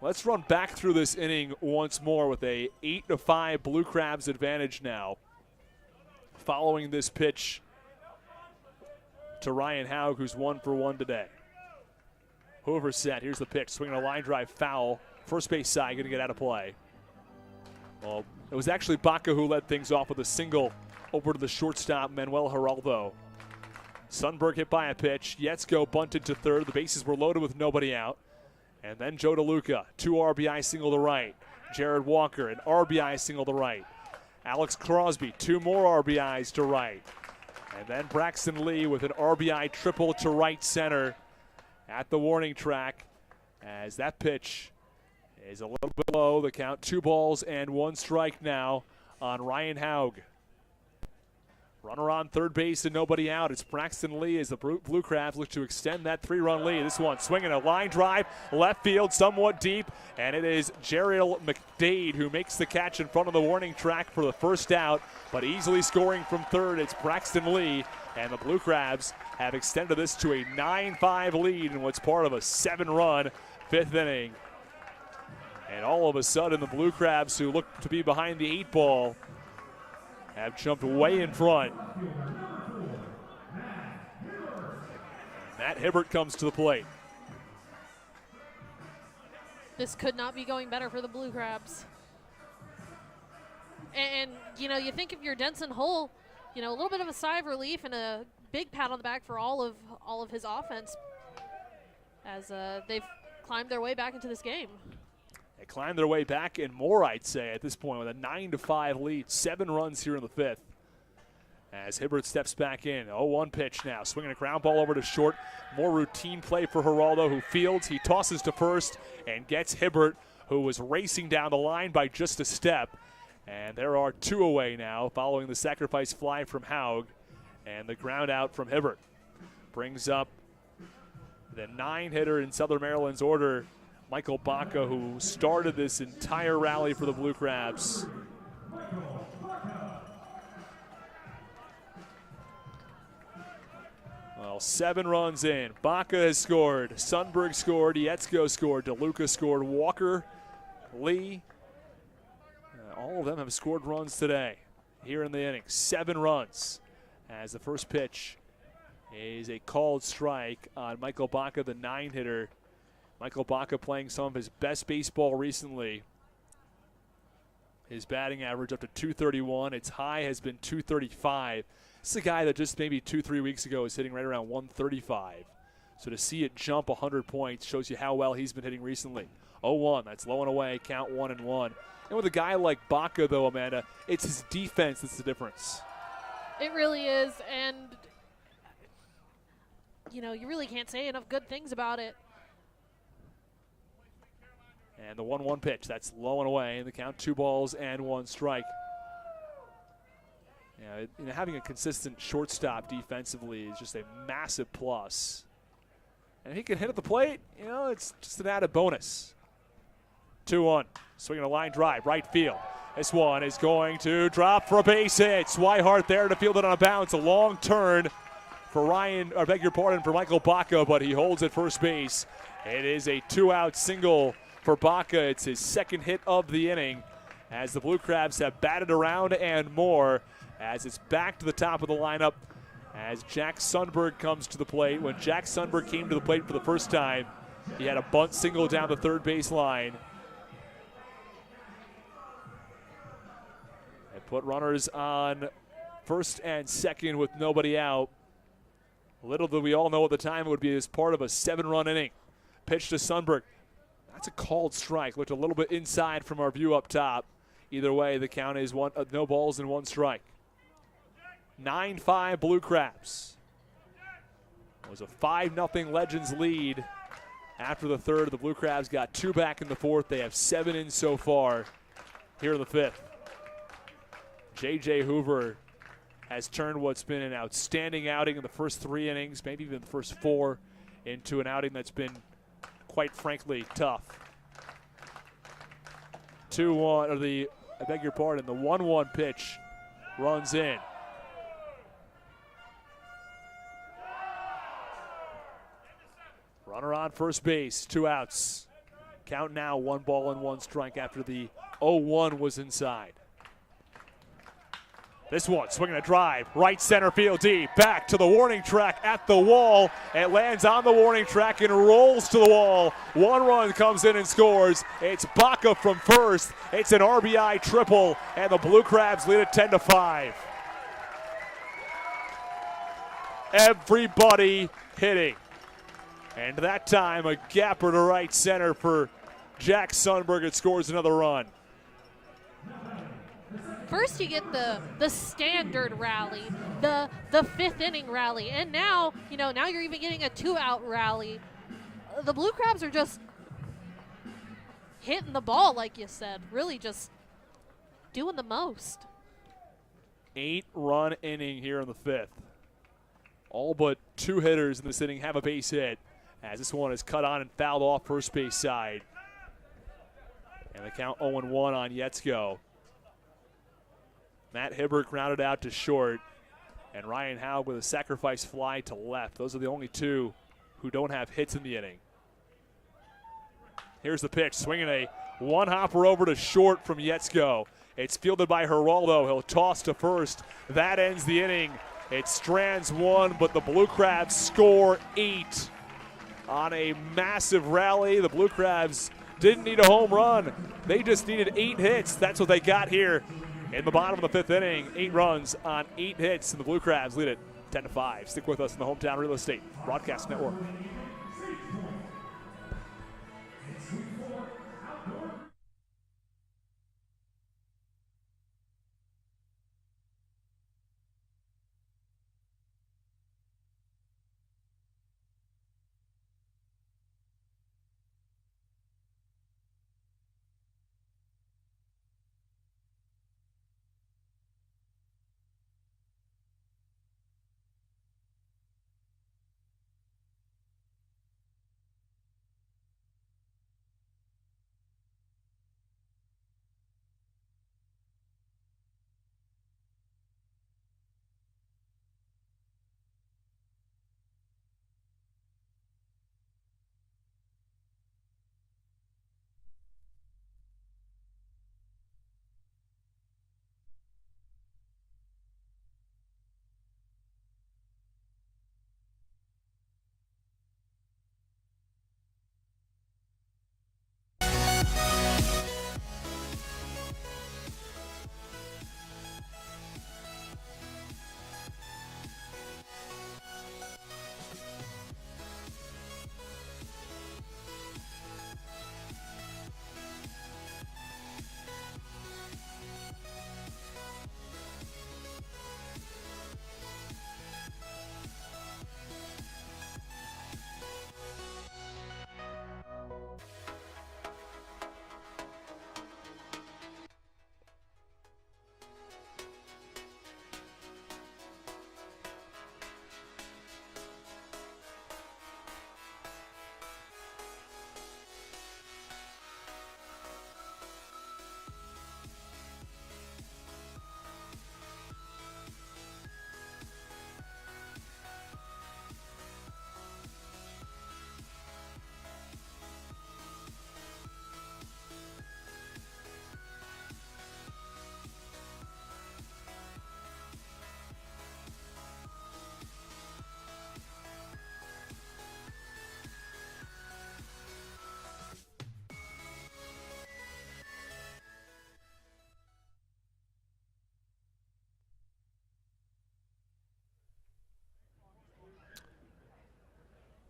[SPEAKER 1] Let's run back through this inning once more with a 8-5 Blue Crabs advantage now. Following this pitch to Ryan Haug, who's 1 for 1 today. Hoover set. Here's the pitch. Swinging a line drive foul. First base side going to get out of play. Well, it was actually Baca who led things off with a single over to the shortstop, Manuel Geraldo. Sundberg hit by a pitch. Yetzko bunted to third. The bases were loaded with nobody out. And then Joe DeLuca, 2 RBI single to right. Jared Walker, an RBI single to right. Alex Crosby, 2 more RBIs to right. And then Braxton Lee with an RBI triple to right center at the warning track as that pitch is a little bit low. The count 2 balls and 1 strike now on Ryan Haug. Runner on third base and nobody out. It's Braxton Lee as the Blue Crabs look to extend that 3-run lead. This one swinging a line drive, left field, somewhat deep, and it is Jeriel McDade who makes the catch in front of the warning track for the first out, but easily scoring from third. It's Braxton Lee, and the Blue Crabs have extended this to a 9-5 lead in what's part of a 7-run 5th inning. And all of a sudden, the Blue Crabs, who look to be behind the 8 ball, have jumped way in front. Matt Hibbert comes to the plate.
[SPEAKER 6] This could not be going better for the Blue Crabs. And you know, you think if you're Denson Hull, you know, a little bit of a sigh of relief and a big pat on the back for all of his offense as they've climbed their way back into this game.
[SPEAKER 1] They climb their way back and more, I'd say, at this point with a 9-5 lead. 7 runs here in the 5th. As Hibbert steps back in. 0-1 pitch now. Swinging a ground ball over to short. More routine play for Geraldo, who fields. He tosses to first and gets Hibbert, who was racing down the line by just a step. And there are 2 away now following the sacrifice fly from Haug and the ground out from Hibbert. Brings up the 9-hitter in Southern Maryland's order, Michael Baca, who started this entire rally for the Blue Crabs. Well, 7 runs in. Baca has scored. Sundberg scored. Yetzko scored. DeLuca scored. Walker, Lee. All of them have scored runs today here in the inning. 7 runs as the first pitch is a called strike on Michael Baca, the 9-hitter. Michael Baca playing some of his best baseball recently. His batting average up to 231. Its high has been 235. This is a guy that just maybe 2-3 weeks ago was hitting right around 135. So to see it jump 100 points shows you how well he's been hitting recently. 0-1, that's low and away, count 1-1. And with a guy like Baca, though, Amanda, it's his defense that's the difference.
[SPEAKER 6] It really is, and you know, you really can't say enough good things about it.
[SPEAKER 1] And the 1-1 pitch, that's low and away, and the count 2 balls and 1 strike. You know, having a consistent shortstop defensively is just a massive plus. And if he can hit at the plate, you know, it's just an added bonus. 2-1, swinging a line drive, right field. This one is going to drop for a base hit. Swihart there to field it on a bounce. A long turn for for Michael Baca, but he holds at first base. It is a 2-out single for Baca. It's his 2nd hit of the inning as the Blue Crabs have batted around and more as it's back to the top of the lineup as Jack Sundberg comes to the plate. When Jack Sundberg came to the plate for the first time, he had a bunt single down the third base line. They put runners on first and second with nobody out. Little did we all know at the time it would be as part of a 7-run inning. Pitch to Sundberg. That's a called strike. Looked a little bit inside from our view up top. Either way, the count is no balls and 1 strike. 9-5 Blue Crabs. It was a 5-0 Legends lead after the 3rd. The Blue Crabs got 2 back in the 4th. They have 7 in so far here in the 5th. J.J. Hoover has turned what's been an outstanding outing in the first 3 innings, maybe even the first 4, into an outing that's been, quite frankly, tough. 2-1, the 1-1 pitch runs in. Runner on first base, 2 outs. Count now 1 ball and 1 strike after the 0-1 was inside. This one, swinging a drive, right center field deep, back to the warning track at the wall. It lands on the warning track and rolls to the wall. 1 run comes in and scores. It's Baca from first. It's an RBI triple, and the Blue Crabs lead it 10-5. Everybody hitting. And that time, a gapper to right center for Jack Sundberg. It scores another run.
[SPEAKER 6] First you get the standard rally, the 5th inning rally, and now, you know, now you're even getting a 2-out rally. The Blue Crabs are just hitting the ball, like you said, really just doing the most.
[SPEAKER 1] 8-run inning here in the 5th. All but 2 hitters in this inning have a base hit, as this one is cut on and fouled off first base side. And the count 0-1 on Yetzko. Matt Hibbert grounded out to short, and Ryan Haug with a sacrifice fly to left. Those are the only 2 who don't have hits in the inning. Here's the pitch, swinging a 1-hopper over to short from Yetzko. It's fielded by Geraldo. He'll toss to first. That ends the inning. It strands 1, but the Blue Crabs score 8 on a massive rally. The Blue Crabs didn't need a home run. They just needed 8 hits. That's what they got here in the bottom of the 5th inning. 8 runs on 8 hits, and the Blue Crabs lead it 10-5. Stick with us in the Hometown Real Estate Broadcast Network.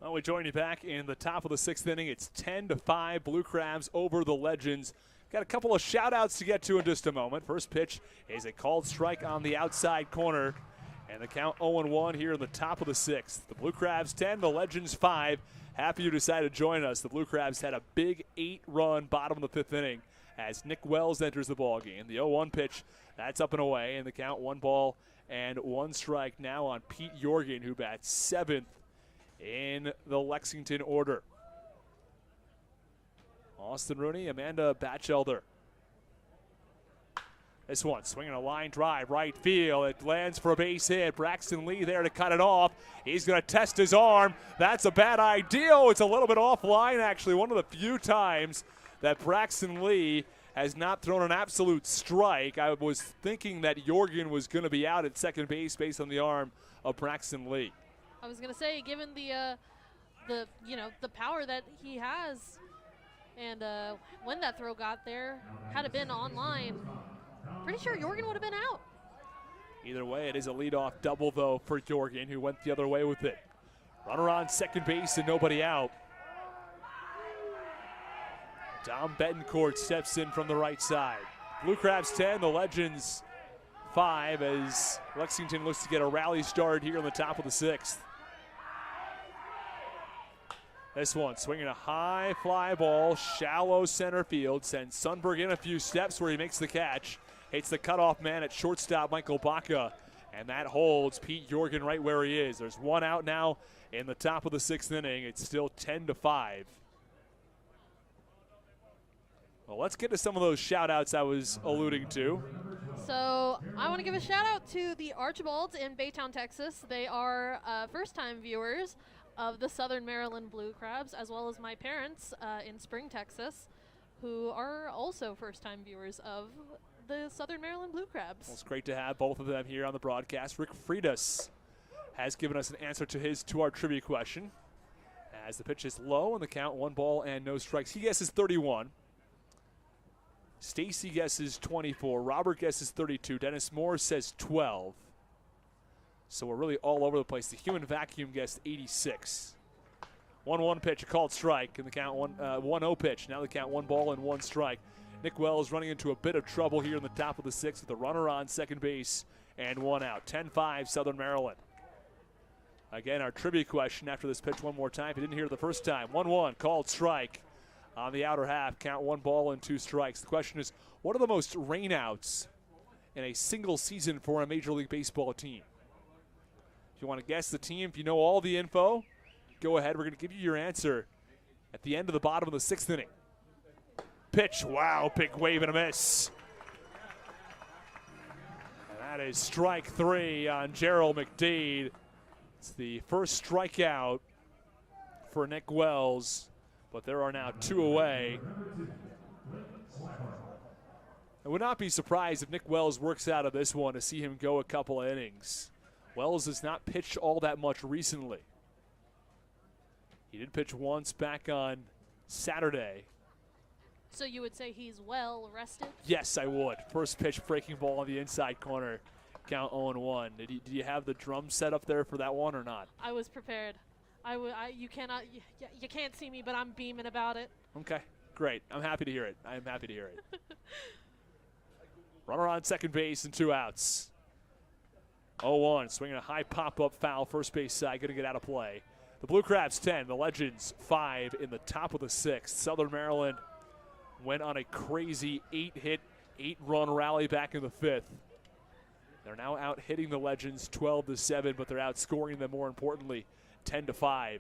[SPEAKER 1] Well, we join you back in the top of the 6th inning. It's 10-5, Blue Crabs over the Legends. Got a couple of shout-outs to get to in just a moment. First pitch is a called strike on the outside corner, and the count 0-1 here in the top of the 6th. The Blue Crabs 10, the Legends 5. Happy you decided to join us. The Blue Crabs had a big 8-run bottom of the 5th inning as Nick Wells enters the ballgame. The 0-1 pitch, that's up and away, and the count 1 ball and 1 strike now on Pete Jorgen, who bats 7th in the Lexington order. Austin Rooney, Amanda Batchelder. This one, swinging a line drive, right field. It lands for a base hit. Braxton Lee there to cut it off. He's going to test his arm. That's a bad idea. It's a little bit offline, actually. One of the few times that Braxton Lee has not thrown an absolute strike. I was thinking that Jorgen was going to be out at second base based on the arm of Braxton Lee.
[SPEAKER 6] I was gonna say, given the power that he has, and when that throw got there, had it been online, pretty sure Jorgen would have been out.
[SPEAKER 1] Either way, it is a leadoff double, though, for Jorgen, who went the other way with it. Runner on second base and nobody out. Dom Betancourt steps in from the right side. Blue Crabs 10, the Legends 5, as Lexington looks to get a rally start here on the top of the 6th. This one, swinging a high fly ball, shallow center field, sends Sundberg in a few steps where he makes the catch. Hits the cutoff man at shortstop, Michael Baca, and that holds Pete Jorgen right where he is. There's one out now in the top of the 6th inning. It's still 10-5. Well, let's get to some of those shout-outs I was alluding to.
[SPEAKER 6] So I want to give a shout out to the Archibalds in Baytown, Texas. They are first-time viewers of the Southern Maryland Blue Crabs, as well as my parents in Spring, Texas, who are also first-time viewers of the Southern Maryland Blue Crabs.
[SPEAKER 1] Well, it's great to have both of them here on the broadcast. Rick Freitas has given us an answer to our trivia question. As the pitch is low and the count 1 ball and no strikes. He guesses 31. Stacy guesses 24. Robert guesses 32. Dennis Moore says 12. So we're really all over the place. The human vacuum guessed 86. 1-1 pitch, a called strike, and the count 1-0 pitch. Now the count 1 ball and 1 strike. Nick Wells running into a bit of trouble here in the top of the 6th with a runner on second base and 1 out. 10-5 Southern Maryland. Again, our trivia question after this pitch one more time. If you didn't hear it the first time, 1-1, called strike on the outer half. Count 1 ball and 2 strikes. The question is, what are the most rainouts in a single season for a Major League Baseball team? If you want to guess the team, if you know all the info, go ahead. We're going to give you your answer at the end of the bottom of the 6th inning. Pitch, wow, big wave and a miss. And that is strike 3 on Gerald McDade. It's the first strikeout for Nick Wells, but there are now 2 away. I would not be surprised if Nick Wells works out of this one to see him go a couple of innings. Wells has not pitched all that much recently. He did pitch once back on Saturday.
[SPEAKER 6] So you would say he's well rested?
[SPEAKER 1] Yes, I would. First pitch, breaking ball on the inside corner. Count 0-1. Did you have the drum set up there for that one or not?
[SPEAKER 6] I was prepared. You can't see me, but I'm beaming about it.
[SPEAKER 1] Okay, great. I'm happy to hear it. I am happy to hear it. Runner on second base and 2 outs. 0-1, swinging a high pop-up foul, first base side, going to get out of play. The Blue Crabs 10, the Legends 5 in the top of the 6th. Southern Maryland went on a crazy 8-hit, 8-run rally back in the 5th. They're now out hitting the Legends 12-7, but they're outscoring them, more importantly, 10-5.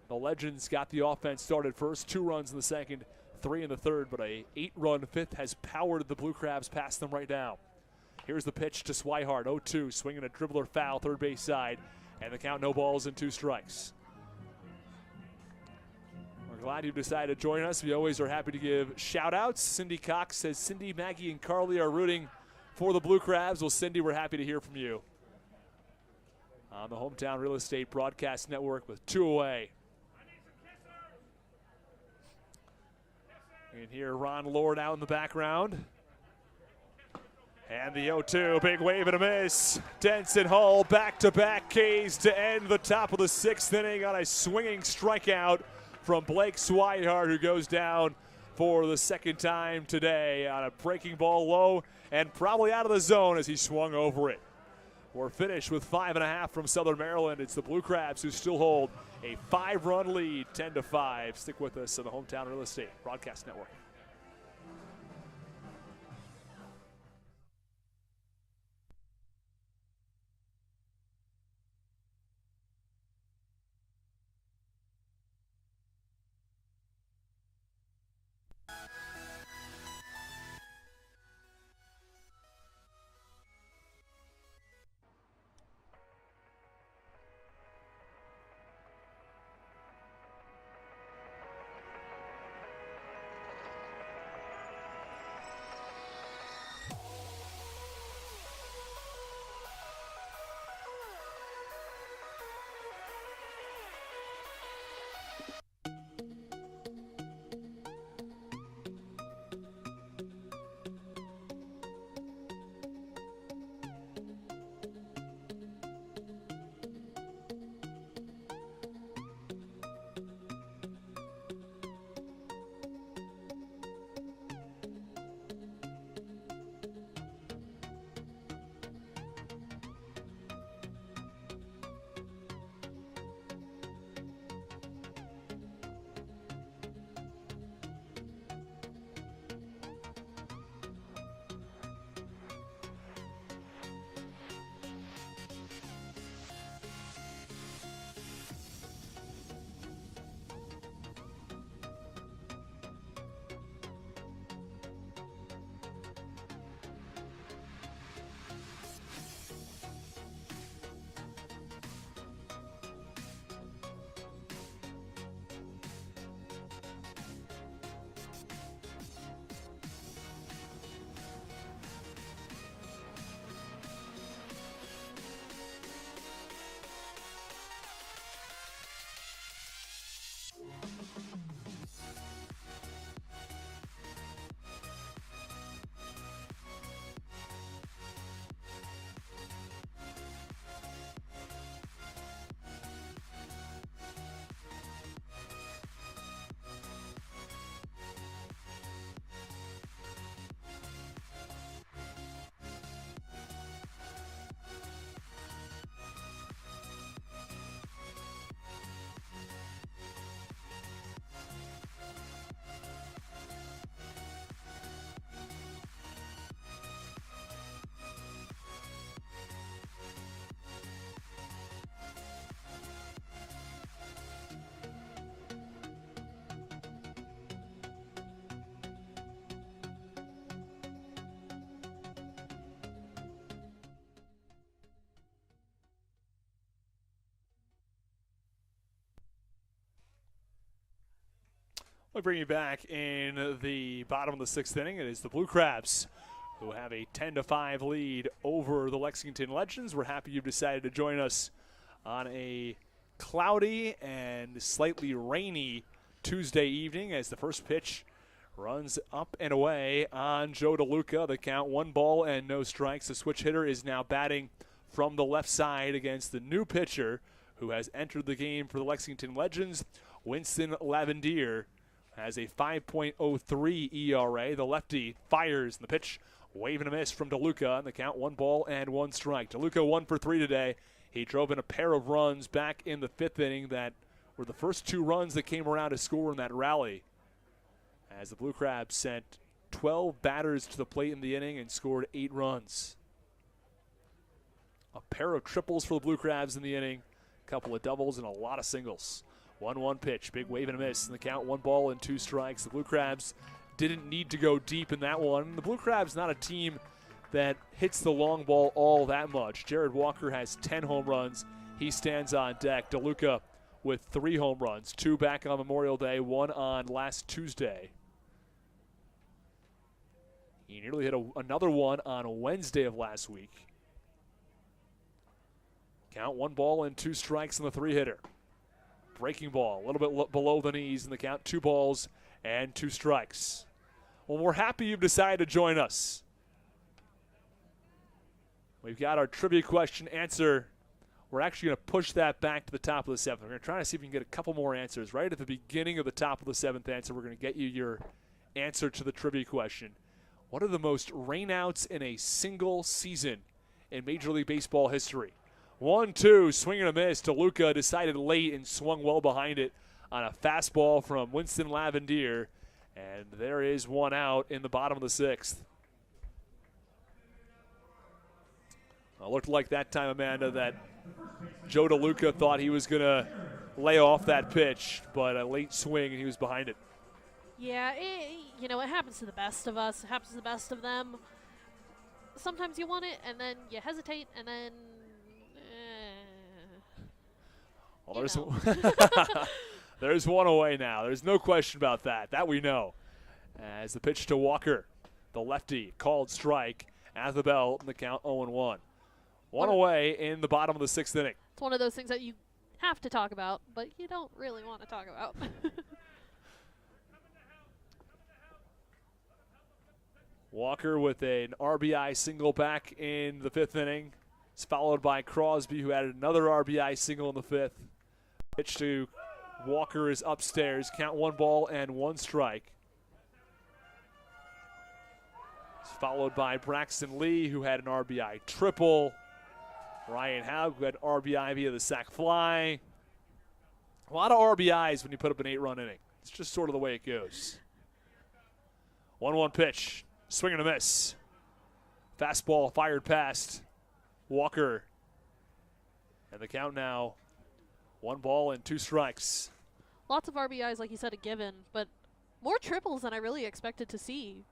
[SPEAKER 1] The Legends got the offense started first, 2 runs in the second, 3 in the third, but a 8-run 5th has powered the Blue Crabs past them right now. Here's the pitch to Swihart, 0-2, swinging a dribbler foul, third base side, and the count, no balls and 2 strikes. We're glad you decided to join us. We always are happy to give shout-outs. Cindy Cox says Cindy, Maggie, and Carly are rooting for the Blue Crabs. Well, Cindy, we're happy to hear from you. On the Hometown Real Estate Broadcast Network with 2 away. You can hear Ron Lord out in the background. And the 0-2, big wave and a miss. Denson Hull back-to-back Ks to end the top of the 6th inning on a swinging strikeout from Blake Swihart, who goes down for the 2nd time today on a breaking ball low and probably out of the zone as he swung over it. We're finished with 5.5 from Southern Maryland. It's the Blue Crabs who still hold a 5-run lead, 10-5. Stick with us on the Hometown Real Estate Broadcast Network. We'll bring you back in the bottom of the 6th inning. It is the Blue Crabs who have a 10-5 lead over the Lexington Legends. We're happy you've decided to join us on a cloudy and slightly rainy Tuesday evening as the first pitch runs up and away on Joe DeLuca. The count 1 ball and no strikes. The switch hitter is now batting from the left side against the new pitcher who has entered the game for the Lexington Legends, Winston Lavendier. Has a 5.03 ERA. The lefty fires, and the pitch, wave and a miss from DeLuca, and the count 1 ball and 1 strike. DeLuca 1 for 3 today. He drove in a pair of runs back in the 5th inning that were the first 2 runs that came around to score in that rally. As the Blue Crabs sent 12 batters to the plate in the inning and scored 8 runs. A pair of triples for the Blue Crabs in the inning, a couple of doubles, and a lot of singles. 1-1 pitch, big wave and a miss, and the count 1 ball and 2 strikes. The Blue Crabs didn't need to go deep in that one. The Blue Crabs not a team that hits the long ball all that much. Jared Walker has 10 home runs. He stands on deck. DeLuca with 3 home runs, 2 back on Memorial Day, 1 on last Tuesday. He nearly hit another one on Wednesday of last week. Count 1 ball and 2 strikes in the 3-hitter. Breaking ball, a little bit below the knees in the count, 2 balls and 2 strikes. Well, we're happy you've decided to join us. We've got our trivia question answer. We're actually going to push that back to the top of the 7th. We're going to try to see if we can get a couple more answers. Right at the beginning of the top of the 7th answer, we're going to get you your answer to the trivia question. What are the most rainouts in a single season in Major League Baseball history? 1-2, swing and a miss. DeLuca decided late and swung well behind it on a fastball from Winston Lavendier. And there is one out in the bottom of the 6th. It looked like that time, Amanda, that Joe DeLuca thought he was going to lay off that pitch, but a late swing and he was behind it.
[SPEAKER 6] Yeah, it happens to the best of us. It happens to the best of them. Sometimes you want it, and then you hesitate, and then...
[SPEAKER 1] There's one away now. There's no question about that. That we know. As the pitch to Walker, the lefty, called strike at the bell, and the count 0-1. One away in the bottom of the 6th inning.
[SPEAKER 6] It's one of those things that you have to talk about, but you don't really want to talk about.
[SPEAKER 1] Walker with an RBI single back in the 5th inning. It's followed by Crosby, who added another RBI single in the 5th. Pitch to Walker is upstairs. Count 1 ball and 1 strike. It's followed by Braxton Lee, who had an RBI triple. Ryan Haug, who had RBI via the sac fly. A lot of RBIs when you put up an 8-run inning. It's just sort of the way it goes. 1-1 pitch. Swing and a miss. Fastball fired past Walker. And the count now, 1 ball and 2 strikes.
[SPEAKER 6] Lots of RBIs, like you said, a given, but more triples than I really expected to see.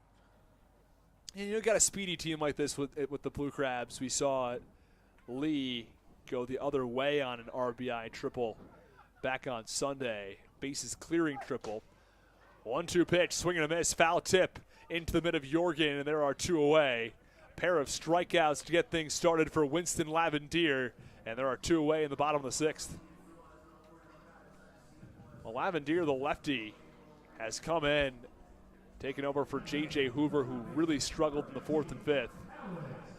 [SPEAKER 1] And you got a speedy team like this with the Blue Crabs. We saw Lee go the other way on an RBI triple back on Sunday. Bases clearing triple. 1-2 pitch, swing and a miss, foul tip into the mid of Jorgen, and there are 2 away. A pair of strikeouts to get things started for Winston Lavendier, and there are 2 away in the bottom of the 6th. Well, Lavendier, the lefty, has come in, taken over for J.J. Hoover, who really struggled in the 4th and 5th,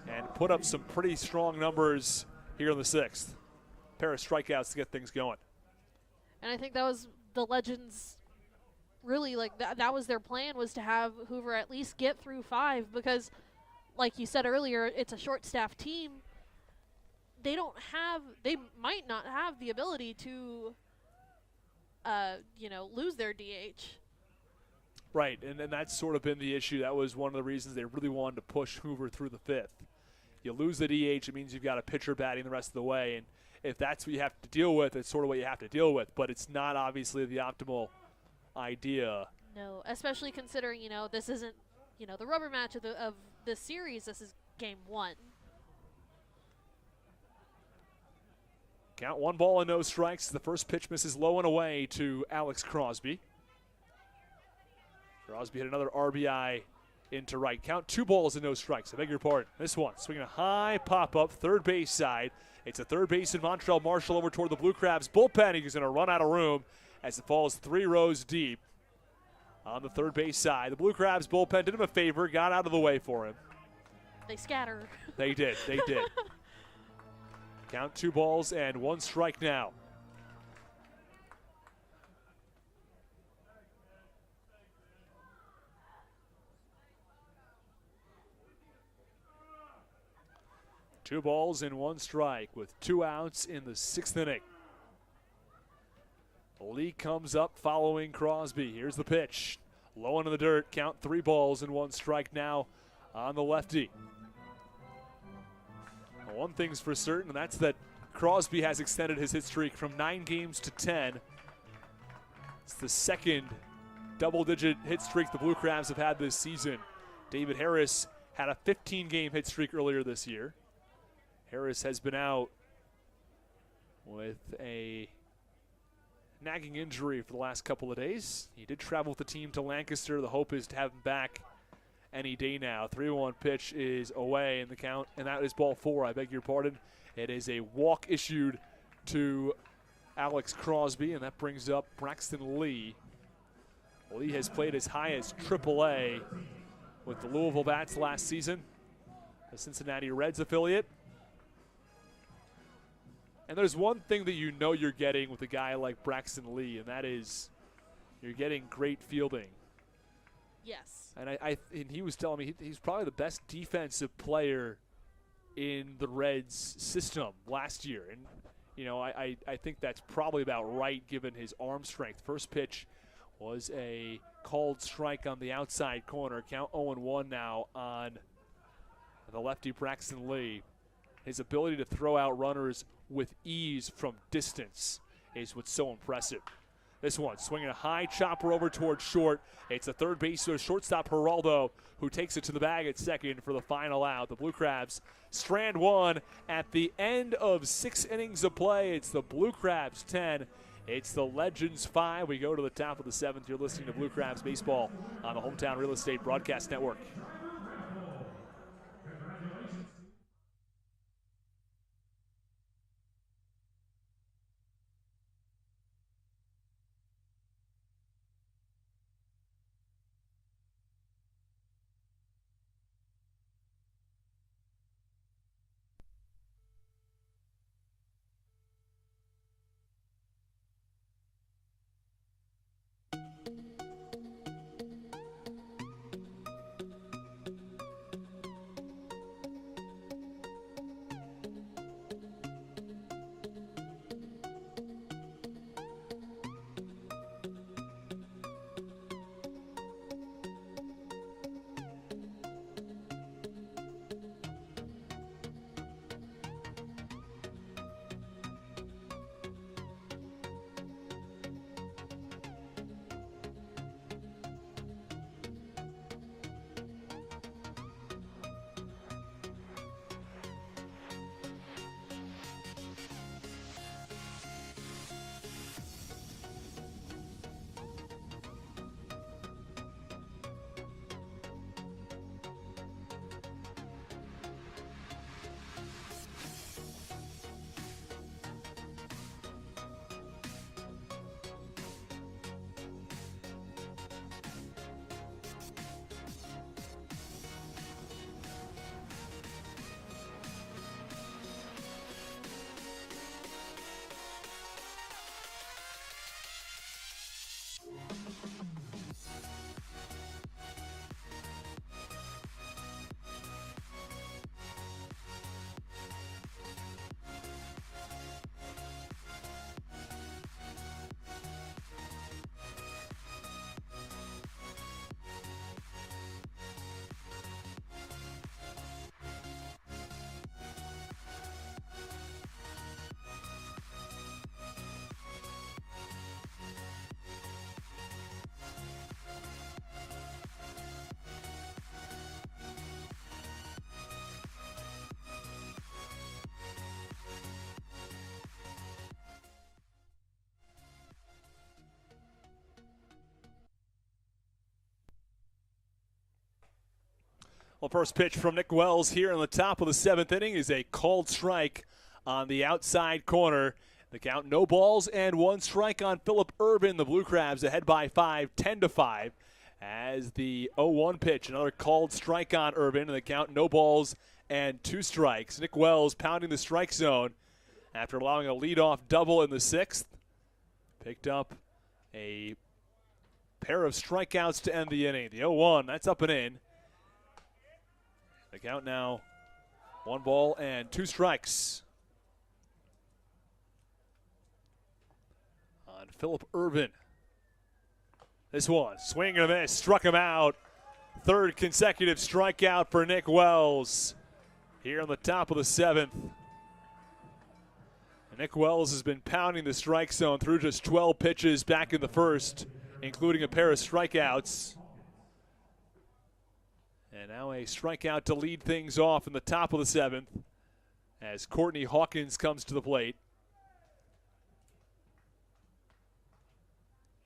[SPEAKER 1] and put up some pretty strong numbers here in the 6th. A pair of strikeouts to get things going.
[SPEAKER 6] And I think that was the Legends' really, like, that was their plan, was to have Hoover at least get through 5, because, like you said earlier, it's a short-staffed team. They might not have the ability to, lose their DH.
[SPEAKER 1] Right, and that's sort of been the issue. That was one of the reasons they really wanted to push Hoover through the 5th. You lose the DH, it means you've got a pitcher batting the rest of the way, and if that's what you have to deal with, it's sort of what you have to deal with, but it's not obviously the optimal idea.
[SPEAKER 6] No, especially considering, this isn't, the rubber match of this series. This is game 1.
[SPEAKER 1] Count 1 ball and no strikes. The first pitch misses low and away to Alex Crosby. Crosby hit another RBI into right. Count 2 balls and no strikes. I beg your pardon. This one, swinging a high pop-up, third base side. It's a third baseman, Montrell Marshall, over toward the Blue Crabs bullpen. He's going to run out of room as it falls 3 rows deep on the third base side. The Blue Crabs bullpen did him a favor, got out of the way for him.
[SPEAKER 6] They scatter.
[SPEAKER 1] They did. Count 2 balls and 1 strike now. Two balls and 1 strike with 2 outs in the 6th inning. Lee comes up following Crosby. Here's the pitch. Low into the dirt. Count 3 balls and 1 strike now on the lefty. Well, one thing's for certain, and that's that Crosby has extended his hit streak from 9 games to 10. It's the 2nd double-digit hit streak the Blue Crabs have had this season. David Harris had a 15-game hit streak earlier this year. Harris has been out with a nagging injury for the last couple of days. He did travel with the team to Lancaster. The hope is to have him back any day now. 3-1 pitch is away in the count, and that is ball 4. I beg your pardon. It is a walk issued to Alex Crosby, and that brings up Braxton Lee. Lee has played as high as AAA with the Louisville Bats last season, the Cincinnati Reds affiliate. And there's one thing that you know you're getting with a guy like Braxton Lee, and that is you're getting great fielding.
[SPEAKER 6] Yes.
[SPEAKER 1] And and he was telling me he's probably the best defensive player in the Reds system last year. And, you know, I think that's probably about right given his arm strength. First pitch was a called strike on the outside corner. Count 0-1 now on the lefty Braxton Lee. His ability to throw out runners with ease from distance is what's so impressive. This one, swinging a high chopper over towards short. It's the third baseman, shortstop Geraldo, who takes it to the bag at second for the final out. The Blue Crabs strand one at the end of 6 innings of play. It's the Blue Crabs 10. It's the Legends 5. We go to the top of the 7th. You're listening to Blue Crabs Baseball on the Hometown Real Estate Broadcast Network. Well, first pitch from Nick Wells here in the top of the 7th inning is a called strike on the outside corner. The count, no balls and 1 strike on Phillip Urban. The Blue Crabs ahead by 5, 10-5. As the 0-1 pitch, another called strike on Urban, and the count, no balls and 2 strikes. Nick Wells pounding the strike zone after allowing a leadoff double in the 6th. Picked up a pair of strikeouts to end the inning. The 0-1, that's up and in. The count now, 1 ball and 2 strikes on Phillip Urban. This one, swing and a miss, struck him out. 3rd consecutive strikeout for Nick Wells here on the top of the 7th. And Nick Wells has been pounding the strike zone through just 12 pitches back in the 1st, including a pair of strikeouts. And now a strikeout to lead things off in the top of the 7th as Courtney Hawkins comes to the plate.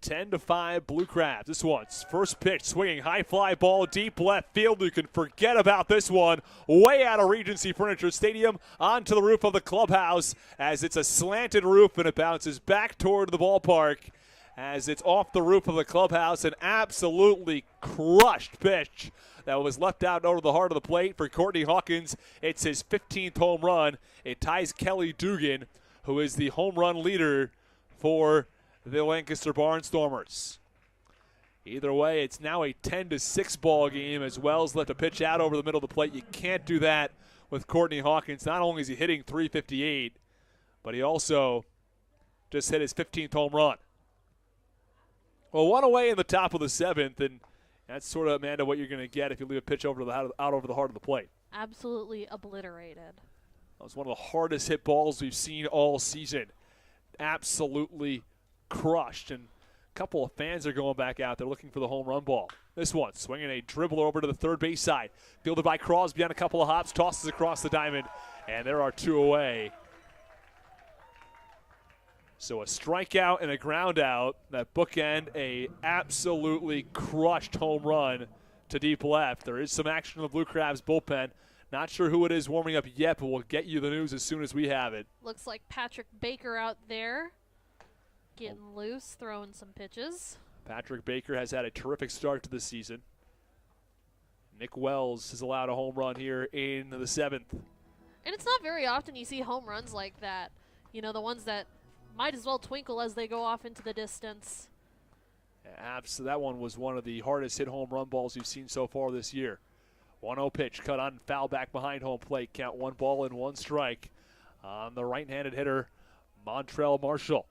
[SPEAKER 1] 10-5 Blue Crabs. This one's first pitch, swinging high fly ball deep left field. You can forget about this one. Way out of Regency Furniture Stadium onto the roof of the clubhouse as it's a slanted roof and it bounces back toward the ballpark as it's off the roof of the clubhouse. An absolutely crushed pitch that was left out over the heart of the plate for Courtney Hawkins. It's his 15th home run. It ties Kelly Dugan, who is the home run leader for the Lancaster Barnstormers. Either way, it's now a 10-6 ball game as Wells left a pitch out over the middle of the plate. You can't do that with Courtney Hawkins. Not only is he hitting .358, but he also just hit his 15th home run. Well, one away in the top of the 7th, and that's sort of, Amanda, what you're going to get if you leave a pitch out over the heart of the plate.
[SPEAKER 6] Absolutely obliterated.
[SPEAKER 1] That was one of the hardest hit balls we've seen all season. Absolutely crushed, and a couple of fans are going back out there looking for the home run ball. This one, swinging a dribbler over to the third base side. Fielded by Crosby on a couple of hops, tosses across the diamond, and there are 2 away. So a strikeout and a ground out that bookend a absolutely crushed home run to deep left. There is some action in the Blue Crabs bullpen. Not sure who it is warming up yet, but we'll get you the news as soon as we have it.
[SPEAKER 6] Looks like Patrick Baker out there getting loose, throwing some pitches.
[SPEAKER 1] Patrick Baker has had a terrific start to the season. Nick Wells has allowed a home run here in the 7th.
[SPEAKER 6] And it's not very often you see home runs like that. You know, the ones that might as well twinkle as they go off into the distance.
[SPEAKER 1] So that one was one of the hardest hit home run balls you've seen so far this year. 1-0 pitch, cut on, foul back behind home plate. Count 1 ball and 1 strike on the right-handed hitter, Montrell Marshall.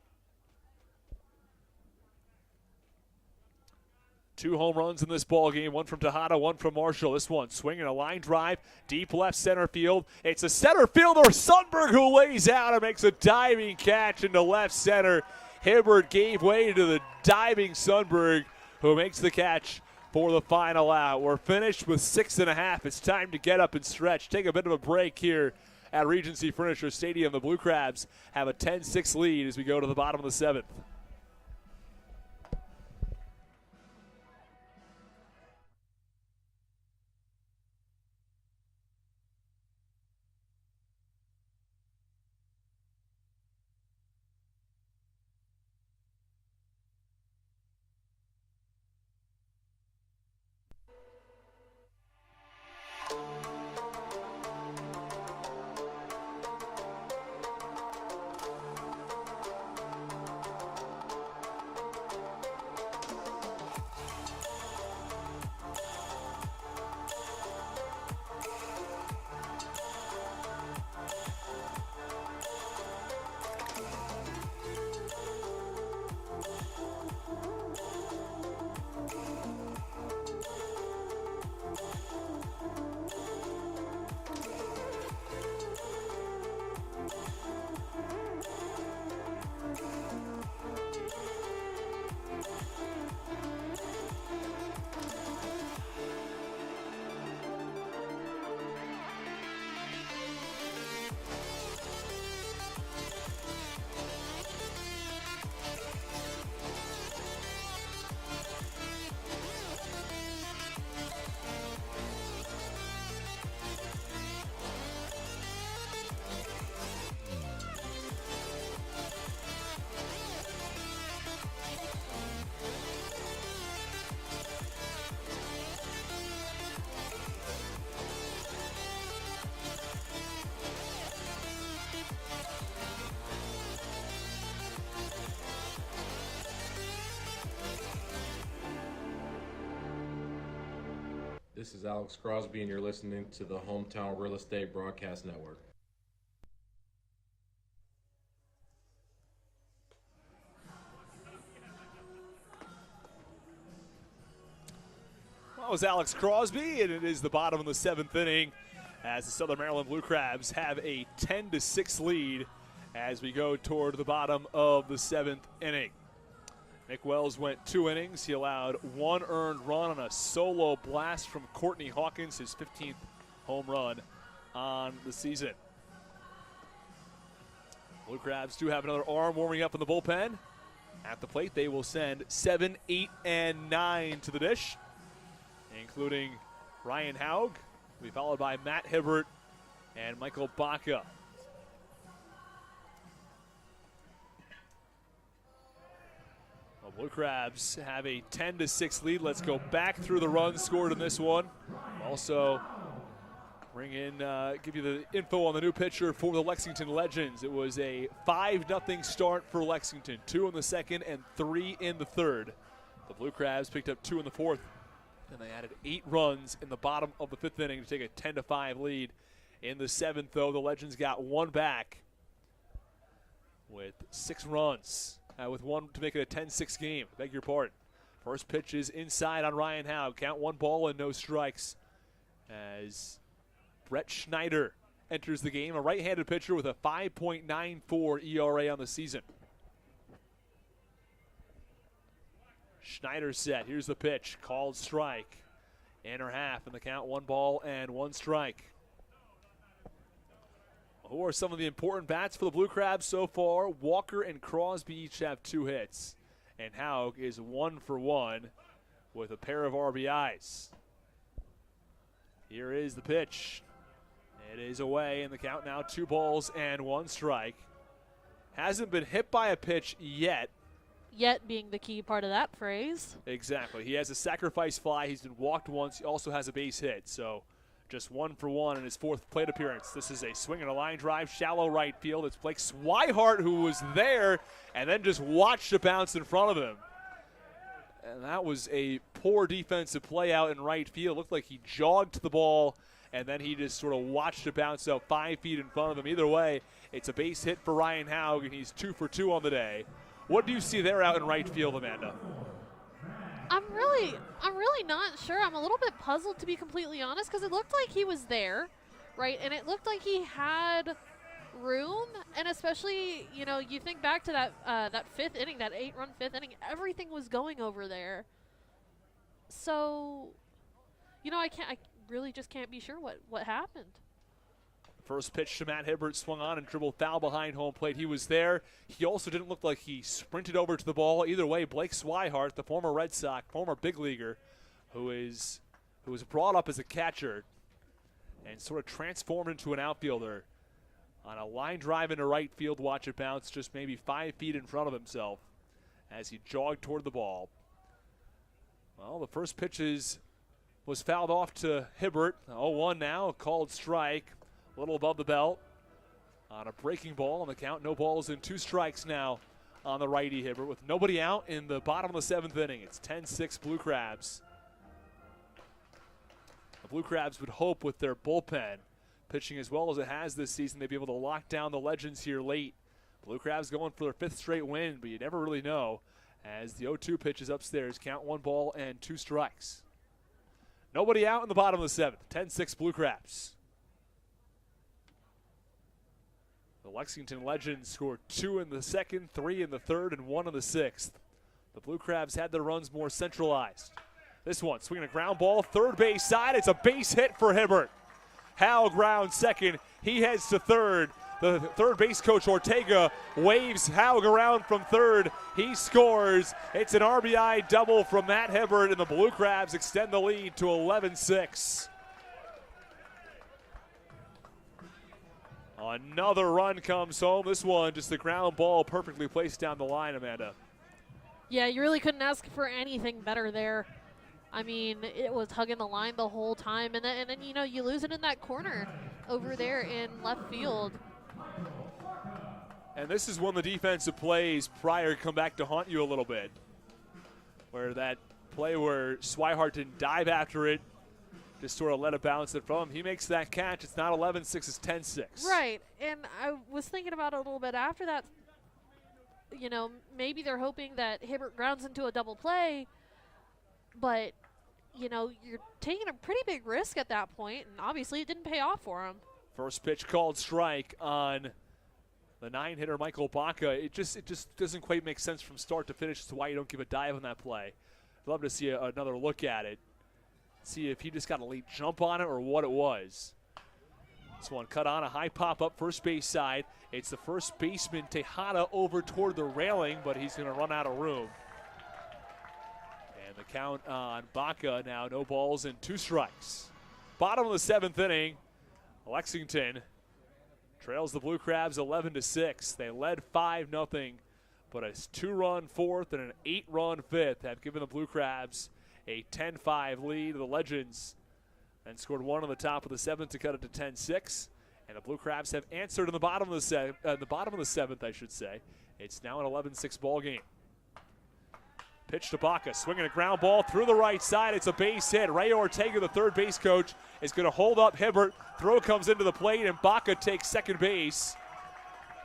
[SPEAKER 1] 2 home runs in this ball game, 1 from Tejada, 1 from Marshall. This one swinging a line drive, deep left center field. It's a center fielder, Sundberg, who lays out and makes a diving catch into left center. Hibbert gave way to the diving Sundberg, who makes the catch for the final out. We're finished with 6.5. It's time to get up and stretch. Take a bit of a break here at Regency Furniture Stadium. The Blue Crabs have a 10-6 lead as we go to the bottom of the 7th.
[SPEAKER 8] This is Alex Crosby, and you're listening to the Hometown Real Estate Broadcast Network.
[SPEAKER 1] Well, that was Alex Crosby, and it is the bottom of the 7th inning as the Southern Maryland Blue Crabs have a 10-6 lead as we go toward the bottom of the 7th inning. Nick Wells went 2 innings. He allowed 1 earned run on a solo blast from Courtney Hawkins, his 15th home run on the season. Blue Crabs do have another arm warming up in the bullpen. At the plate, they will send 7, 8, and 9 to the dish, including Ryan Haug, will be followed by Matt Hibbert and Michael Baca. Blue Crabs have a 10-6 lead. Let's go back through the runs scored in this one. Also, Give you the info on the new pitcher for the Lexington Legends. It was a 5-0 start for Lexington. 2 in the second and 3 in the third. The Blue Crabs picked up 2 in the fourth, and they added 8 runs in the bottom of the 5th inning to take a 10-5 lead. In the 7th, though, the Legends got 1 back with 6 runs, with 1 to make it a 10-6 game. Beg your pardon. First pitch is inside on Ryan Howe. Count 1 ball and no strikes as Brett Schneider enters the game, a right-handed pitcher with a 5.94 ERA on the season. Schneider set. Here's the pitch. Called strike. Inner half, and the count 1 ball and 1 strike. Who are some of the important bats for the Blue Crabs so far? Walker and Crosby each have 2 hits. And Haug is 1 for 1 with a pair of RBIs. Here is the pitch. It is away, and the count now 2 balls and 1 strike. Hasn't been hit by a pitch yet.
[SPEAKER 6] Yet being the key part of that phrase.
[SPEAKER 1] Exactly. He has a sacrifice fly. He's been walked once. He also has a base hit. So just 1 for 1 in his 4th plate appearance. This is a swing and a line drive, shallow right field. It's Blake Swihart who was there and then just watched it bounce in front of him. And that was a poor defensive play out in right field. Looked like he jogged the ball, and then he just sort of watched it bounce out 5 feet in front of him. Either way, it's a base hit for Ryan Haug, and he's 2 for 2 on the day. What do you see there out in right field, Amanda?
[SPEAKER 6] I'm really not sure. I'm a little bit puzzled, to be completely honest, because it looked like he was there, right? And it looked like he had room, and especially, you know, you think back to that 5th inning, that 8-run 5th inning, everything was going over there. So, you know, I really just can't be sure what happened.
[SPEAKER 1] First pitch to Matt Hibbert, swung on and dribbled foul behind home plate. He was there. He also didn't look like he sprinted over to the ball. Either way, Blake Swihart, the former Red Sox, former big leaguer, who was brought up as a catcher and sort of transformed into an outfielder, on a line drive into right field, watch it bounce just maybe 5 feet in front of himself as he jogged toward the ball. Well, the first pitch was fouled off to Hibbert. 0-1 now, a called strike. A little above the belt on a breaking ball on the count. No balls and 2 strikes now on the righty Hibbert with nobody out in the bottom of the 7th inning. It's 10-6 Blue Crabs. The Blue Crabs would hope with their bullpen pitching as well as it has this season, they'd be able to lock down the Legends here late. Blue Crabs going for their 5th straight win, but you never really know as the 0-2 pitch is upstairs. Count 1 ball and 2 strikes. Nobody out in the bottom of the 7th. 10-6 Blue Crabs. The Lexington Legends scored 2 in the 2nd, 3 in the 3rd, and 1 in the 6th. The Blue Crabs had their runs more centralized. This one, swinging a ground ball, 3rd base side. It's a base hit for Hibbert. Hal ground 2nd. He heads to 3rd. The 3rd base coach Ortega waves Haug around from 3rd. He scores. It's an RBI double from Matt Hibbert, and the Blue Crabs extend the lead to 11-6. Another run comes home. This one, just the ground ball perfectly placed down the line, Amanda.
[SPEAKER 6] Yeah, you really couldn't ask for anything better there. I mean, it was hugging the line the whole time, and then you know, you lose it in that corner over there in left field.
[SPEAKER 1] And this is one of the defensive plays prior come back to haunt you a little bit, where that play where Swihart didn't dive after it, just sort of let it bounce it from him. He makes that catch. It's not 11-6, it's 10-6.
[SPEAKER 6] Right, and I was thinking about it a little bit after that. You know, maybe they're hoping that Hibbert grounds into a double play, but, you know, you're taking a pretty big risk at that point, and obviously it didn't pay off for him.
[SPEAKER 1] First pitch called strike on the 9-hitter Michael Baca. It just doesn't quite make sense from start to finish. That's why you don't give a dive on that play. I'd love to see another look at it. See if he just got a late jump on it or what it was. This one cut on a high pop up first base side. It's the first baseman Tejada over toward the railing, but he's going to run out of room. And the count on Baca now, no balls and 2 strikes. Bottom of the 7th inning, Lexington trails the Blue Crabs 11-6. They led 5-0, but a 2-run 4th and an 8-run 5th have given the Blue Crabs a 10-5 lead. The Legends and scored one on the top of the 7th to cut it to 10-6. And the Blue Crabs have answered in the bottom of the bottom of the 7th, I should say. It's now an 11-6 ball game. Pitch to Baca, swinging a ground ball through the right side. It's a base hit. Ray Ortega, the third base coach, is going to hold up Hibbert. Throw comes into the plate, and Baca takes second base.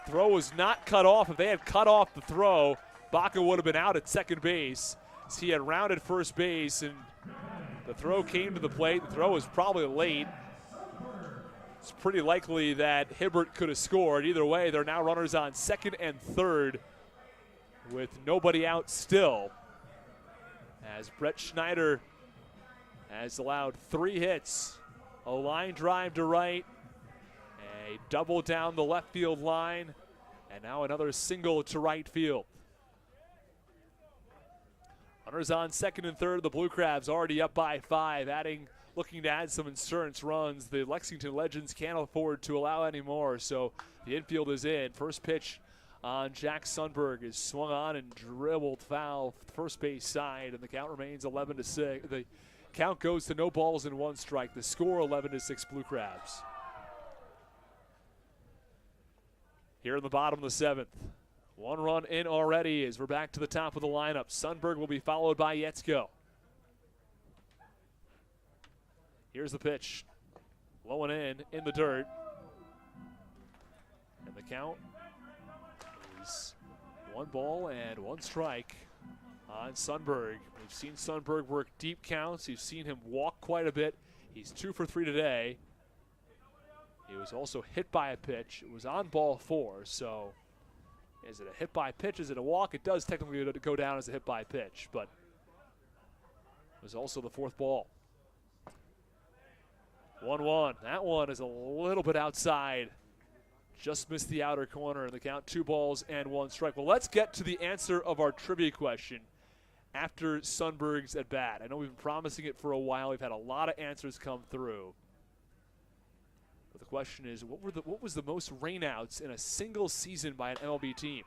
[SPEAKER 1] Throw was not cut off. If they had cut off the throw, Baca would have been out at second base. He had rounded first base, and the throw came to the plate. The throw was probably late. It's pretty likely that Hibbert could have scored. Either way, they're now runners on second and third with nobody out still, as Brett Schneider has allowed 3 hits, a line drive to right, a double down the left field line, and now another single to right field. Runners on second and third. The Blue Crabs already up by 5, looking to add some insurance runs. The Lexington Legends can't afford to allow any more, so the infield is in. First pitch on Jack Sundberg is swung on and dribbled foul first base side, and the count remains 11-6. The count goes to no balls and 1 strike. The score 11-6 Blue Crabs. Here in the bottom of the 7th. 1 run in already as we're back to the top of the lineup. Sundberg will be followed by Yetzko. Here's the pitch. Low and in the dirt. And the count is 1 ball and 1 strike on Sundberg. We've seen Sundberg work deep counts. You've seen him walk quite a bit. He's 2 for 3 today. He was also hit by a pitch. It was on ball 4, so is it a hit by pitch? Is it a walk? It does technically go down as a hit by pitch, but it was also the 4th ball. 1-1. That one is a little bit outside. Just missed the outer corner, and the count 2 balls and 1 strike. Well, let's get to the answer of our trivia question after Sundberg's at bat. I know we've been promising it for a while. We've had a lot of answers come through. But the question is, what was the most rainouts in a single season by an MLB team?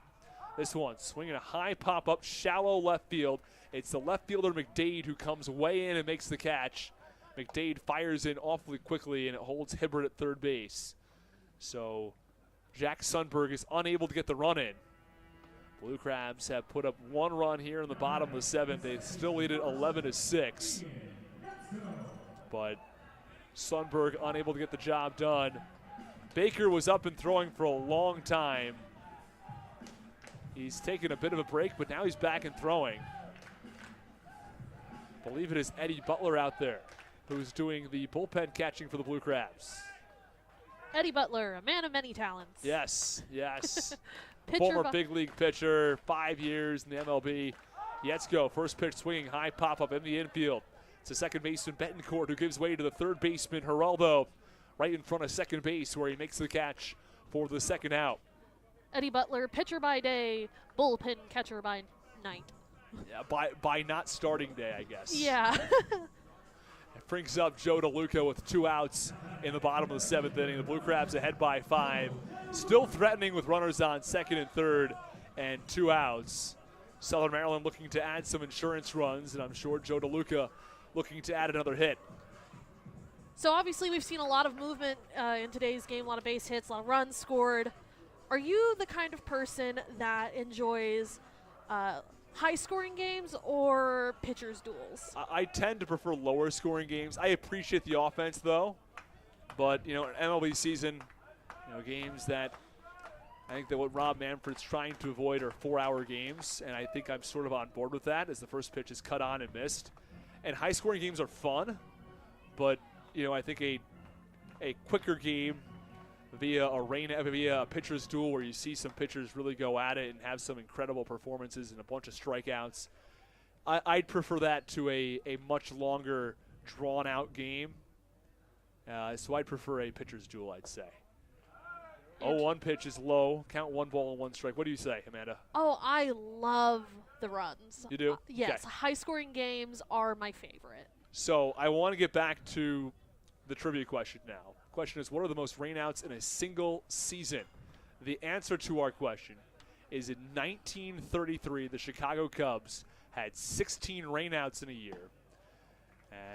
[SPEAKER 1] This one, swinging a high pop-up, shallow left field. It's the left fielder McDade who comes way in and makes the catch. McDade fires in awfully quickly, and it holds Hibbert at third base. So Jack Sundberg is unable to get the run in. Blue Crabs have put up 1 run here in the bottom of the 7th. They still lead it 11-6. But Sundberg unable to get the job done. Baker was up and throwing for a long time. He's taken a bit of a break, but now he's back and throwing. I believe it is Eddie Butler out there who's doing the bullpen catching for the Blue Crabs.
[SPEAKER 6] Eddie Butler, a man of many talents.
[SPEAKER 1] Yes, yes.
[SPEAKER 6] Pitcher
[SPEAKER 1] Former big league pitcher, 5 years in the MLB. Yetzko, first pitch swinging, high pop-up in the infield. It's the second baseman Betancourt who gives way to the third baseman Geraldo right in front of second base, where he makes the catch for the second out.
[SPEAKER 6] Eddie Butler, pitcher by day, bullpen catcher by night.
[SPEAKER 1] Yeah, by not starting day, I guess.
[SPEAKER 6] Yeah.
[SPEAKER 1] It brings up Joe DeLuca with 2 outs in the bottom of the 7th inning. The Blue Crabs ahead by 5. Still threatening with runners on second and third and 2 outs. Southern Maryland looking to add some insurance runs, and I'm sure Joe DeLuca looking to add another hit.
[SPEAKER 6] So obviously we've seen a lot of movement in today's game, a lot of base hits, a lot of runs scored. Are you the kind of person that enjoys high-scoring games or pitchers' duels?
[SPEAKER 1] I tend to prefer lower-scoring games. I appreciate the offense, though. But, an MLB season, games that I think that what Rob Manfred's trying to avoid are 4-hour games, and I think I'm sort of on board with that as the first pitch is cut on and missed. And high-scoring games are fun, but, I think a quicker game via a pitcher's duel where you see some pitchers really go at it and have some incredible performances and a bunch of strikeouts, I'd prefer that to a much longer, drawn-out game. So I'd prefer a pitcher's duel, I'd say. 0-1 pitch is low. Count 1 ball and 1 strike. What do you say, Amanda?
[SPEAKER 6] Oh, I love the runs.
[SPEAKER 1] You do?
[SPEAKER 6] Yes,
[SPEAKER 1] Okay.
[SPEAKER 6] high-scoring games are my favorite.
[SPEAKER 1] So I want to get back to the trivia question now. The question is, what are the most rainouts in a single season? The answer to our question is in 1933, the Chicago Cubs had 16 rainouts in a year.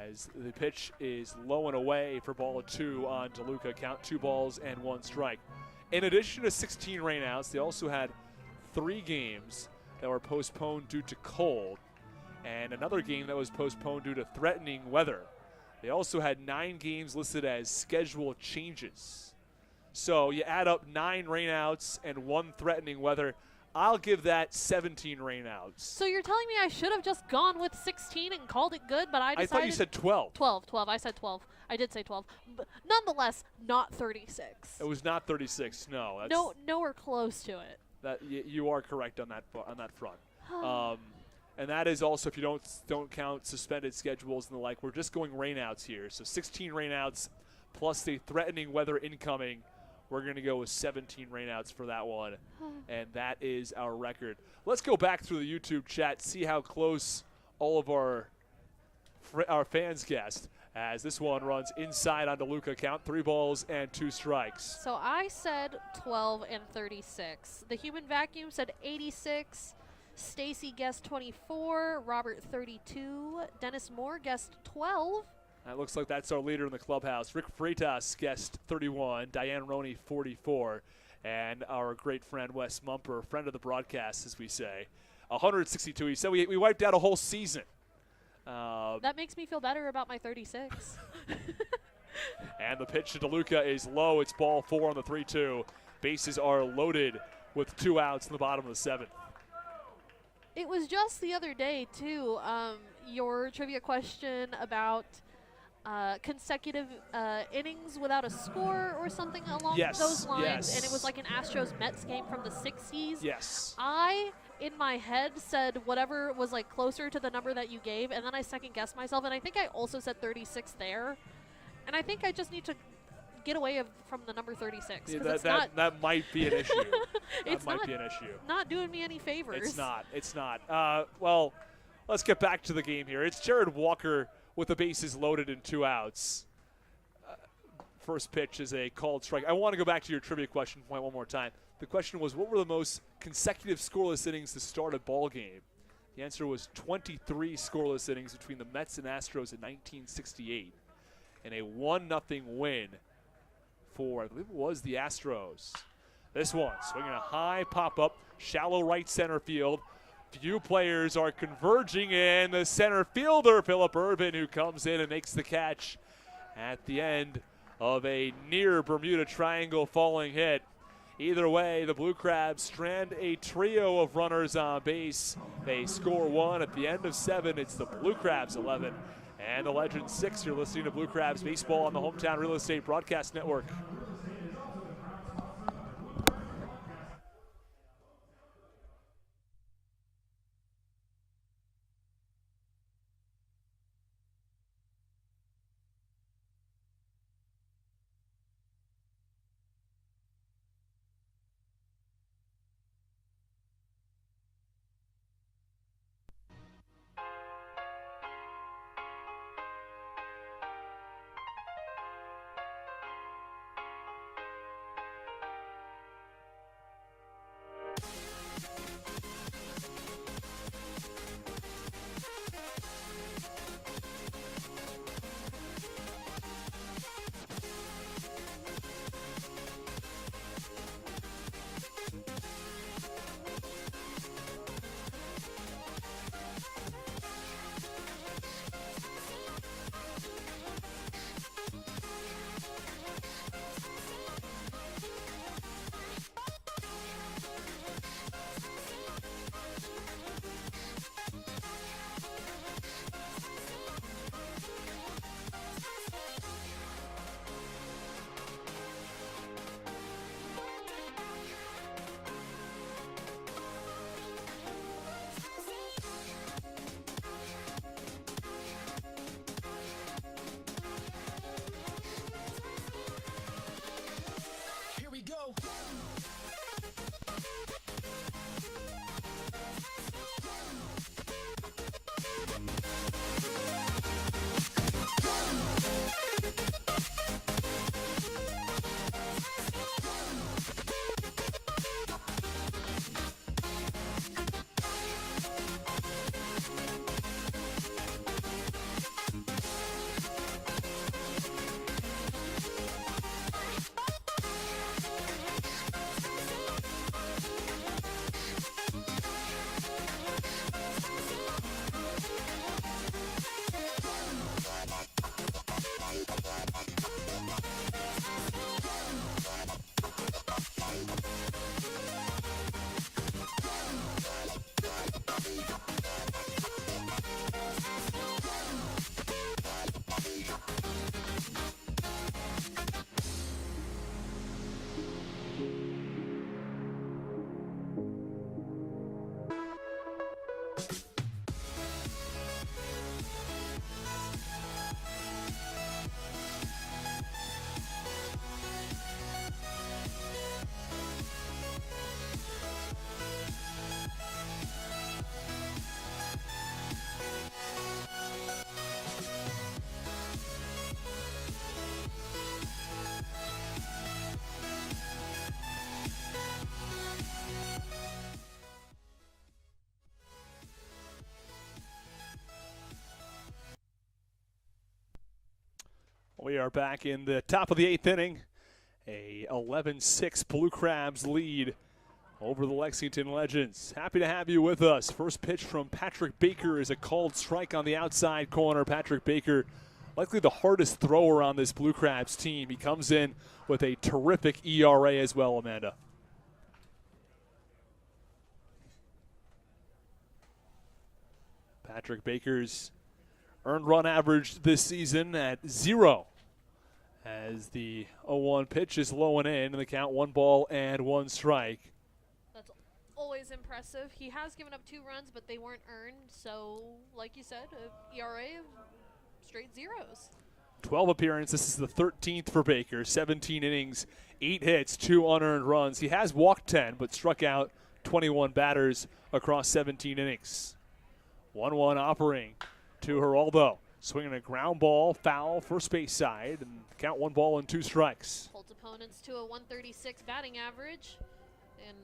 [SPEAKER 1] as the pitch is low and away for ball 2 on DeLuca. Count 2 balls and 1 strike. In addition to 16 rainouts, they also had 3 games that were postponed due to cold and another game that was postponed due to threatening weather. They also had 9 games listed as schedule changes. So you add up 9 rainouts and 1 threatening weather. I'll give that 17 rainouts.
[SPEAKER 6] So you're telling me I should have just gone with 16 and called it good, but I decided—
[SPEAKER 1] I thought you said 12.
[SPEAKER 6] 12. I said 12. I did say 12. But nonetheless, not 36.
[SPEAKER 1] It was not 36. No. That's,
[SPEAKER 6] Nowhere close to it.
[SPEAKER 1] You are correct on that front. And that is also if you don't count suspended schedules and the like. We're just going rainouts here. So 16 rainouts plus the threatening weather incoming. We're going to go with 17 rainouts for that one, and that is our record. Let's go back through the YouTube chat, see how close all of our fans guessed, as this one runs inside on DeLuca. Count 3 balls and 2 strikes.
[SPEAKER 6] So I said 12 and 36. The Human Vacuum said 86. Stacy guessed 24. Robert 32. Dennis Moore guessed 12.
[SPEAKER 1] That looks like that's our leader in the clubhouse. Rick Freitas guessed 31, Diane Roney 44, and our great friend Wes Mumper, friend of the broadcast, as we say, 162. He said we wiped out a whole season.
[SPEAKER 6] That makes me feel better about my 36.
[SPEAKER 1] And the pitch to DeLuca is low. It's ball 4 on the 3-2. Bases are loaded with 2 outs in the bottom of the 7th.
[SPEAKER 6] It was just the other day, too, your trivia question about consecutive innings without a score or something along those lines.
[SPEAKER 1] Yes.
[SPEAKER 6] And it was like an Astros-Mets game from the 60s.
[SPEAKER 1] Yes.
[SPEAKER 6] I, in my head, said whatever was like closer to the number that you gave, and then I second-guessed myself, and I think I also said 36 there. And I think I just need to get away from the number 36.
[SPEAKER 1] Yeah, that might be an issue. That might be an issue.
[SPEAKER 6] Not doing me any favors.
[SPEAKER 1] It's not. Well, let's get back to the game here. It's Jared Walker with the bases loaded and 2 outs. First pitch is a called strike. I want to go back to your trivia question point one more time. The question was, what were the most consecutive scoreless innings to start a ball game? The answer was 23 scoreless innings between the Mets and Astros in 1968, and a 1-0 win for, I believe it was the Astros. This one, swinging a high pop-up, shallow right center field. Few players are converging in. The center fielder, Phillip Ervin, who comes in and makes the catch at the end of a near Bermuda Triangle falling hit. Either way, the Blue Crabs strand a trio of runners on base. They score 1 at the end of 7. It's the Blue Crabs 11 and the Legends 6. You're listening to Blue Crabs Baseball on the Hometown Real Estate Broadcast Network. We are back in the top of the 8th inning. A 11-6 Blue Crabs lead over the Lexington Legends. Happy to have you with us. First pitch from Patrick Baker is a called strike on the outside corner. Patrick Baker, likely the hardest thrower on this Blue Crabs team. He comes in with a terrific ERA as well, Amanda. Patrick Baker's earned run average this season at 0 as the 0-1 pitch is low and in, and the count 1 ball and 1 strike.
[SPEAKER 6] That's always impressive. He has given up 2 runs, but they weren't earned. So, like you said, a ERA of straight zeros.
[SPEAKER 1] 12 appearances. This is the 13th for Baker. 17 innings, 8 hits, 2 unearned runs. He has walked 10, but struck out 21 batters across 17 innings. 1-1 offering to Geraldo. Swinging a ground ball, foul, first base side, and count 1 ball and 2 strikes.
[SPEAKER 6] Holds opponents to a 136 batting average. And,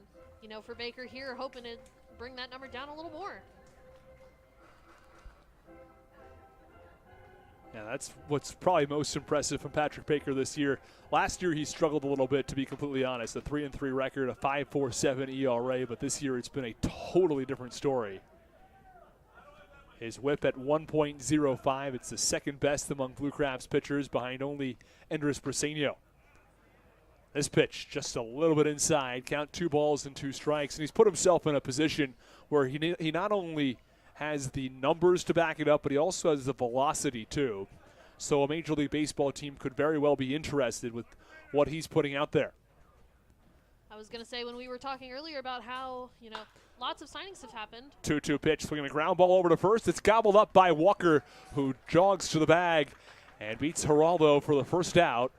[SPEAKER 6] you know, for Baker here, hoping to bring that number down a little more.
[SPEAKER 1] Yeah, that's what's probably most impressive from Patrick Baker this year. Last year he struggled a little bit, to be completely honest. A 3-3 record, a 5.47 ERA, but this year it's been a totally different story. His whip at 1.05. It's the second best among Blue Crabs pitchers, behind only Andres Briseño. This pitch just a little bit inside. Count 2 balls and 2 strikes. And he's put himself in a position where he not only has the numbers to back it up, but he also has the velocity too. So a Major League Baseball team could very well be interested with what he's putting out there.
[SPEAKER 6] I was going to say, when we were talking earlier about how, you know, lots of signings have happened.
[SPEAKER 1] 2-2 pitch, swinging a ground ball over to first. It's gobbled up by Walker, who jogs to the bag and beats Geraldo for the first out.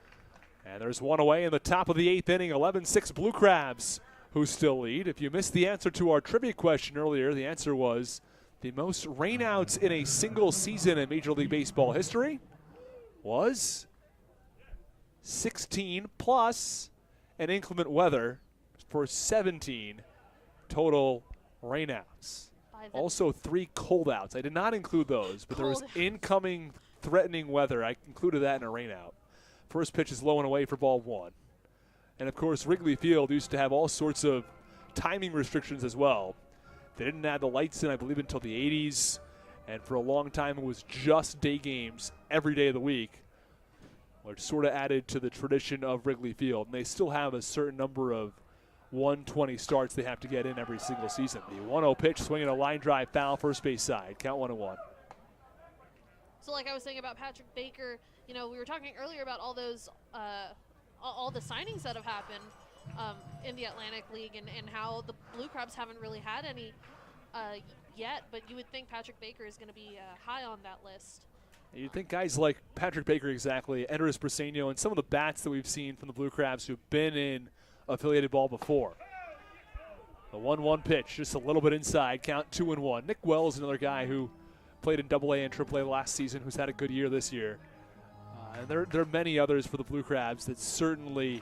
[SPEAKER 1] And there's 1 away in the top of the 8th inning. 11-6 Blue Crabs, who still lead. If you missed the answer to our trivia question earlier, the answer was the most rainouts in a single season in Major League Baseball history was 16 plus an inclement weather for 17 total rainouts. Also 3 cold outs. I did not include those, but there was incoming threatening weather. I included that in a rainout. First pitch is low and away for ball 1. And of course, Wrigley Field used to have all sorts of timing restrictions as well. They didn't add the lights in, I believe, until the 80s. And for a long time, it was just day games every day of the week, which sort of added to the tradition of Wrigley Field. And they still have a certain number of 120 starts they have to get in every single season. The 1-0 pitch, swinging a line drive foul, first base side. Count 1-1.
[SPEAKER 6] So like I was saying about Patrick Baker, you know, we were talking earlier about all those, all the signings that have happened in the Atlantic League and how the Blue Crabs haven't really had any yet, but you would think Patrick Baker is going to be high on that list.
[SPEAKER 1] You'd think guys like Patrick Baker, exactly, Andres Briseño, and some of the bats that we've seen from the Blue Crabs who've been in affiliated ball before. The 1-1 pitch, just a little bit inside, count 2-1. Nick Wells, another guy who played in AA and AAA last season, who's had a good year this year. And there are many others for the Blue Crabs that certainly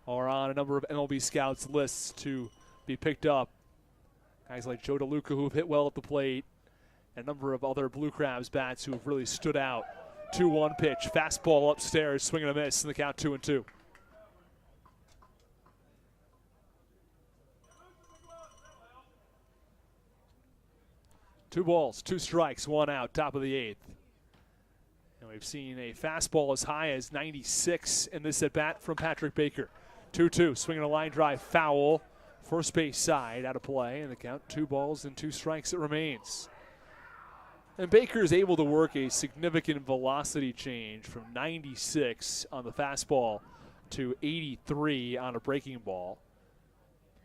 [SPEAKER 1] are on a number of MLB scouts lists to be picked up. Guys like Joe DeLuca, who have hit well at the plate, and a number of other Blue Crabs bats who have really stood out. 2-1 pitch, fastball upstairs, swing and a miss, and the count 2-2. Two balls, 2 strikes, 1 out, top of the 8th. And we've seen a fastball as high as 96 in this at-bat from Patrick Baker. 2-2, swinging a line drive foul. First base side out of play, and the count 2 balls and 2 strikes it remains. And Baker is able to work a significant velocity change from 96 on the fastball to 83 on a breaking ball.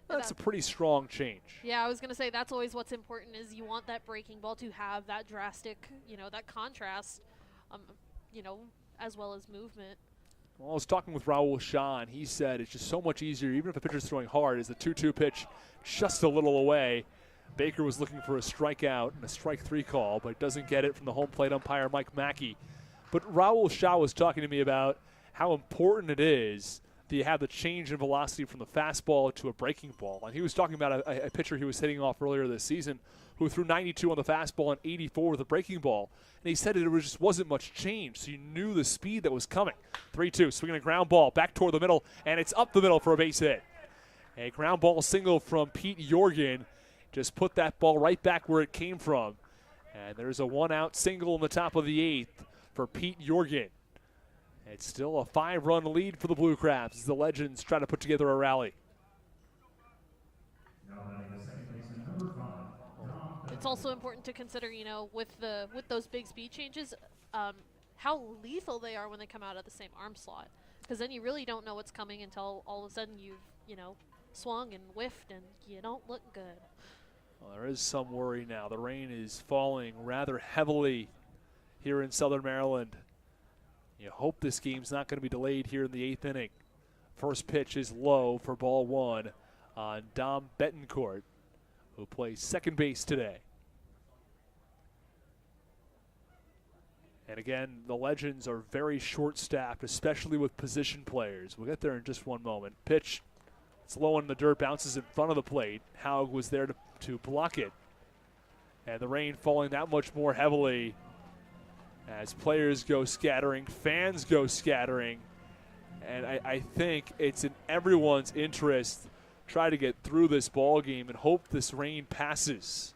[SPEAKER 1] That's a pretty strong change.
[SPEAKER 6] Yeah, I was going to say that's always what's important is you want that breaking ball to have that drastic, you know, that contrast, you know, as well as movement.
[SPEAKER 1] Well, I was talking with Raul Shaw, and he said it's just so much easier, even if the pitcher's throwing hard, is the 2-2 pitch just a little away. Baker was looking for a strikeout and a strike 3 call, but doesn't get it from the home plate umpire, Mike Mackey. But Raul Shaw was talking to me about how important it is you have the change in velocity from the fastball to a breaking ball. And he was talking about a pitcher he was hitting off earlier this season who threw 92 on the fastball and 84 with a breaking ball. And he said just wasn't much change, so you knew the speed that was coming. 3-2, swinging a ground ball back toward the middle, and it's up the middle for a base hit. A ground ball single from Pete Jorgen just put that ball right back where it came from. And there's a one-out single in the top of the 8th for Pete Jorgen. It's still a 5-run lead for the Blue Crabs as the Legends try to put together a rally.
[SPEAKER 6] It's also important to consider, with those big speed changes, how lethal they are when they come out at the same arm slot. Because then you really don't know what's coming until all of a sudden you've, swung and whiffed and you don't look good.
[SPEAKER 1] Well, there is some worry now. The rain is falling rather heavily here in Southern Maryland. You hope this game's not going to be delayed here in the 8th inning. First pitch is low for ball 1 on Dom Betancourt, who plays second base today. And again, the Legends are very short-staffed, especially with position players. We'll get there in just one moment. Pitch, it's low in the dirt, bounces in front of the plate. Haug was there to block it. And the rain falling that much more heavily as players go scattering, fans go scattering. And I think it's in everyone's interest to try to get through this ball game and hope this rain passes.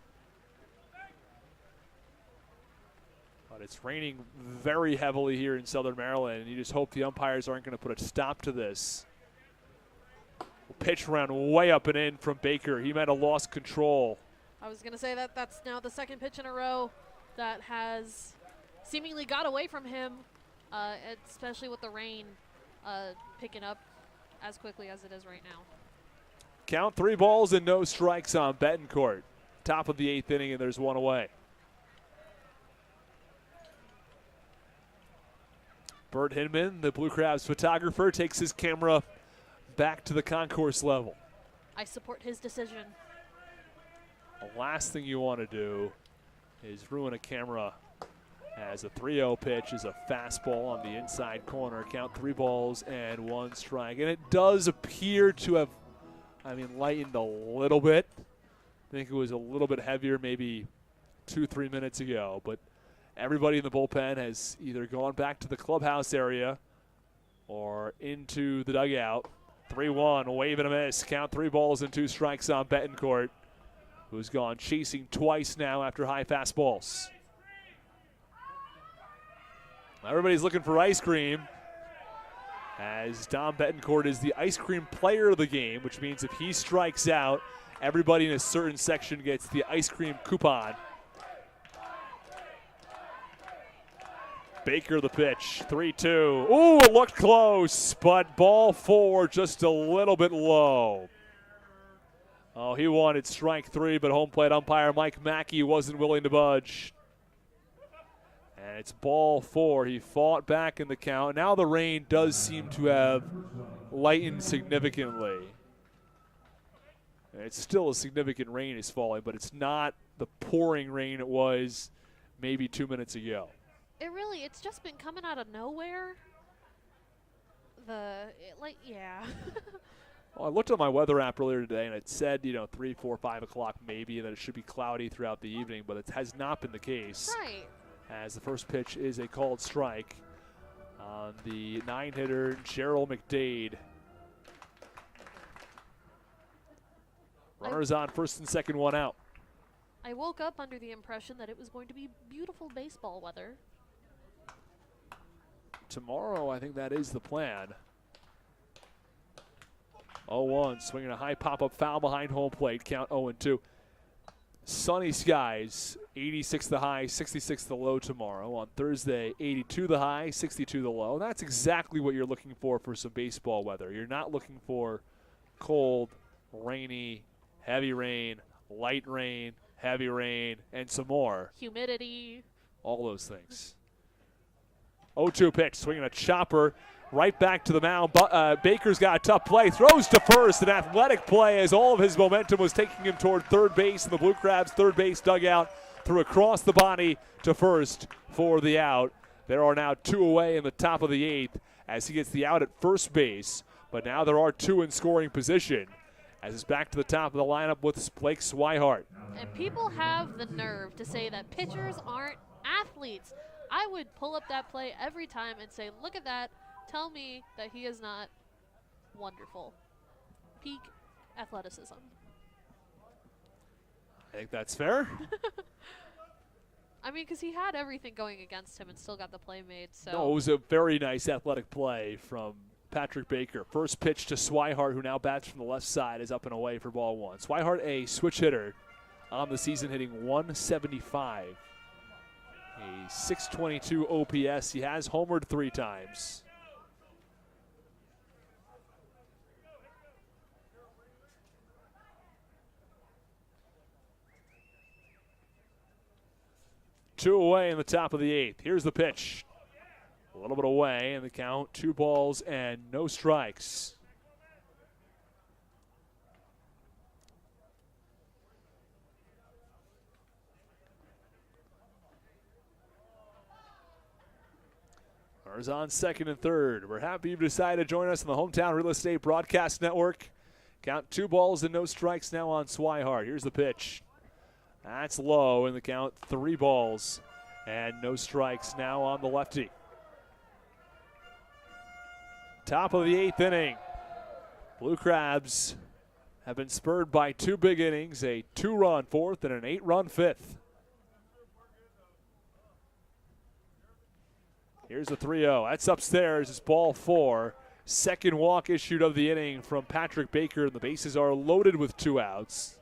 [SPEAKER 1] But it's raining very heavily here in Southern Maryland, and you just hope the umpires aren't going to put a stop to this. Pitch around way up and in from Baker. He might have lost control.
[SPEAKER 6] I was going to say that's now the second pitch in a row that has seemingly got away from him, especially with the rain picking up as quickly as it is right now.
[SPEAKER 1] Count 3 balls and no strikes on Betancourt. Top of the 8th inning, and there's one away. Bert Hinman, the Blue Crabs photographer, takes his camera back to the concourse level.
[SPEAKER 6] I support his decision.
[SPEAKER 1] The last thing you want to do is ruin a camera, as a 3-0 pitch is a fastball on the inside corner. Count 3 balls and 1 strike. And it does appear to have, lightened a little bit. I think it was a little bit heavier maybe 2-3 minutes ago. But everybody in the bullpen has either gone back to the clubhouse area or into the dugout. 3-1, wave and a miss. Count 3 balls and 2 strikes on Betancourt, who's gone chasing twice now after high fastballs. Everybody's looking for ice cream, as Dom Betancourt is the ice cream player of the game, which means if he strikes out, everybody in a certain section gets the ice cream coupon. Baker the pitch, 3-2. Ooh, it looked close, but ball 4 just a little bit low. Oh, he wanted strike 3, but home plate umpire Mike Mackey wasn't willing to budge. And it's ball 4. He fought back in the count. Now the rain does seem to have lightened significantly. It's still a significant rain is falling, but it's not the pouring rain it was maybe 2 minutes ago.
[SPEAKER 6] It's just been coming out of nowhere. Yeah.
[SPEAKER 1] Well, I looked at my weather app earlier today, and it said, 3, 4, 5 o'clock maybe, and that it should be cloudy throughout the evening, but it has not been the case.
[SPEAKER 6] Right.
[SPEAKER 1] As the first pitch is a called strike on the 9-hitter Gerald McDade. Runners on first and second, 1 out.
[SPEAKER 6] I woke up under the impression that it was going to be beautiful baseball weather.
[SPEAKER 1] Tomorrow, I think that is the plan. 0-1, swinging a high pop-up foul behind home plate, count 0-2. Sunny skies, 86 the high, 66 the low tomorrow. On Thursday, 82 the high, 62 the low. That's exactly what you're looking for some baseball weather. You're not looking for cold, rainy, heavy rain, light rain, heavy rain, and some more.
[SPEAKER 6] Humidity.
[SPEAKER 1] All those things. 0-2 pitch, swinging a chopper right back to the mound. Baker's got a tough play, throws to first, an athletic play as all of his momentum was taking him toward third base, and the Blue Crabs' third base dugout threw across the body to first for the out. There are now 2 away in the top of the 8th as he gets the out at first base. but now there are 2 in scoring position as it's back to the top of the lineup with Blake Swihart.
[SPEAKER 6] And people have the nerve to say that pitchers aren't athletes. I would pull up that play every time and say, look at that. Tell me that he is not wonderful. Peak athleticism.
[SPEAKER 1] I think that's fair.
[SPEAKER 6] I mean, because he had everything going against him and still got the play made. So
[SPEAKER 1] No, it was a very nice athletic play from Patrick Baker. First pitch to Swihart, who now bats from the left side, is up and away for ball 1. Swihart, a switch hitter on the season, hitting 175. A 622 OPS. He has homered 3 times. Two away in the top of the 8th. Here's the pitch. A little bit away in the count. 2 balls and no strikes. Runners on second and third. We're happy you've decided to join us on the Hometown Real Estate Broadcast Network. Count 2 balls and no strikes now on Swihart. Here's the pitch. That's low in the count. 3 balls and no strikes now on the lefty. Top of the 8th inning. Blue Crabs have been spurred by 2 big innings, a 2-run 4th and an 8-run 5th. Here's the 3-0. That's upstairs. It's ball 4. Second walk issued of the inning from Patrick Baker. The bases are loaded with 2 outs.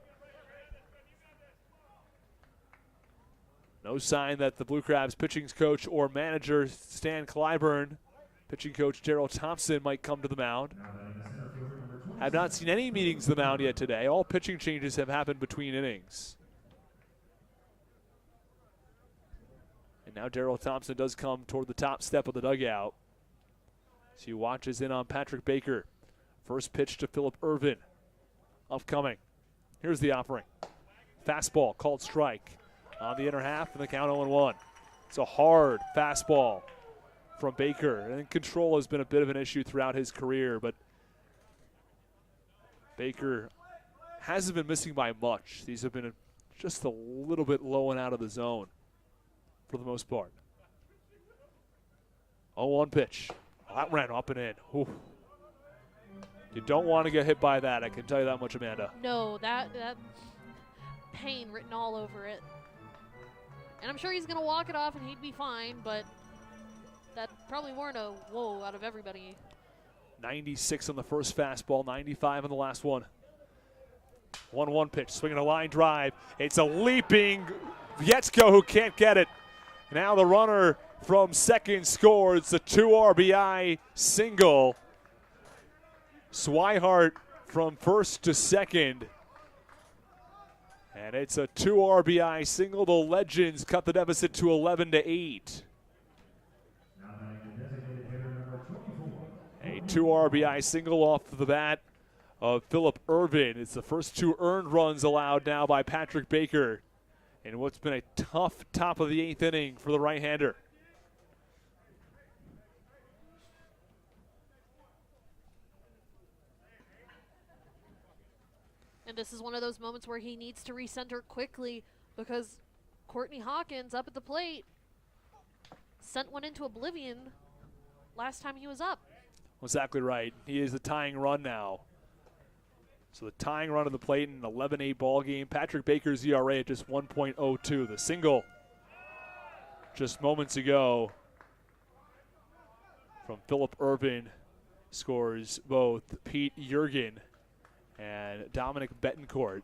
[SPEAKER 1] No sign that the Blue Crabs pitching coach or manager Stan Clyburn, pitching coach Daryl Thompson might come to the mound. Have not seen any meetings to the mound yet today. All pitching changes have happened between innings. And now Daryl Thompson does come toward the top step of the dugout. So he watches in on Patrick Baker. First pitch to Philip Irvin. Upcoming. Here's the offering. Fastball called strike. On the inner half, and the count 0-1. It's a hard fastball from Baker. And control has been a bit of an issue throughout his career, but Baker hasn't been missing by much. These have been just a little bit low and out of the zone for the most part. 0-1 pitch. Oh, that ran up and in. Ooh. You don't want to get hit by that, I can tell you that much, Amanda.
[SPEAKER 6] no, that pain written all over it. And I'm sure he's going to walk it off and he'd be fine, but that probably weren't a whoa out of everybody.
[SPEAKER 1] 96 on the first fastball, 95 on the last one. 1-1 pitch, swinging a line drive. It's a leaping Vietzko who can't get it. Now the runner from second scores the 2 RBI single. Swihart from first to second. And it's a 2 RBI single. The Legends cut the deficit to 11-8. A 2 RBI single off the bat of Philip Irvin. It's the first 2 earned runs allowed now by Patrick Baker in what's been a tough top of the 8th inning for the right-hander.
[SPEAKER 6] And this is one of those moments where he needs to recenter quickly because Courtney Hawkins up at the plate sent one into oblivion last time he was up.
[SPEAKER 1] Exactly right. He is the tying run now. So the tying run of the plate in an 11-8 ball game. Patrick Baker's ERA at just 1.02. The single just moments ago from Philip Irvin scores both Pete Jurgen and Dominic Betancourt.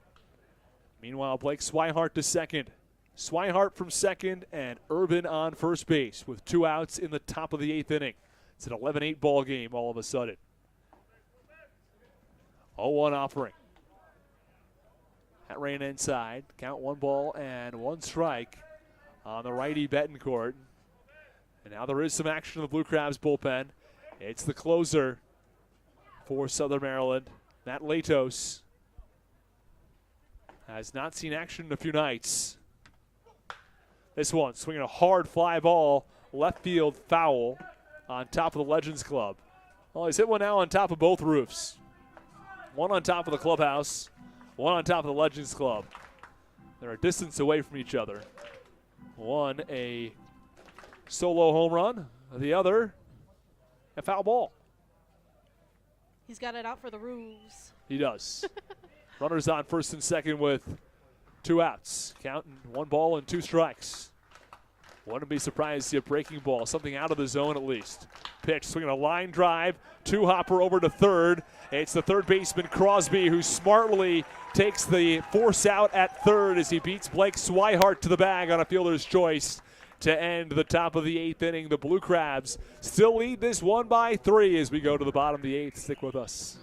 [SPEAKER 1] Meanwhile, Blake Swihart to second. Swihart from second and Irvin on first base with 2 outs in the top of the 8th inning. It's an 11-8 ball game all of a sudden. 0-1 offering. That ran inside. Count 1 ball and 1 strike on the righty Betancourt. And now there is some action in the Blue Crabs bullpen. It's the closer for Southern Maryland. Matt Latos has not seen action in a few nights. This one swinging a hard fly ball, left field foul on top of the Legends Club. Well, he's hit one now on top of both roofs. One on top of the clubhouse, one on top of the Legends Club. They're a distance away from each other. One a solo home run, the other a foul ball.
[SPEAKER 6] He's got it out for the Roos.
[SPEAKER 1] He does. Runners on first and second with 2 outs. Counting 1 ball and 2 strikes. Wouldn't be surprised to see a breaking ball, something out of the zone at least. Pitch, swinging a line drive, 2-hopper over to third. It's the third baseman Crosby who smartly takes the force out at third as he beats Blake Swihart to the bag on a fielder's choice to end the top of the 8th inning. The Blue Crabs still lead this 1-3 as we go to the bottom of the 8th. Stick with us.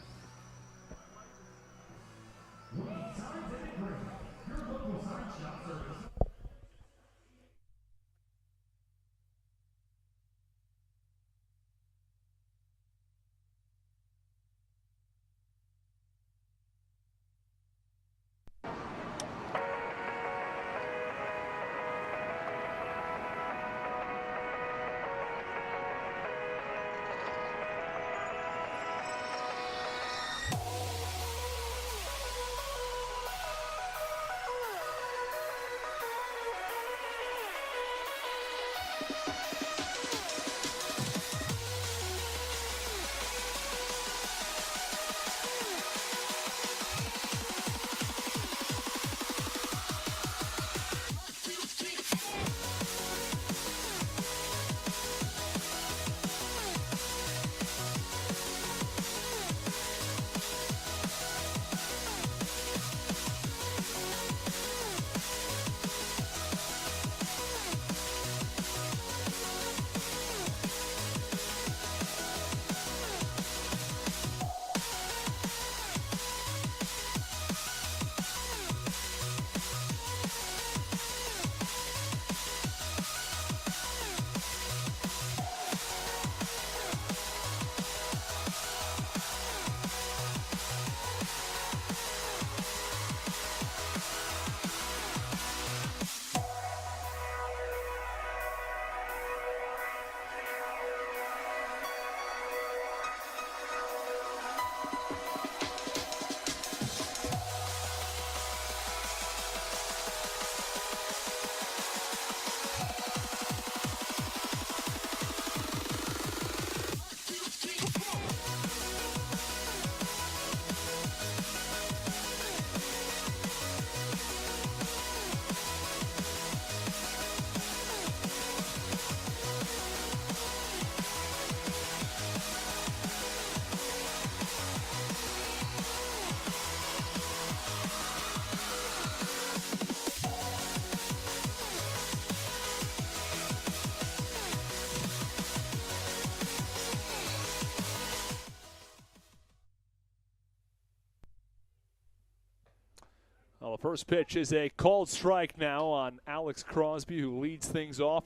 [SPEAKER 1] Well, the first pitch is a called strike now on Alex Crosby, who leads things off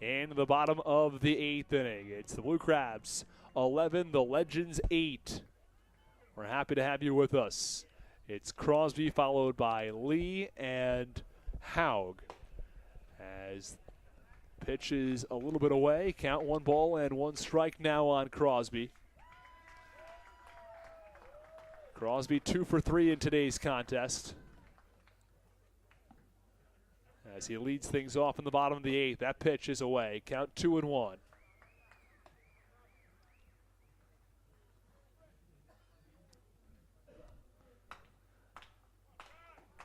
[SPEAKER 1] in the bottom of the 8th inning. It's the Blue Crabs 11, the Legends 8. We're happy to have you with us. It's Crosby followed by Lee and Haug. As pitch is a little bit away, count 1 ball and 1 strike now on Crosby. Crosby 2 for 3 in today's contest, as he leads things off in the bottom of the 8th. That pitch is away. Count 2-1.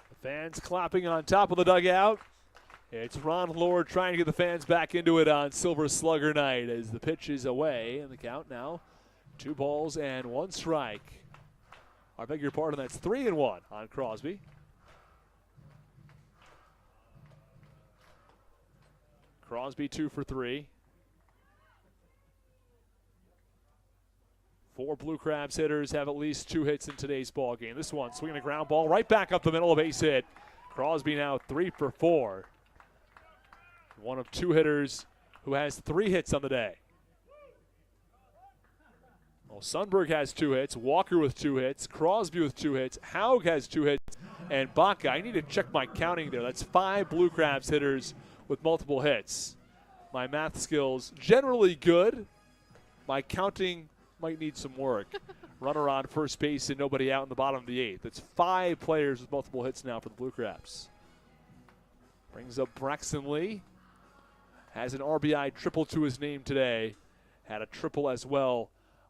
[SPEAKER 1] The fans clapping on top of the dugout. It's Ron Lord trying to get the fans back into it on Silver Slugger night as the pitch is away. And the count now 2 balls and 1 strike. I beg your pardon, that's 3-1 on Crosby. Crosby 2 for 3. 4 Blue Crabs hitters have at least 2 hits in today's ball game. This one swinging a ground ball right back up the middle, a base hit. Crosby now 3 for 4. One of 2 hitters who has 3 hits on the day. Well, Sundberg has 2 hits, Walker with 2 hits, Crosby with 2 hits, Haug has 2 hits, and Baca. I need to check my counting there. That's 5 Blue Crabs hitters with multiple hits. My math skills generally good. My counting might need some work. Runner on first base and nobody out in the bottom of the 8th. It's 5 players with multiple hits now for the Blue Crabs. Brings up Braxton Lee. Has an RBI triple to his name today. Had a triple as well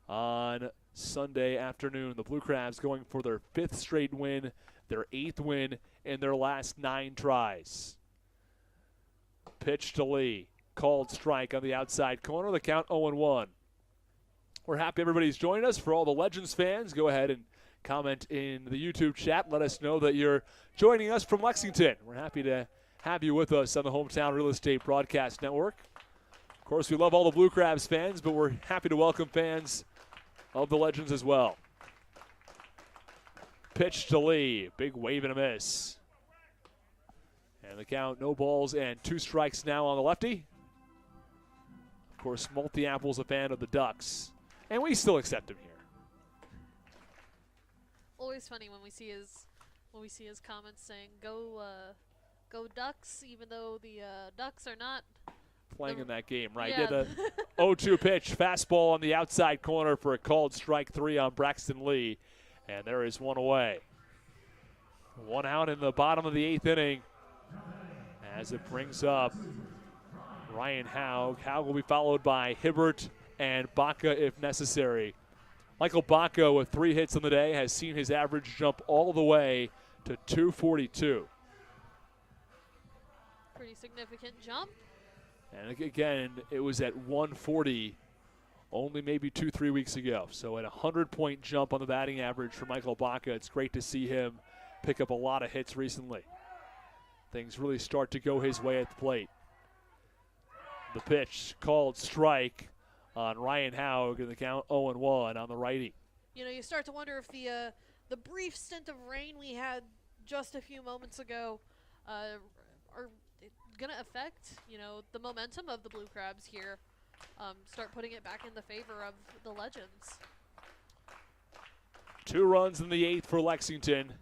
[SPEAKER 1] on Sunday afternoon. The Blue Crabs going for their 5th straight win, their 8th win in their last 9 tries. Pitch to Lee. Called strike on the outside corner. The count 0-1. We're happy everybody's joining us. For all the Legends fans, go ahead and comment in the YouTube chat. Let us know that you're joining us from Lexington. We're happy to have you with us on the Hometown Real Estate Broadcast Network. Of course, we love all the Blue Crabs fans, but we're happy to welcome fans of the Legends as well. Pitch to Lee. Big wave and a miss. And the count, no balls and 2 strikes now on the lefty. Of course, Multi-Apple's a fan of the Ducks, and we still accept him here.
[SPEAKER 9] Always funny when we see his comments saying "Go Ducks," even though the Ducks are not
[SPEAKER 1] Playing in that game, right?
[SPEAKER 9] Yeah.
[SPEAKER 1] The 0-2 pitch, fastball on the outside corner for a called strike 3 on Braxton Lee, and there is 1 away. 1 out in the bottom of the 8th inning as it brings up Ryan Haug. Haug will be followed by Hibbert and Baca if necessary. Michael Baca with 3 hits on the day has seen his average jump all the way to 242.
[SPEAKER 9] pretty significant jump.
[SPEAKER 1] And again, it was at 140 only maybe 2-3 weeks ago. So at a 100-point jump on the batting average for Michael Baca. It's great to see him pick up a lot of hits recently. Things really start to go his way at the plate. The pitch called strike on Ryan Haug, and the count 0-1 on the righty.
[SPEAKER 9] You know, you start to wonder if the brief stint of rain we had just a few moments ago are going to affect, you know, the momentum of the Blue Crabs here. Start putting it back in the favor of the Legends.
[SPEAKER 1] 2 runs in the 8th for Lexington.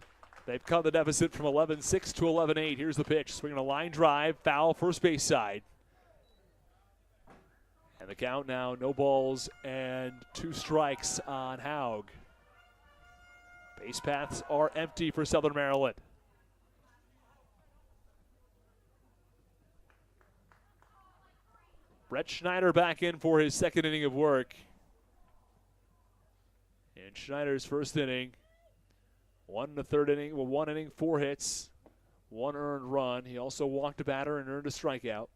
[SPEAKER 1] They've cut the deficit from 11-6 to 11-8. Here's the pitch. Swinging a line drive, foul, first base side. And the count now, no balls and 2 strikes on Haug. Base paths are empty for Southern Maryland. Brett Schneider back in for his 2nd inning of work. In Schneider's 1st inning, 1 1/3 inning, 1 inning, 4 hits, 1 earned run. He also walked a batter and earned a strikeout.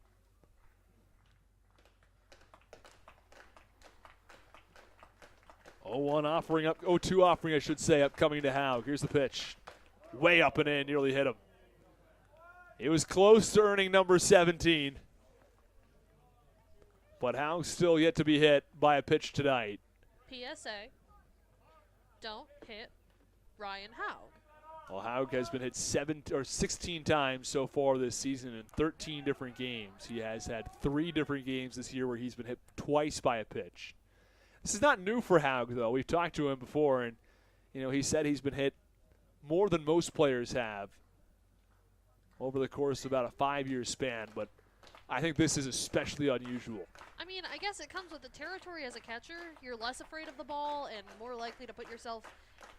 [SPEAKER 1] Oh-1 offering up, 0-2 offering, I should say, upcoming to Haug. Here's the pitch. Way up and in, nearly hit him. It was close to earning number 17. But Haug's still yet to be hit by a pitch tonight.
[SPEAKER 9] PSA, don't hit Ryan Haug.
[SPEAKER 1] Well, Haug has been hit 16 times so far this season in 13 different games. He has had 3 different games this year where he's been hit twice by a pitch. This is not new for Haug, though. We've talked to him before, and he said he's been hit more than most players have over the course of about a 5-year span. But I think this is especially unusual.
[SPEAKER 9] I mean, I guess it comes with the territory as a catcher. You're less afraid of the ball and more likely to put yourself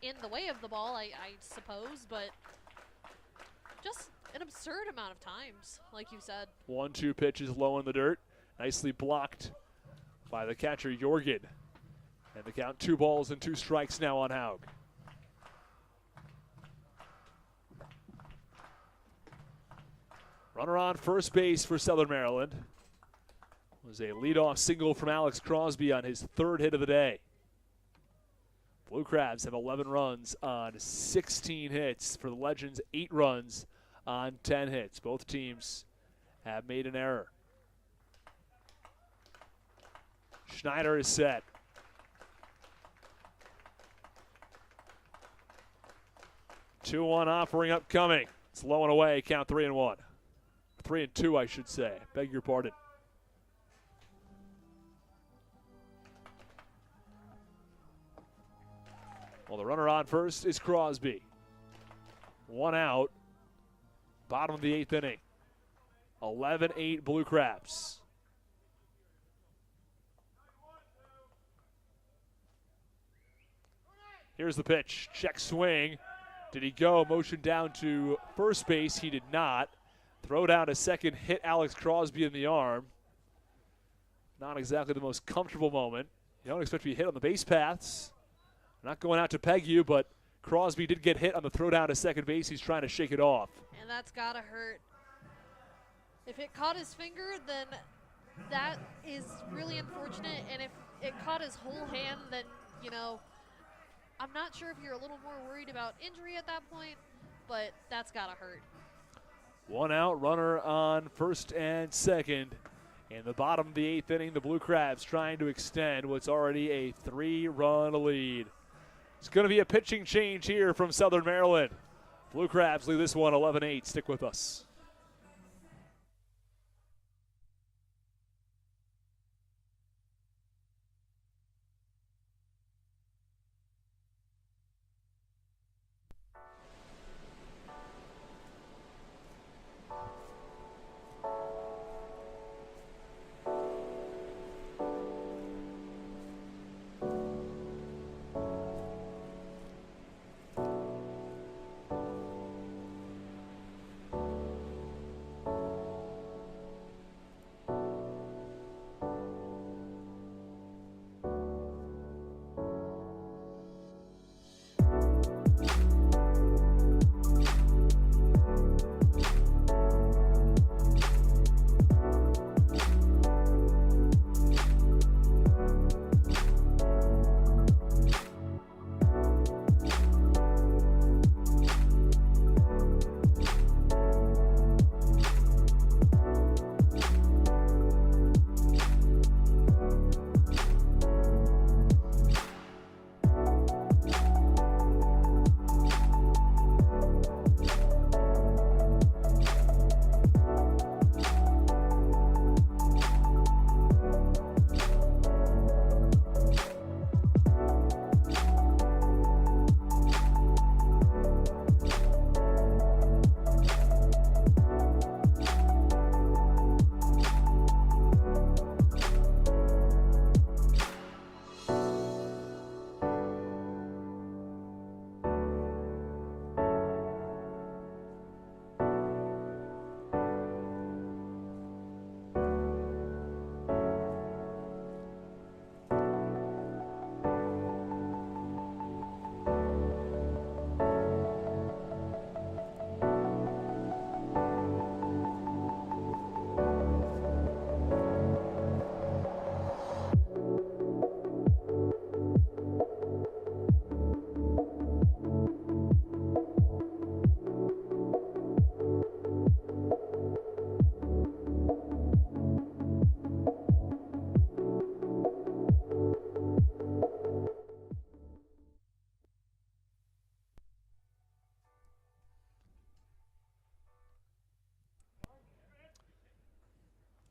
[SPEAKER 9] in the way of the ball, I suppose. But just an absurd amount of times, like you said.
[SPEAKER 1] 1-2 pitches low in the dirt. Nicely blocked by the catcher, Jorgen. And the count 2 balls and 2 strikes now on Haug. Runner on first base for Southern Maryland. Was a leadoff single from Alex Crosby on his 3rd hit of the day. Blue Crabs have 11 runs on 16 hits. For the Legends, 8 runs on 10 hits. Both teams have made an error. Schneider is set. Two-one offering upcoming. It's low and away. Count 3-1. 3-2, I should say. Beg your pardon. Well, the runner on first is Crosby. 1 out. Bottom of the 8th inning. 11-8 Blue Crabs. Here's the pitch. Check swing. Did he go? Motion down to first base. He did not. Throw down to second. Hit Alex Crosby in the arm. Not exactly the most comfortable moment. You don't expect to be hit on the base paths. Not going out to peg you, but Crosby did get hit on the throw down to second base. He's trying to shake it off.
[SPEAKER 9] And that's got to hurt. If it caught his finger, then that is really unfortunate. And if it caught his whole hand, then, you know, I'm not sure if you're a little more worried about injury at that point, but that's got to hurt.
[SPEAKER 1] 1 out, runner on first and second. In the bottom of the 8th inning, the Blue Crabs trying to extend what's already a 3-run lead. It's going to be a pitching change here from Southern Maryland. Blue Crabs lead this one 11-8. Stick with us.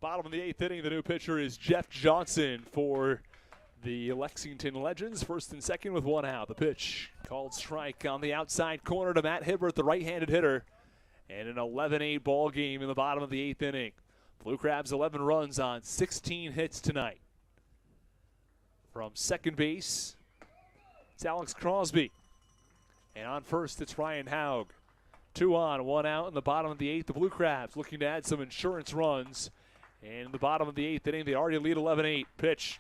[SPEAKER 1] Bottom of the 8th inning, the new pitcher is Jeff Johnson for the Lexington Legends. First and second with 1 out. The pitch called strike on the outside corner to Matt Hibbert, the right-handed hitter. And an 11-8 ball game in the bottom of the 8th inning. Blue Crabs 11 runs on 16 hits tonight. From second base, it's Alex Crosby. And on first, it's Ryan Haug. 2 on, 1 out in the bottom of the 8th. The Blue Crabs looking to add some insurance runs. And in the bottom of the 8th inning, they already lead 11-8. Pitch.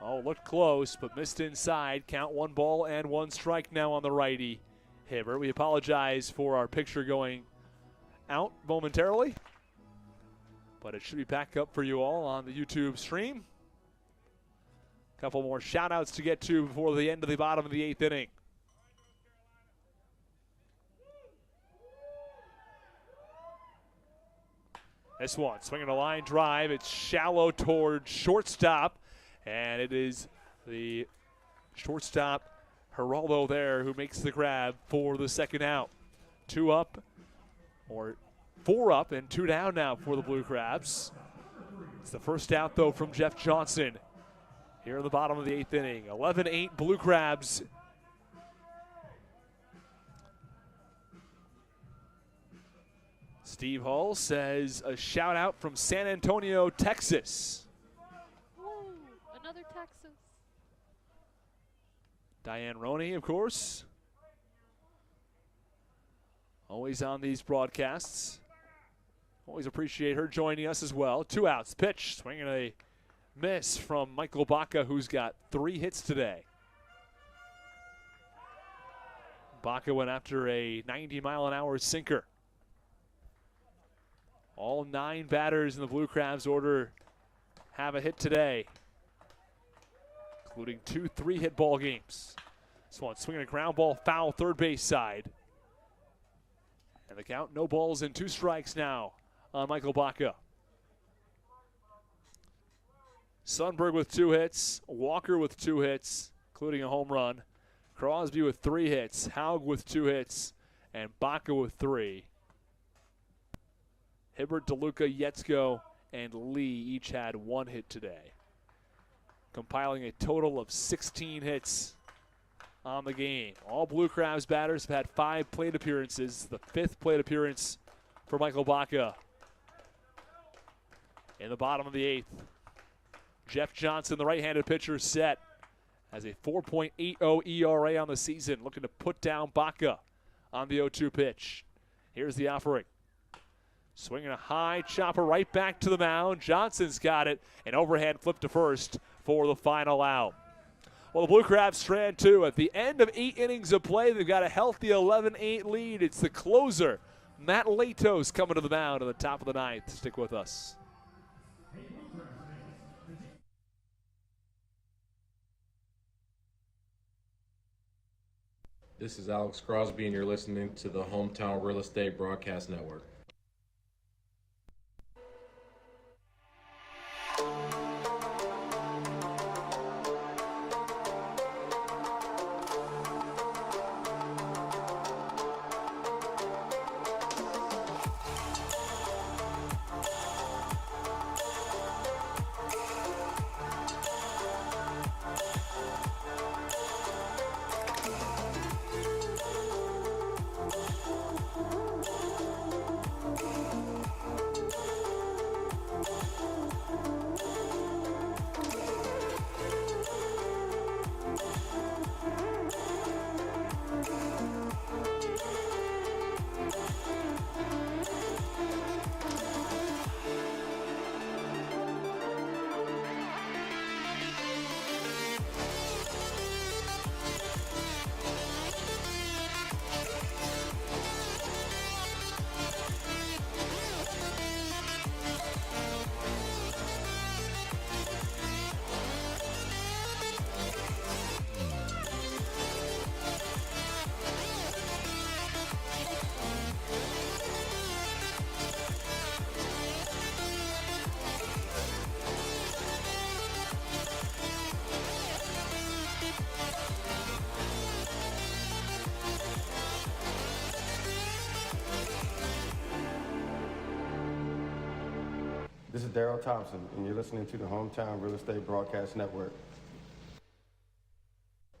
[SPEAKER 1] Oh, looked close, but missed inside. Count 1 ball and 1 strike now on the righty Hibbert. We apologize for our picture going out momentarily, but it should be back up for you all on the YouTube stream. A couple more shout-outs to get to before the end of the bottom of the 8th inning. This one, swinging a line drive. It's shallow towards shortstop, and it is the shortstop, Geraldo there, who makes the grab for the second out. 2 up, or 4 up, and 2 down now for the Blue Crabs. It's the first out, though, from Jeff Johnson here in the bottom of the 8th inning. 11-8 Blue Crabs. Steve Hull says a shout out from San Antonio, Texas.
[SPEAKER 9] Woo, another Texas.
[SPEAKER 1] Diane Roney, of course. Always on these broadcasts. Always appreciate her joining us as well. 2 outs. Pitch. Swinging a miss from Michael Baca, who's got 3 hits today. Baca went after a 90-mile-an-hour sinker. All 9 batters in the Blue Crabs order have a hit today, including 2 3-hit ball games. This one swinging a ground ball foul third base side. And the count, no balls and 2 strikes now on Michael Baca. Sundberg with 2 hits, Walker with 2 hits, including a home run. Crosby with 3 hits, Haug with 2 hits, and Baca with 3. Hibbert, DeLuca, Yetzko, and Lee each had 1 hit today, compiling a total of 16 hits on the game. All Blue Crabs batters have had 5 plate appearances, the 5th plate appearance for Michael Baca. In the bottom of the 8th, Jeff Johnson, the right-handed pitcher, set, has a 4.80 ERA on the season, looking to put down Baca on the 0-2 pitch. Here's the offering. Swinging a high chopper right back to the mound. Johnson's got it. An overhand flip to first for the final out. Well, the Blue Crabs strand 2 at the end of 8 innings of play. They've got a healthy 11-8 lead. It's the closer, Matt Latos, coming to the mound at the top of the 9th. Stick with us.
[SPEAKER 8] This is Alex Crosby, and you're listening to the Hometown Real Estate Broadcast Network.
[SPEAKER 10] This is Daryl Thompson, and you're listening to the Hometown Real Estate Broadcast Network.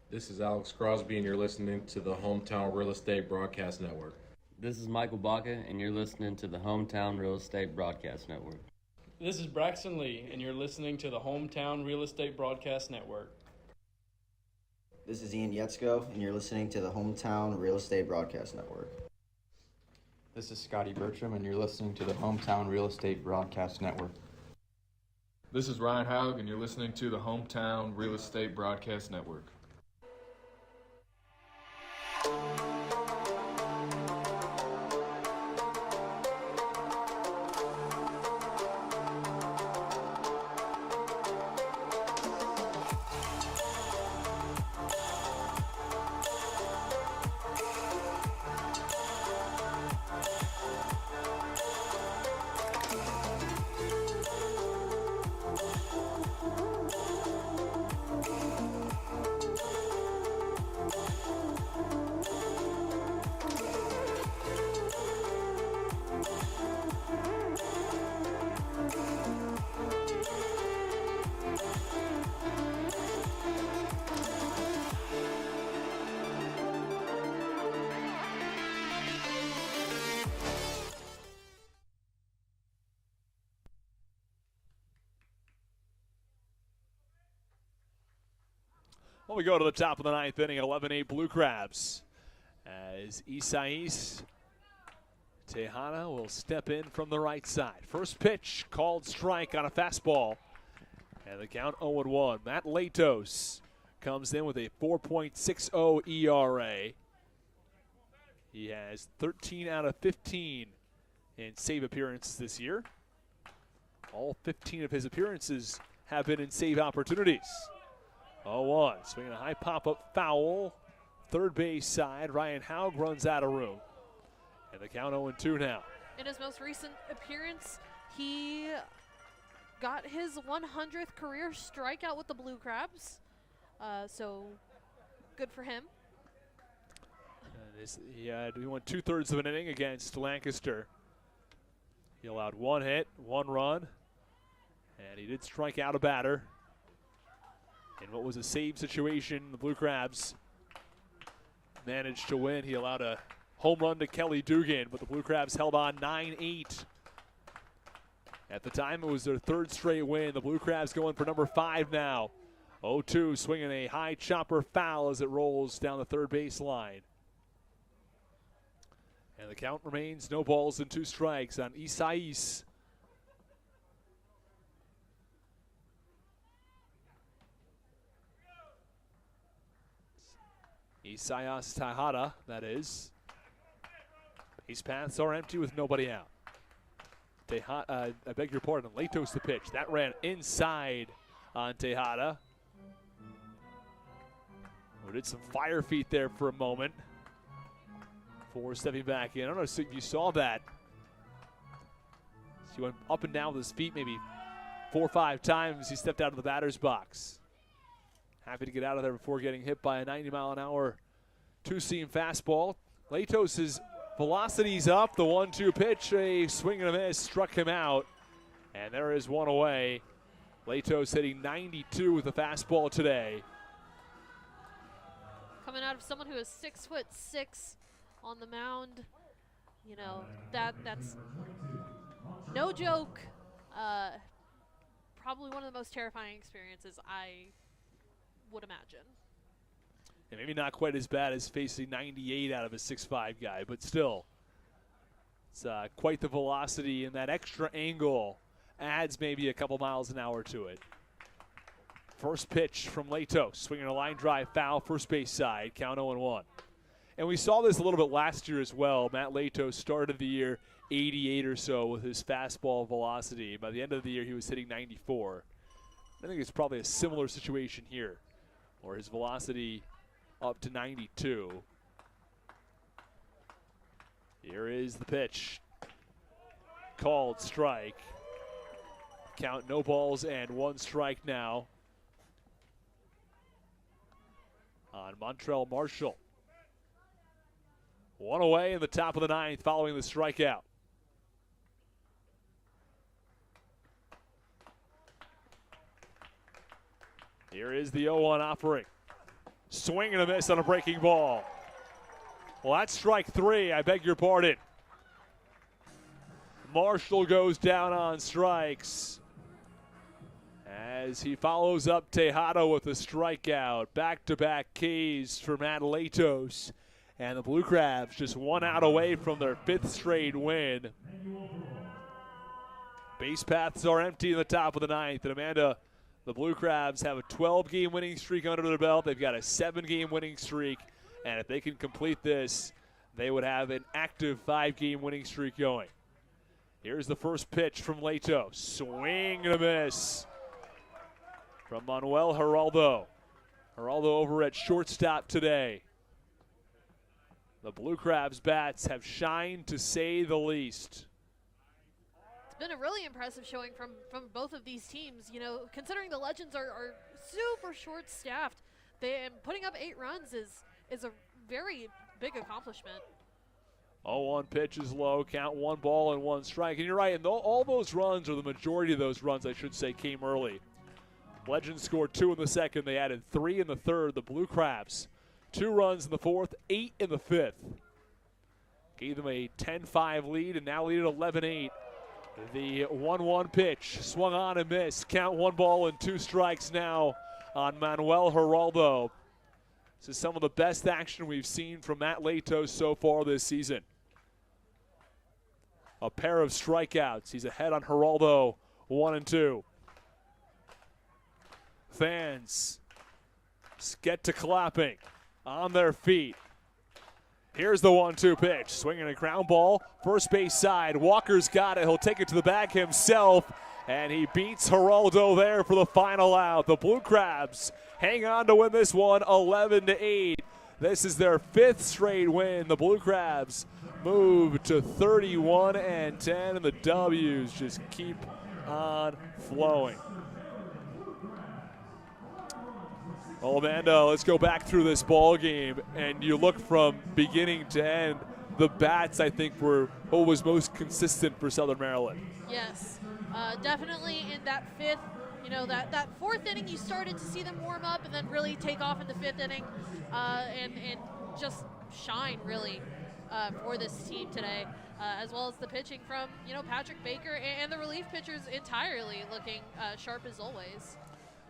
[SPEAKER 8] This is Alex Crosby, and you're listening to the Hometown Real Estate Broadcast Network.
[SPEAKER 11] This is Michael Baca, and you're listening to the Hometown Real Estate Broadcast Network.
[SPEAKER 12] This is Braxton Lee, and you're listening to the Hometown Real Estate Broadcast Network.
[SPEAKER 13] This is Ian Yetzko, and you're listening to the Hometown Real Estate Broadcast Network.
[SPEAKER 14] This is Scotty Bertram, and you're listening to the Hometown Real Estate Broadcast Network.
[SPEAKER 15] This is Ryan Haug, and you're listening to the Hometown Real Estate Broadcast Network.
[SPEAKER 1] Well, we go to the top of the ninth inning, 11-8 Blue Crabs. As Isais Tejada will step in from the right side. First pitch, called strike on a fastball. And the count 0-1. Matt Latos comes in with a 4.60 ERA. He has 13 out of 15 in save appearances this year. All 15 of his appearances have been in save opportunities. 0-1, swinging a high pop-up foul. Third base side, Ryan Haug runs out of room. And the count 0-2 now.
[SPEAKER 9] In his most recent appearance, he got his 100th career strikeout with the Blue Crabs. So good for him.
[SPEAKER 1] He went 2/3 of an inning against Lancaster. He allowed 1 hit, 1 run, and he did strike out a batter. In what was a save situation, the Blue Crabs managed to win. He allowed a home run to Kelly Dugan, but the Blue Crabs held on 9-8. At the time, it was their 3rd straight win. The Blue Crabs going for number 5 now. 0-2, swinging a high chopper foul as it rolls down the third base line. And the count remains no balls and 2 strikes on Isais. Isaias Tejada, that is. Base paths are empty with nobody out. Tejada, I beg your pardon, Latos the pitch. That ran inside on Tejada. We did some fire feet there for a moment. Before stepping back in. I don't know if you saw that. He went up and down with his feet maybe 4 or 5 times. He stepped out of the batter's box. Happy to get out of there before getting hit by a 90-mile-an-hour two-seam fastball. Latos' velocity's up. The 1-2 pitch, a swing and a miss, struck him out. And there is one away. Latos hitting 92 with a fastball today.
[SPEAKER 9] Coming out of someone who is 6'6" on the mound, you know, that's no joke. Probably one of the most terrifying experiences I would imagine.
[SPEAKER 1] And maybe not quite as bad as facing 98 out of a 6'5" guy, but still, it's quite the velocity, and that extra angle adds maybe a couple miles an hour to it. First pitch from Latos, swinging a line drive foul, first base side, count 0-1. And we saw this a little bit last year as well. Matt Latos started the year 88 or so with his fastball velocity. By the end of the year, he was hitting 94. I think it's probably a similar situation here, where his velocity up to 92. Here is the pitch. Called strike. Count no balls and 1 strike now on Montrell Marshall. 1 away in the top of the 9th following the strikeout. Here is the 0-1 offering. Swing and a miss on a breaking ball. Well, that's strike 3. I beg your pardon. Marshall goes down on strikes as he follows up Tejada with a strikeout. Back-to-back Ks for Matt Latos. And the Blue Crabs just 1 out away from their 5th straight win. Base paths are empty in the top of the 9th. And Amanda, the Blue Crabs have a 12-game winning streak under their belt. They've got a 7-game winning streak. And if they can complete this, they would have an active 5-game winning streak going. Here's the first pitch from Latos. Swing and a miss from Manuel Geraldo. Geraldo over at shortstop today. The Blue Crabs bats have shined, to say the least.
[SPEAKER 9] It's been a really impressive showing from both of these teams. You know, considering the Legends are super short-staffed, putting up 8 runs is a very big accomplishment.
[SPEAKER 1] 0-1 pitch is low, count 1 ball and 1 strike. And you're right, and all those runs, or the majority of those runs, I should say, came early. Legends scored 2 in the 2nd. They added 3 in the 3rd. The Blue Crabs, 2 runs in the 4th, 8 in the 5th. Gave them a 10-5 lead, and now lead at 11-8. The 1-1 pitch, swung on and missed. Count 1 ball and 2 strikes now on Manuel Geraldo. This is some of the best action we've seen from Matt Latos so far this season. A pair of strikeouts. He's ahead on Geraldo, 1-2. Fans get to clapping on their feet. Here's the 1-2 pitch. Swinging a ground ball, first base side. Walker's got it. He'll take it to the bag himself, and he beats Geraldo there for the final out. The Blue Crabs hang on to win this one 11-8. This is their 5th straight win. The Blue Crabs move to 31-10, and the W's just keep on flowing. Well, Amanda, let's go back through this ball game, and you look from beginning to end. The bats, I think, were what was most consistent for Southern Maryland.
[SPEAKER 9] Yes, definitely in that 5th. You know, that 4th inning, you started to see them warm up and then really take off in the 5th inning and just shine, really, for this team today, as well as the pitching from, you know, Patrick Baker and the relief pitchers entirely looking sharp as always.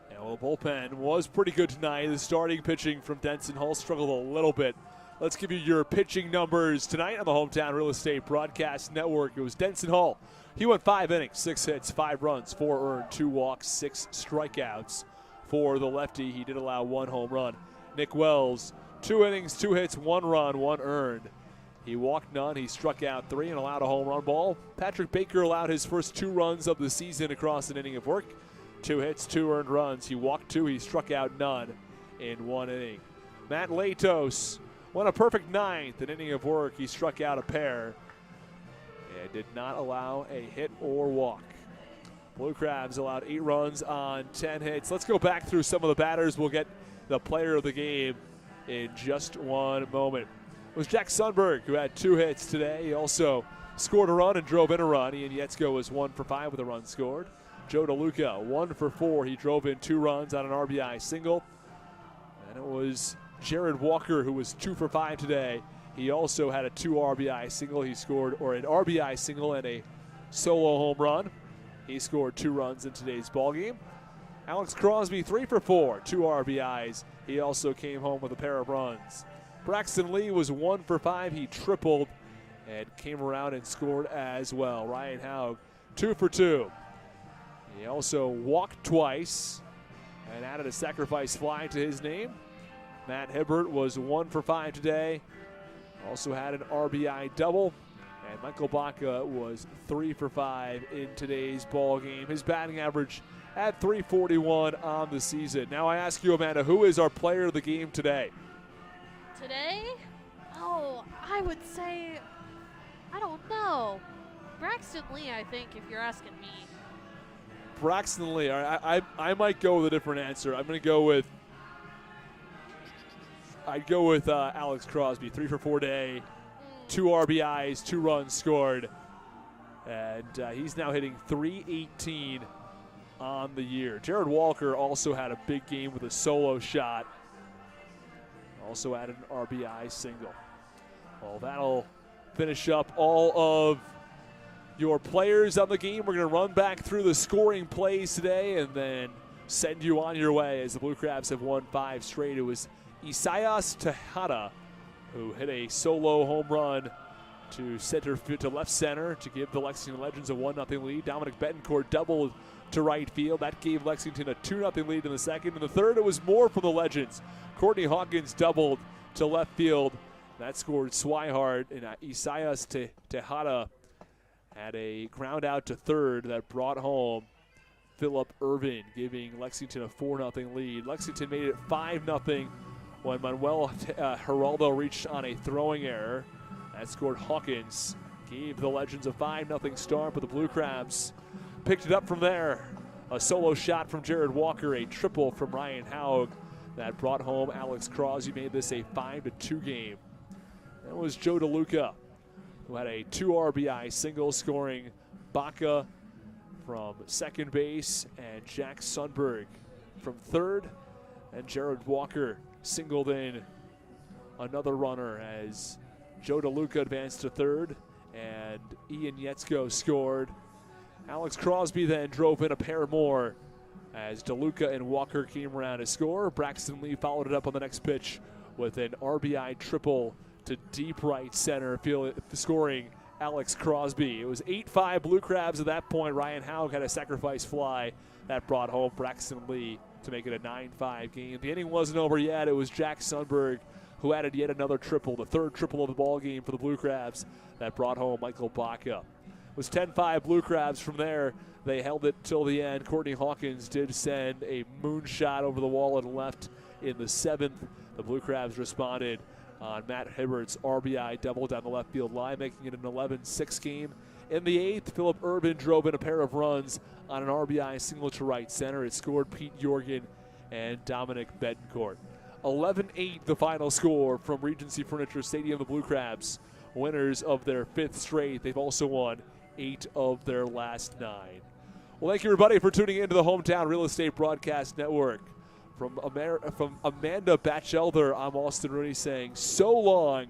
[SPEAKER 1] Yeah, well, the bullpen was pretty good tonight. The starting pitching from Denson Hall struggled a little bit. Let's give you your pitching numbers tonight on the Hometown Real Estate Broadcast Network. It was Denson Hall. He went 5 innings, 6 hits, 5 runs, 4 earned, 2 walks, 6 strikeouts. For the lefty, he did allow 1 home run. Nick Wells, 2 innings, 2 hits, 1 run, 1 earned. He walked none. He struck out 3 and allowed a home run ball. Patrick Baker allowed his first 2 runs of the season across an inning of work. 2 hits, 2 earned runs. He walked 2. He struck out none in 1 inning. Matt Latos went a perfect 9th, an inning of work. He struck out a pair and did not allow a hit or walk. Blue Crabs allowed 8 runs on 10 hits. Let's go back through some of the batters. We'll get the player of the game in just one moment. It was Jack Sundberg who had 2 hits today. He also scored a run and drove in a run. Ian Yetzko was 1 for 5 with a run scored. Joe DeLuca, 1 for 4. He drove in 2 runs on an RBI single. And it was Jared Walker who was 2 for 5 today. He also had a 2 RBI single. He scored, or an RBI single and a solo home run. He scored 2 runs in today's ballgame. Alex Crosby, 3 for 4, 2 RBIs. He also came home with a pair of runs. Braxton Lee was 1 for 5. He tripled and came around and scored as well. Ryan Haug, 2 for 2. He also walked twice and added a sacrifice fly to his name. Matt Hibbert was 1 for 5 today. Also had an RBI double. And Michael Baca was 3 for 5 in today's ball game. His batting average at .341 on the season. Now I ask you, Amanda, who is our player of the game today?
[SPEAKER 9] Today? Oh, I would say, I don't know. Braxton Lee, I think, if you're asking me.
[SPEAKER 1] Braxton Lee. All right, I might go with a different answer. I'm going to go with, Alex Crosby. 3 for 4 today, 2 RBIs, 2 runs scored. And he's now hitting .318 on the year. Jared Walker also had a big game with a solo shot. Also added an RBI single. Well, that'll finish up all of your players on the game. We're going to run back through the scoring plays today and then send you on your way as the Blue Crabs have won 5 straight. It was Isaias Tejada who hit a solo home run to left center to give the Lexington Legends a 1-0 lead. Dominic Betancourt doubled to right field. That gave Lexington a 2-0 lead in the second. In the third, it was more from the Legends. Courtney Hawkins doubled to left field. That scored Swihart, and Isaias Tejada had a ground out to third that brought home Phillip Irvin, giving Lexington a 4-0 lead. Lexington made it 5-0 when Manuel Geraldo reached on a throwing error. That scored Hawkins, gave the Legends a 5-0 start, but the Blue Crabs picked it up from there. A solo shot from Jared Walker, a triple from Ryan Haug that brought home Alex Crosby, made this a 5-2 game. That was Joe DeLuca, who had a 2 RBI single, scoring Baca from second base and Jack Sundberg from third. And Jared Walker singled in another runner as Joe DeLuca advanced to third and Ian Yetzko scored. Alex Crosby then drove in a pair more as DeLuca and Walker came around to score. Braxton Lee followed it up on the next pitch with an RBI triple to deep right center, scoring Alex Crosby. It was 8-5 Blue Crabs at that point. Ryan Haug had a sacrifice fly that brought home Braxton Lee to make it a 9-5 game. The inning wasn't over yet. It was Jack Sundberg who added yet another triple, the third triple of the ball game for the Blue Crabs that brought home Michael Baca. It was 10-5 Blue Crabs. From there, they held it till the end. Courtney Hawkins did send a moonshot over the wall and left in the 7th. The Blue Crabs responded on Matt Hibbert's RBI double down the left field line, making it an 11-6 game. In the 8th, Philip Urban drove in a pair of runs on an RBI single to right center. It scored Pete Jorgen and Dominic Betancourt. 11-8 the final score from Regency Furniture Stadium. The Blue Crabs, winners of their 5th straight. They've also won 8 of their last 9. Well, thank you, everybody, for tuning in to the Hometown Real Estate Broadcast Network. From Amanda Batchelder, I'm Austin Rooney saying so long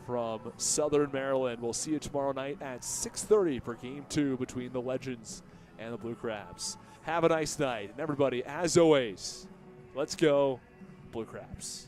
[SPEAKER 1] from Southern Maryland. We'll see you tomorrow night at 6:30 for Game 2 between the Legends and the Blue Crabs. Have a nice night. And everybody, as always, let's go Blue Crabs.